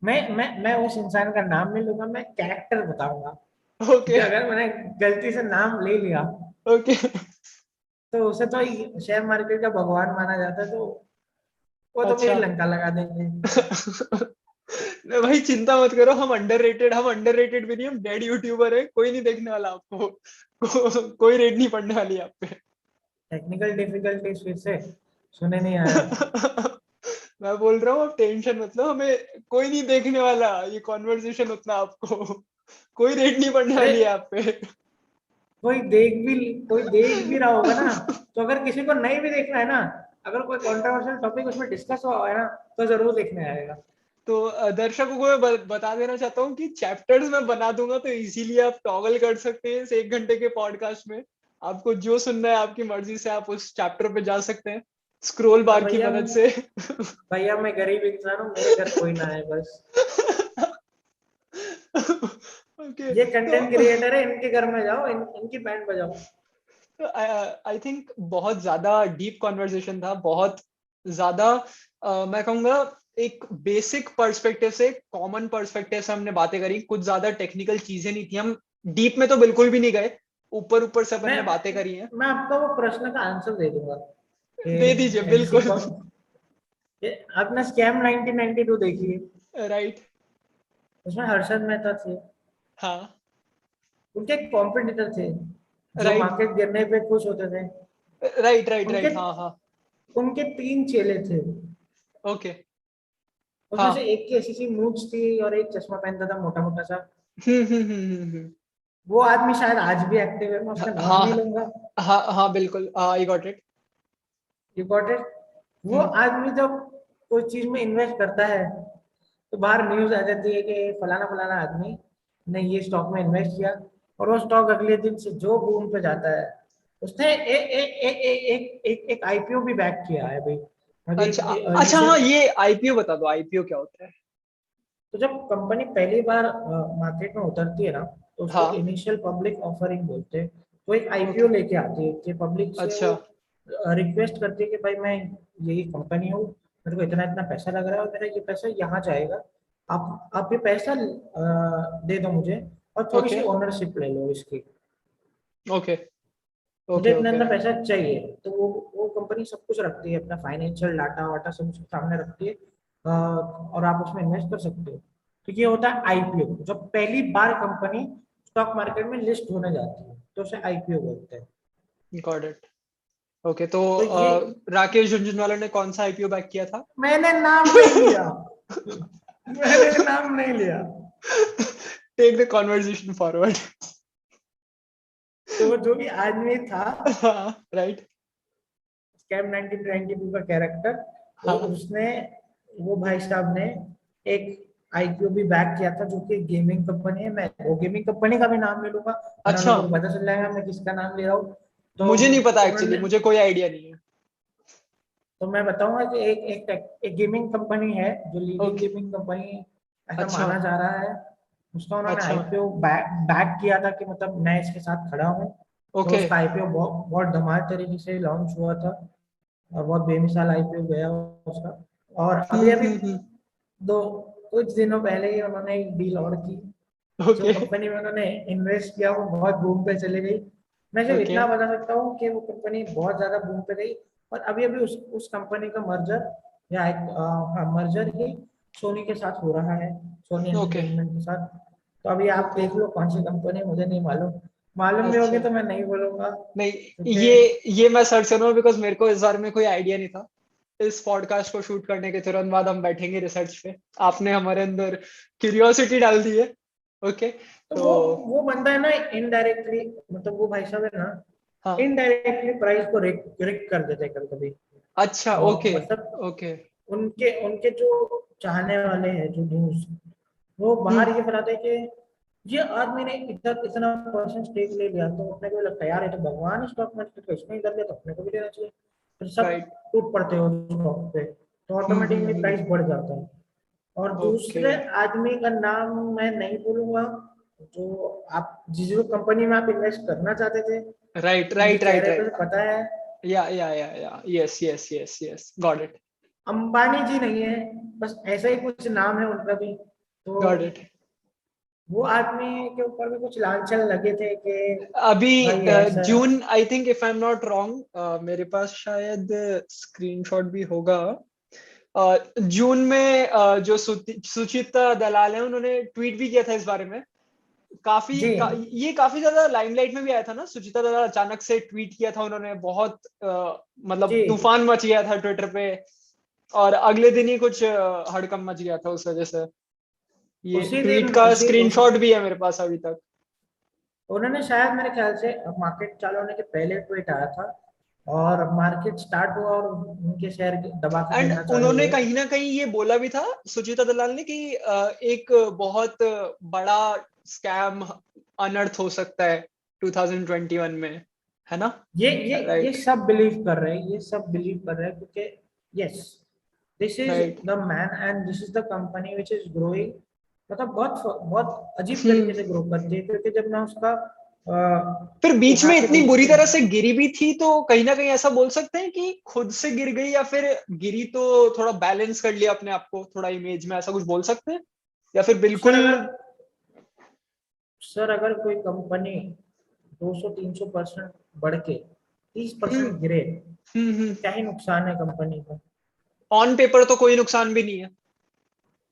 मैं उस इंसान का नाम नहीं लूंगा, मैं कैरेक्टर बताऊंगा। ओके। क्योंकि अगर मैंने गलती से नाम ले लिया ओके। तो उसे तो शेयर मार्केट का भगवान माना जाता है, तो वो तो मेरी अच्छा। लंका लगा देंगे। नहीं भाई, चिंता मत करो, हम अंडररेटेड भी नहीं, हम डेड यूट्यूबर है, कोई नहीं देखने वाला आपको। कोई रेड नहीं पड़ने वाली आप पे। टेक्निकल डिफिकल्टीज फिर से सुने नहीं आया। मैं बोल रहा हूँ, आप टेंशन मत लो, हमें कोई नहीं देखने वाला ये कॉन्वर्सेशन उतना आपको। कोई रेड नहीं पड़ने अरे वाली है आप पे। कोई देख भी रहा होगा ना, तो अगर किसी को नहीं भी देखना है ना, अगर कोई कंट्रोवर्शियल टॉपिक उसमें डिस्कस हुआ है ना, तो जरूर देखने आएगा। तो दर्शकों को मैं बता देना चाहता हूँ कि चैप्टर्स मैं बना दूंगा, तो इजीली आप टॉगल कर सकते हैं इस 1 घंटे के पॉडकास्ट में। आपको जो सुनना है आपकी मर्जी से आप उस चैप्टर पे जा सकते हैं स्क्रोल तो बार की भैया मदद से। भैया मैं गरीब इंसान हूँ, मेरे घर कोई ना आए बस। ओके। ये तो कंटेंट क्रिएटर है, इनके घर में जाओ, इनकी बैंड बजाओ। आई थिंक बहुत ज्यादा डीप कॉन्वर्सेशन था, बहुत ज्यादा मैं कहूँगा एक बेसिक पर्सपेक्टिव से, कॉमन पर्सपेक्टिव से हमने बातें करी, कुछ ज्यादा टेक्निकल चीजें नहीं थी, हम डीप में तो बिल्कुल भी नहीं गए, ऊपर ऊपर से अपन मैं ने बातें करी हैं। मैं आपको वो प्रश्न का आंसर दे दूंगा कि दे दीजिए ऐसी बिल्कुल। कौन, ये आपने स्कैम 1992 देखी है? राइट। उसमें हर्षद मेहता थे, हाँ। उनके एक कॉम्पिटिटर थे जो राइट मार्केट गिरने पे खुश होते थे। राइट राइट उनके राइट। हाँ हाँ। उनके 3 चेले थे। ओके। उसमें से हाँ। एक की ऐसी सी मूंछ थी और एक चश्मा पहनता था मोटा मोटा सा। हम्म। वो आदमी शायद आज भी एक्टिव है, मैं उसका नाम हाँ नहीं लूंगा। हाँ हाँ बिल्कुल, I got it. You got it. वो हम्म। आदमी जब कोई चीज में इन्वेस्ट करता है तो बाहर न्यूज आ जाती है कि फलाना फलाना आदमी ने ये स्टॉक में इन्वेस्ट किया, और वो स्टॉक अगले दिन से जो बूम पे जाता है। उसने एक आईपीओ भी बैक किया है भाई, अभी अच्छा अच्छा, हाँ, रिसेंट। ये आईपीओ बता दो, आईपीओ क्या होता है? तो जब कंपनी पहली बार मार्केट में उतरती है ना, तो उसको हाँ। इनिशियल पब्लिक ऑफरिंग बोलते हैं। वो एक आईपीओ ओके। लेके आती है कि पब्लिक से अच्छा। वो रिक्वेस्ट करती है कि भाई मैं यही कंपनी हूँ, मेरे को इतना इतना पैसा लग रहा है और मेरा ये पैसा यहाँ जाएगा। आप ये पैसा दे दो मुझे, और थोड़ी ओके सी ओनरशिप ले लो इसकी। ओके मुझे ओके इतना ओके। इतना पैसा चाहिए, तो वो कंपनी सब कुछ रखती है, अपना फाइनेंशियल डाटा वाटा सब उसके सामने रखती है। और आप उसमें इन्वेस्ट कर सकते हो। तो ये होता है आईपीओ, जब पहली बार कंपनी स्टॉक मार्केट में लिस्ट होने जाती है तो उसे आईपीओ बोलते हैं। Got it. ओके, तो तो ये राकेश झुनझुनवाला ने कौन सा आईपीओ बैक किया था? मैंने नाम नहीं लिया, मैंने नाम नहीं लिया। Take the conversation forward. तो वो जो भी आदमी था, हाँ राइट। स्कैम 1992 का कैरेक्टर, वो हाँ। उसने वो भाई साहब ने एक आईपीओ भी बैक किया था, जो कि गेमिंग कंपनी है। मैं वो गेमिंग कंपनी का भी नाम ले लूंगा, वरना अच्छा, लोगों को पता चल जाएगा मैं किसका नाम ले रहा हूँ। तो मुझे नहीं पता एक्चुअली, उन्होंने मुझे कोई आइडिया नहीं है। तो मैं बताऊंगा कि एक गेमिंग कंपनी है जो लीडिंग ओके। गेमिंग कंपनी ऐसा अच्छा माना जा रहा है। उसका उन्होंने अच्छा। आईपीओ बैक किया था कि मतलब मैं इसके साथ खड़ा हूँ। तो ओके। उसका आईपीओ बहुत धमाल तरीके से लॉन्च हुआ था, और बहुत बेमिसाल आईपीओ गया उसका। और अभी अभी दो कुछ दिनों पहले ही उन्होंने एक डील और की। जो ओके कंपनी में उन्होंने इन्वेस्ट किया वो बहुत बूम पे चली गई। मैं सिर्फ ओके। इतना बता सकता हूँ कि वो कंपनी बहुत ज्यादा बूम पे गई। और अभी अभी उस कंपनी का मर्जर, या एक हाँ मर्जर ही सोनी के साथ हो रहा है, सोनी ओके। एंटरटेनमेंट के साथ। तो अभी आप ओके। देख लो कौन सी कंपनी है, मुझे नहीं मालूम। मालूम भी होगी अच्छा। तो मैं नहीं बोलूंगा नहीं, क्योंकि ये मैं सर्च करूंगा बिकॉज मेरे को इस बारे में कोई आइडिया नहीं था। इस पॉडकास्ट को शूट करने के तुरंत बाद हम बैठेंगे रिसर्च पे। आपने हमारे अंदर क्यूरियोसिटी डाल दी है। ओके। तो तो वो बंदा है ना, इनडायरेक्टली, मतलब वो भाई साहब है ना, हाँ, इनडायरेक्टली प्राइस को रिक कर देते कभी कभी। अच्छा, ओके, मतलब ओके। उनके उनके जो चाहने वाले हैं, जो दोस्त, वो बाहर हम्म, ये फैलाते हैं कि ये आदमी ने इतना इतना परसेंट स्टेक ले लिया, तो अपने को लगता है यार ये तो भगवान स्टॉक मार्केट को इसने कर लिया, तो अपने को भी लेना चाहिए। फिर सब राइट। टूट पड़ते हो स्टॉक पे, तो ऑटोमेटिकली प्राइस बढ़ जाता है। और ओके, दूसरे आदमी का नाम मैं नहीं बोलूंगा, जो आप जिस कंपनी में आप इन्वेस्ट करना चाहते थे, राइट, मुझे राइट, राइट, चेहरे पे राइट। से पता है, या, yes, yes, yes, yes, got it, Ambani ji नहीं है, बस ऐसा ही कुछ नाम है उनका भी। तो गॉट इट। वो आदमी के ऊपर भी कुछ लांछन लगे थे कि अभी भाई ऐसा। June, I think, if I am not wrong, मेरे पास शायद स्क्रीनशॉट भी होगा। जून में जो सुचिता दलाल है, उन्होंने ट्वीट भी किया था इस बारे में। जी ये काफी ज्यादा लाइमलाइट में भी आया था ना, सुचिता दलाल अचानक से ट्वीट किया था उन्होंने, बहुत मतलब जी, तूफान मच गया था ट्विटर पे। और अगले दिन ही कुछ हड़कंप मच गया था उस वजह से। ये उसी ट्वीट दिन का उसी स्क्रीनशॉट भी है मेरे पास अभी तक। उन्होंने शायद मेरे ख्याल से मार्केट चालू होने के पहले ट्वीट आया था, और मार्केट स्टार्ट हुआ और उनके शेयर दबा के एंड गिरना चालू उन्होंने हुए। कहीं ना कहीं ये बोला भी था, सुचिता दलाल ने, कि एक बहुत बड़ा स्कैम अनर्थ हो सकता है 2021 में, है ना? ये राइट, सब बिलीव कर रहे हैं, ये सब बिलीव कर रहे हैं, क्योंकि yes, this is right. The man and this is the company which is growing. मतलब बहुत बहुत अजीब तरीके हम्म। से ग्रो करती है, क्योंकि जब मैं उसका फिर बीच उठा में के इतनी बुरी देखती तरह हूँ। से गिरी भी थी, तो कहीं ना कहीं ऐसा बोल सकते हैं कि खुद से गिर गई, या फिर गिरी तो थोड़ा बैलेंस कर लिया अपने आप को थोड़ा इमेज में, ऐसा कुछ बोल सकते हैं? या फिर सर बिल्कुल? अगर सर अगर कोई कंपनी 200-300% बढ़ के 30% हम्म, गिरे, हम्म। क्या ही नुकसान है कंपनी का। ऑन पेपर तो कोई नुकसान भी नहीं है।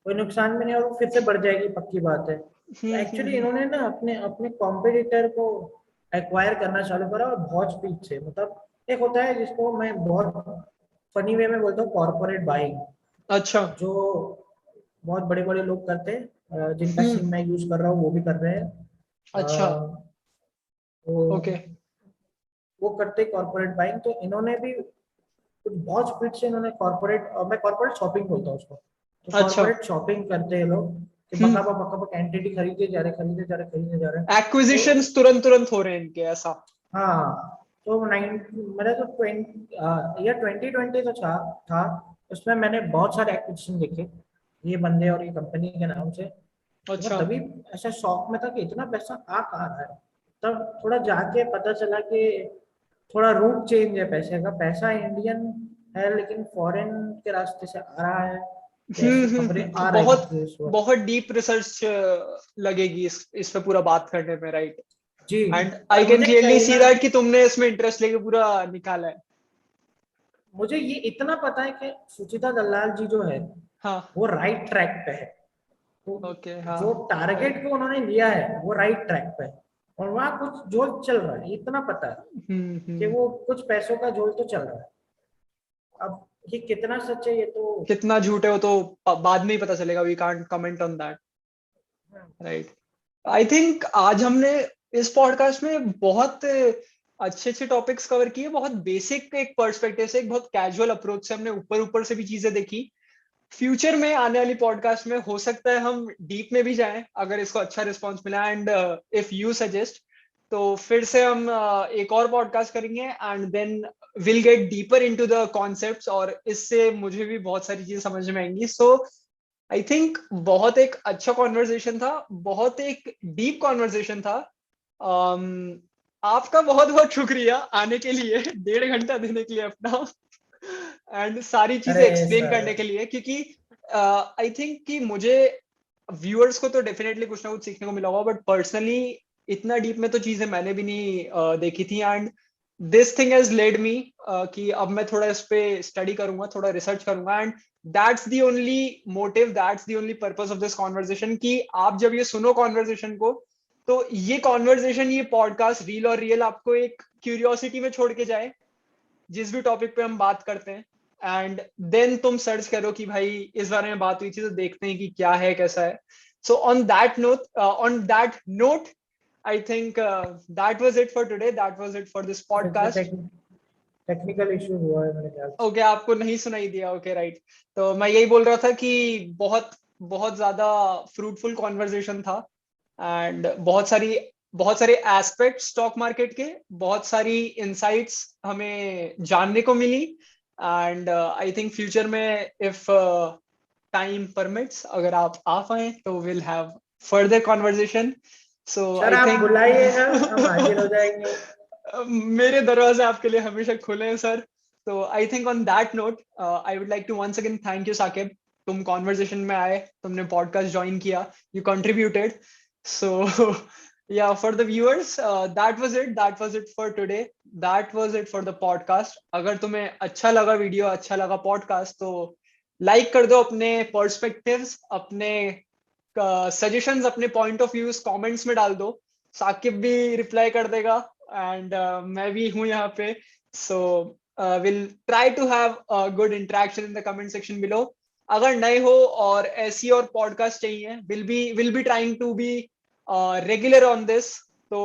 कोई नुकसान भी नहीं, और वो फिर से बढ़ जाएगी, पक्की बात है। तो एक्चुअली हम्म। इन्होंने ना अपने अपने कॉम्पिटिटर को एक्वायर करना चालू करा, और बहुत स्पीड से। मतलब एक होता है जिसको मैं बहुत फनी वे में बोलता हूँ, कॉर्पोरेट बाइंग, अच्छा। जो बहुत बड़े बड़े लोग करते हैं, जिनका हम्म। सिम मैं यूज कर रहा हूँ वो भी कर रहे हैं। अच्छा। ओके। तो वो करते कॉर्पोरेट बाइंग, तो इन्होंने भी कुछ बहुत स्पीड से इन्होंने कॉर्पोरेट, मैं कॉर्पोरेट शॉपिंग बोलता हूँ उसको, तो अच्छा। कॉर्पोरेट शॉपिंग करते हैं लोग कि हम्म। बकाबक एंटिटी खरीदे जा रहे, खरीदे जा रहे, खरीदे जा रहे हैं। तो एक्विजिशंस तुरंत तुरंत हो रहे हैं इनके, ऐसा? हाँ, तो मेरा जो 2020 तो था, उसमें मैंने बहुत सारे एक्विजिशन देखे, ये बंदे और ये कंपनी के नाम से। तो मैं अच्छा। तभी ऐसा शौक में था कि इतना पैसा आ कहाँ रहा है। तब थोड़ा जाके पता चला कि थोड़ा रूट चेंज है पैसे का, पैसा इंडियन है लेकिन फॉरेन के रास्ते से आ रहा है, ऐसी खबरें आ रही बहुत थी उस वक्त। बहुत डीप रिसर्च लगेगी इस पे पूरा बात करने में, राइट? जी, एंड आई पर कैन मुझे क्लियरली कहीं सी ना, दैट कि तुमने इसमें इंटरेस्ट लेके पूरा निकाला है। मुझे ये इतना पता है कि सुचिता दलाल जी जो है, हाँ। वो राइट ट्रैक पे है। तो ओके, हाँ। जो राइट। टारगेट को उन्होंने लिया है वो राइट ट्रैक पे है, और वहाँ कुछ जोल चल रहा है, इतना पता है कि हम्म। वो कुछ पैसों का जोल तो चल रहा है। अब ये कितना सच है ये तो, कितना झूठ है वो तो बाद में ही पता चलेगा, we can't comment on that, right? I think आज हमने इस पॉडकास्ट में बहुत अच्छे अच्छे टॉपिक्स कवर किए, बहुत बेसिक एक पर्सपेक्टिव से, एक बहुत कैजुअल अप्रोच से हमने ऊपर ऊपर से भी चीजें देखी। फ्यूचर में आने वाली पॉडकास्ट में हो सकता है हम डीप में भी जाएं, अगर इसको अच्छा रिस्पॉन्स मिला, एंड इफ यू सजेस्ट, तो फिर से हम एक और पॉडकास्ट करेंगे, and then will get deeper into the concepts, और इससे मुझे भी बहुत सारी चीजें समझ में आएंगी। सो आई थिंक बहुत एक अच्छा कॉन्वर्जेशन था, बहुत एक डीप कॉन्वर्जेशन था। um, आपका बहुत बहुत शुक्रिया आने के लिए, 1.5 घंटा देने के लिए अपना, एंड सारी चीजें अरे एक्सप्लेन सर, करने के लिए, क्योंकि आई थिंक कि मुझे, व्यूअर्स को तो डेफिनेटली कुछ ना कुछ सीखने को मिला होगा, बट पर्सनली इतना डीप में तो चीजें मैंने भी नहीं देखी थी। And this thing has led me कि अब मैं थोड़ा इस पे स्टडी करूंगा, थोड़ा रिसर्च करूंगा, and that's the only motive, that's the only purpose of this conversation, कि आप जब ये सुनो कॉन्वर्जेशन को, तो ये कॉन्वर्जेशन, ये पॉडकास्ट रील और रियल, आपको एक क्यूरियोसिटी में छोड़ के जाए जिस भी टॉपिक पे हम बात करते हैं, एंड देन तुम सर्च करो कि भाई इस बारे में बात हुई थी, तो देखते हैं कि क्या है, कैसा है। So on that note, I think that was it for today. That was it for this podcast. Technical issue हुआ है मेरे ख्याल से। ओके, आपको नहीं सुनाई दिया? Okay right. तो मैं यही बोल रहा था कि बहुत बहुत ज्यादा फ्रूटफुल कॉन्वर्जेशन था एंड बहुत सारे एस्पेक्ट स्टॉक मार्केट के, बहुत सारी इनसाइट्स हमें जानने को मिली एंड आई थिंक फ्यूचर में इफ टाइम परमिट्स, अगर आप आ पाए तो will have further conversation. So sir I आप थिंक बुलाइए, हम हाजिर हो जाएंगे। मेरे दरवाजे आपके लिए हमेशा खुले हैं सर। तो I think on that note I would like to once again thank you Saqib, तुम कॉन्वर्जेशन में आए, तुमने पॉडकास्ट ज्वाइन किया, you contributed. So yeah, for the viewers, that was it for today, that was it for the podcast. अगर तुम्हें अच्छा लगा video, अच्छा लगा पॉडकास्ट, तो लाइक कर दो, अपने पर्सपेक्टिव्स, अपने सजेशंस, अपने पॉइंट ऑफ व्यूज कमेंट्स में डाल दो। साकिब भी रिप्लाई कर देगा एंड मैं भी हूँ यहाँ पे। So will try to have good interaction in the comment section below. अगर नए हो और ऐसी और पॉडकास्ट चाहिए, will be trying to be regular on this, तो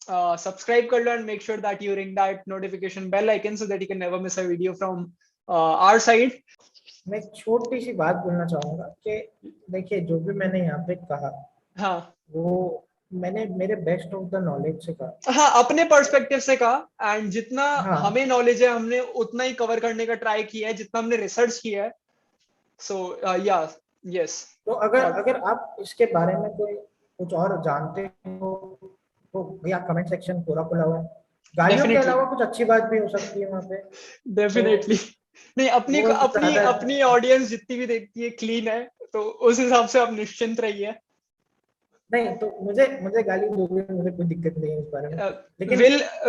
सब्सक्राइब कर लो and make sure that you ring that notification bell icon so that you can never miss a video from our side. मैं एक छोटी सी बात बोलना चाहूंगा कि देखिए, जो भी मैंने यहाँ पे कहा, हाँ वो मैंने मेरे बेस्ट ऑफ द नॉलेज से कहा। हाँ, अपने पर्सपेक्टिव से कहा एंड जितना हाँ, हमें नॉलेज है हमने उतना ही कवर करने का ट्राई किया है, जितना हमने रिसर्च किया है। सो या यस, तो अगर आप इसके बारे में कोई कुछ और जानते हो तो भैया कमेंट सेक्शन पूरा खुला हुआ है। गालियों के अलावा कुछ अच्छी बात भी हो सकती है वहाँ पे, डेफिनेटली। नहीं, वो ज्यादा अपनी ऑडियंस जितनी भी देखती है क्लीन है, तो उस हिसाब से आप निश्चिंत रहिए। नहीं, तो मुझे गाली दोगे, मुझे कोई दिक्कत नहीं है इस बारे में, लेकिन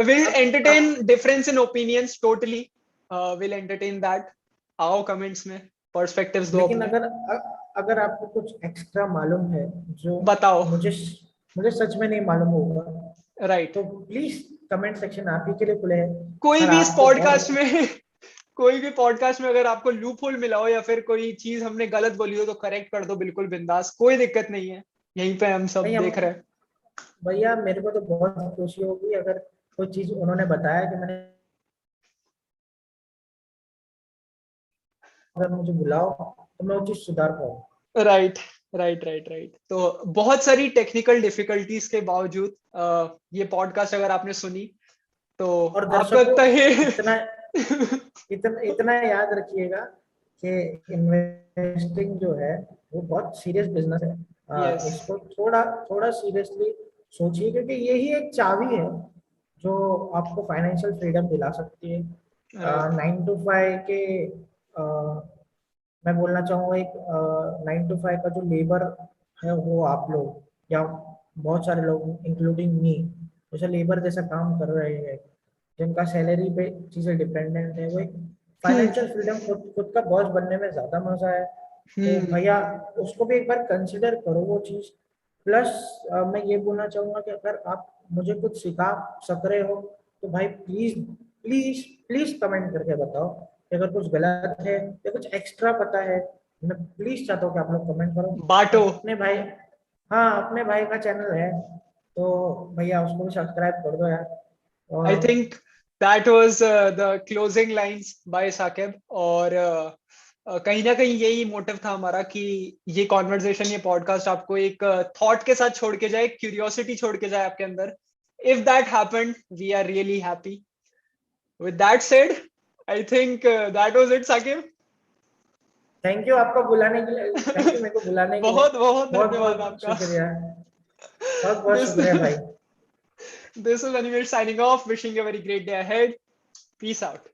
will entertain difference in opinions, totally will entertain that. आओ कमेंट्स में पर्सपेक्टिव्स दो लेकिन अपने। अगर आपको कुछ एक्स्ट्रा मालूम है जो बताओ। मुझे सच में नहीं मालूम होगा, राइट, तो प्लीज कमेंट सेक्शन आप ही के लिए खुले है। कोई सर भी इस आपको पॉडकास्ट में कोई भी पॉडकास्ट में अगर आपको लूप होल मिला हो या फिर कोई चीज हमने गलत बोली हो तो करेक्ट कर दो, बिल्कुल बिंदास, कोई दिक्कत नहीं है, यहीं पे हम सब देख रहे हैं। भैया मेरे को तो बहुत खुशी होगी अगर कोई चीज उन्होंने बताया कि मैंने, अगर मुझे बुलाओ तो मैं वो चीज सुधार पाऊँ। Right right. तो बहुत सारी टेक्निकल डिफिकल्टीज के बावजूद ये पॉडकास्ट अगर आपने सुनी तो और आपको लगता है इतना याद रखिएगा कि इन्वेस्टिंग जो है वो बहुत सीरियस बिजनेस है। Yes. इसको थोड़ा सीरियसली सोचिए, क्योंकि यही एक चाबी है जो आपको फाइनेंशियल फ्रीडम दिला सकती है। 9 to 5 के मैं बोलना चाहूँगा, एक 9 to 5 का जो लेबर है वो आप लोग या बहुत सारे लोग इंक्लूडिंग मी जैसे लेबर जैसा काम कर रहे हैं, जिनका सैलरी पे चीजें डिपेंडेंट है, वो एक फाइनेंशियल फ्रीडम खुद का बॉस बनने में ज्यादा मजा है। तो भैया उसको भी एक बार कंसिडर करो वो चीज। प्लस मैं ये बोलना चाहूंगा कि अगर आप मुझे कुछ सिखा सक रहे हो तो भाई प्लीज प्लीज प्लीज कमेंट करके बताओ कि अगर कुछ गलत है या कुछ एक्स्ट्रा पता है। मैं प्लीज चाहता हूँ कि आप लोग कमेंट करो, बांटो अपने भाई, हाँ अपने भाई का चैनल है तो भैया उसको भी सब्सक्राइब कर दो यार। I think that was the closing lines by Saqib. और कहीं ना कहीं यही मोटिव था हमारा कि ये कॉन्वर्सेशन, ये पॉडकास्ट आपको एक थॉट के साथ छोड़ के जाए, क्यूरियोसिटी छोड़ के जाए आपके अंदर। If that happened we are really happy. With that said I think that was it Saqib. Thank you आपका बुलाने के लिए, थैंक यू मेरे को बुलाने के लिए, बहुत बहुत बहुत धन्यवाद बहुत आपका। शुक्रिया, बहुत बहुत शुक्रिया भाई। This is Anivir signing off, wishing you a very great day ahead. Peace out.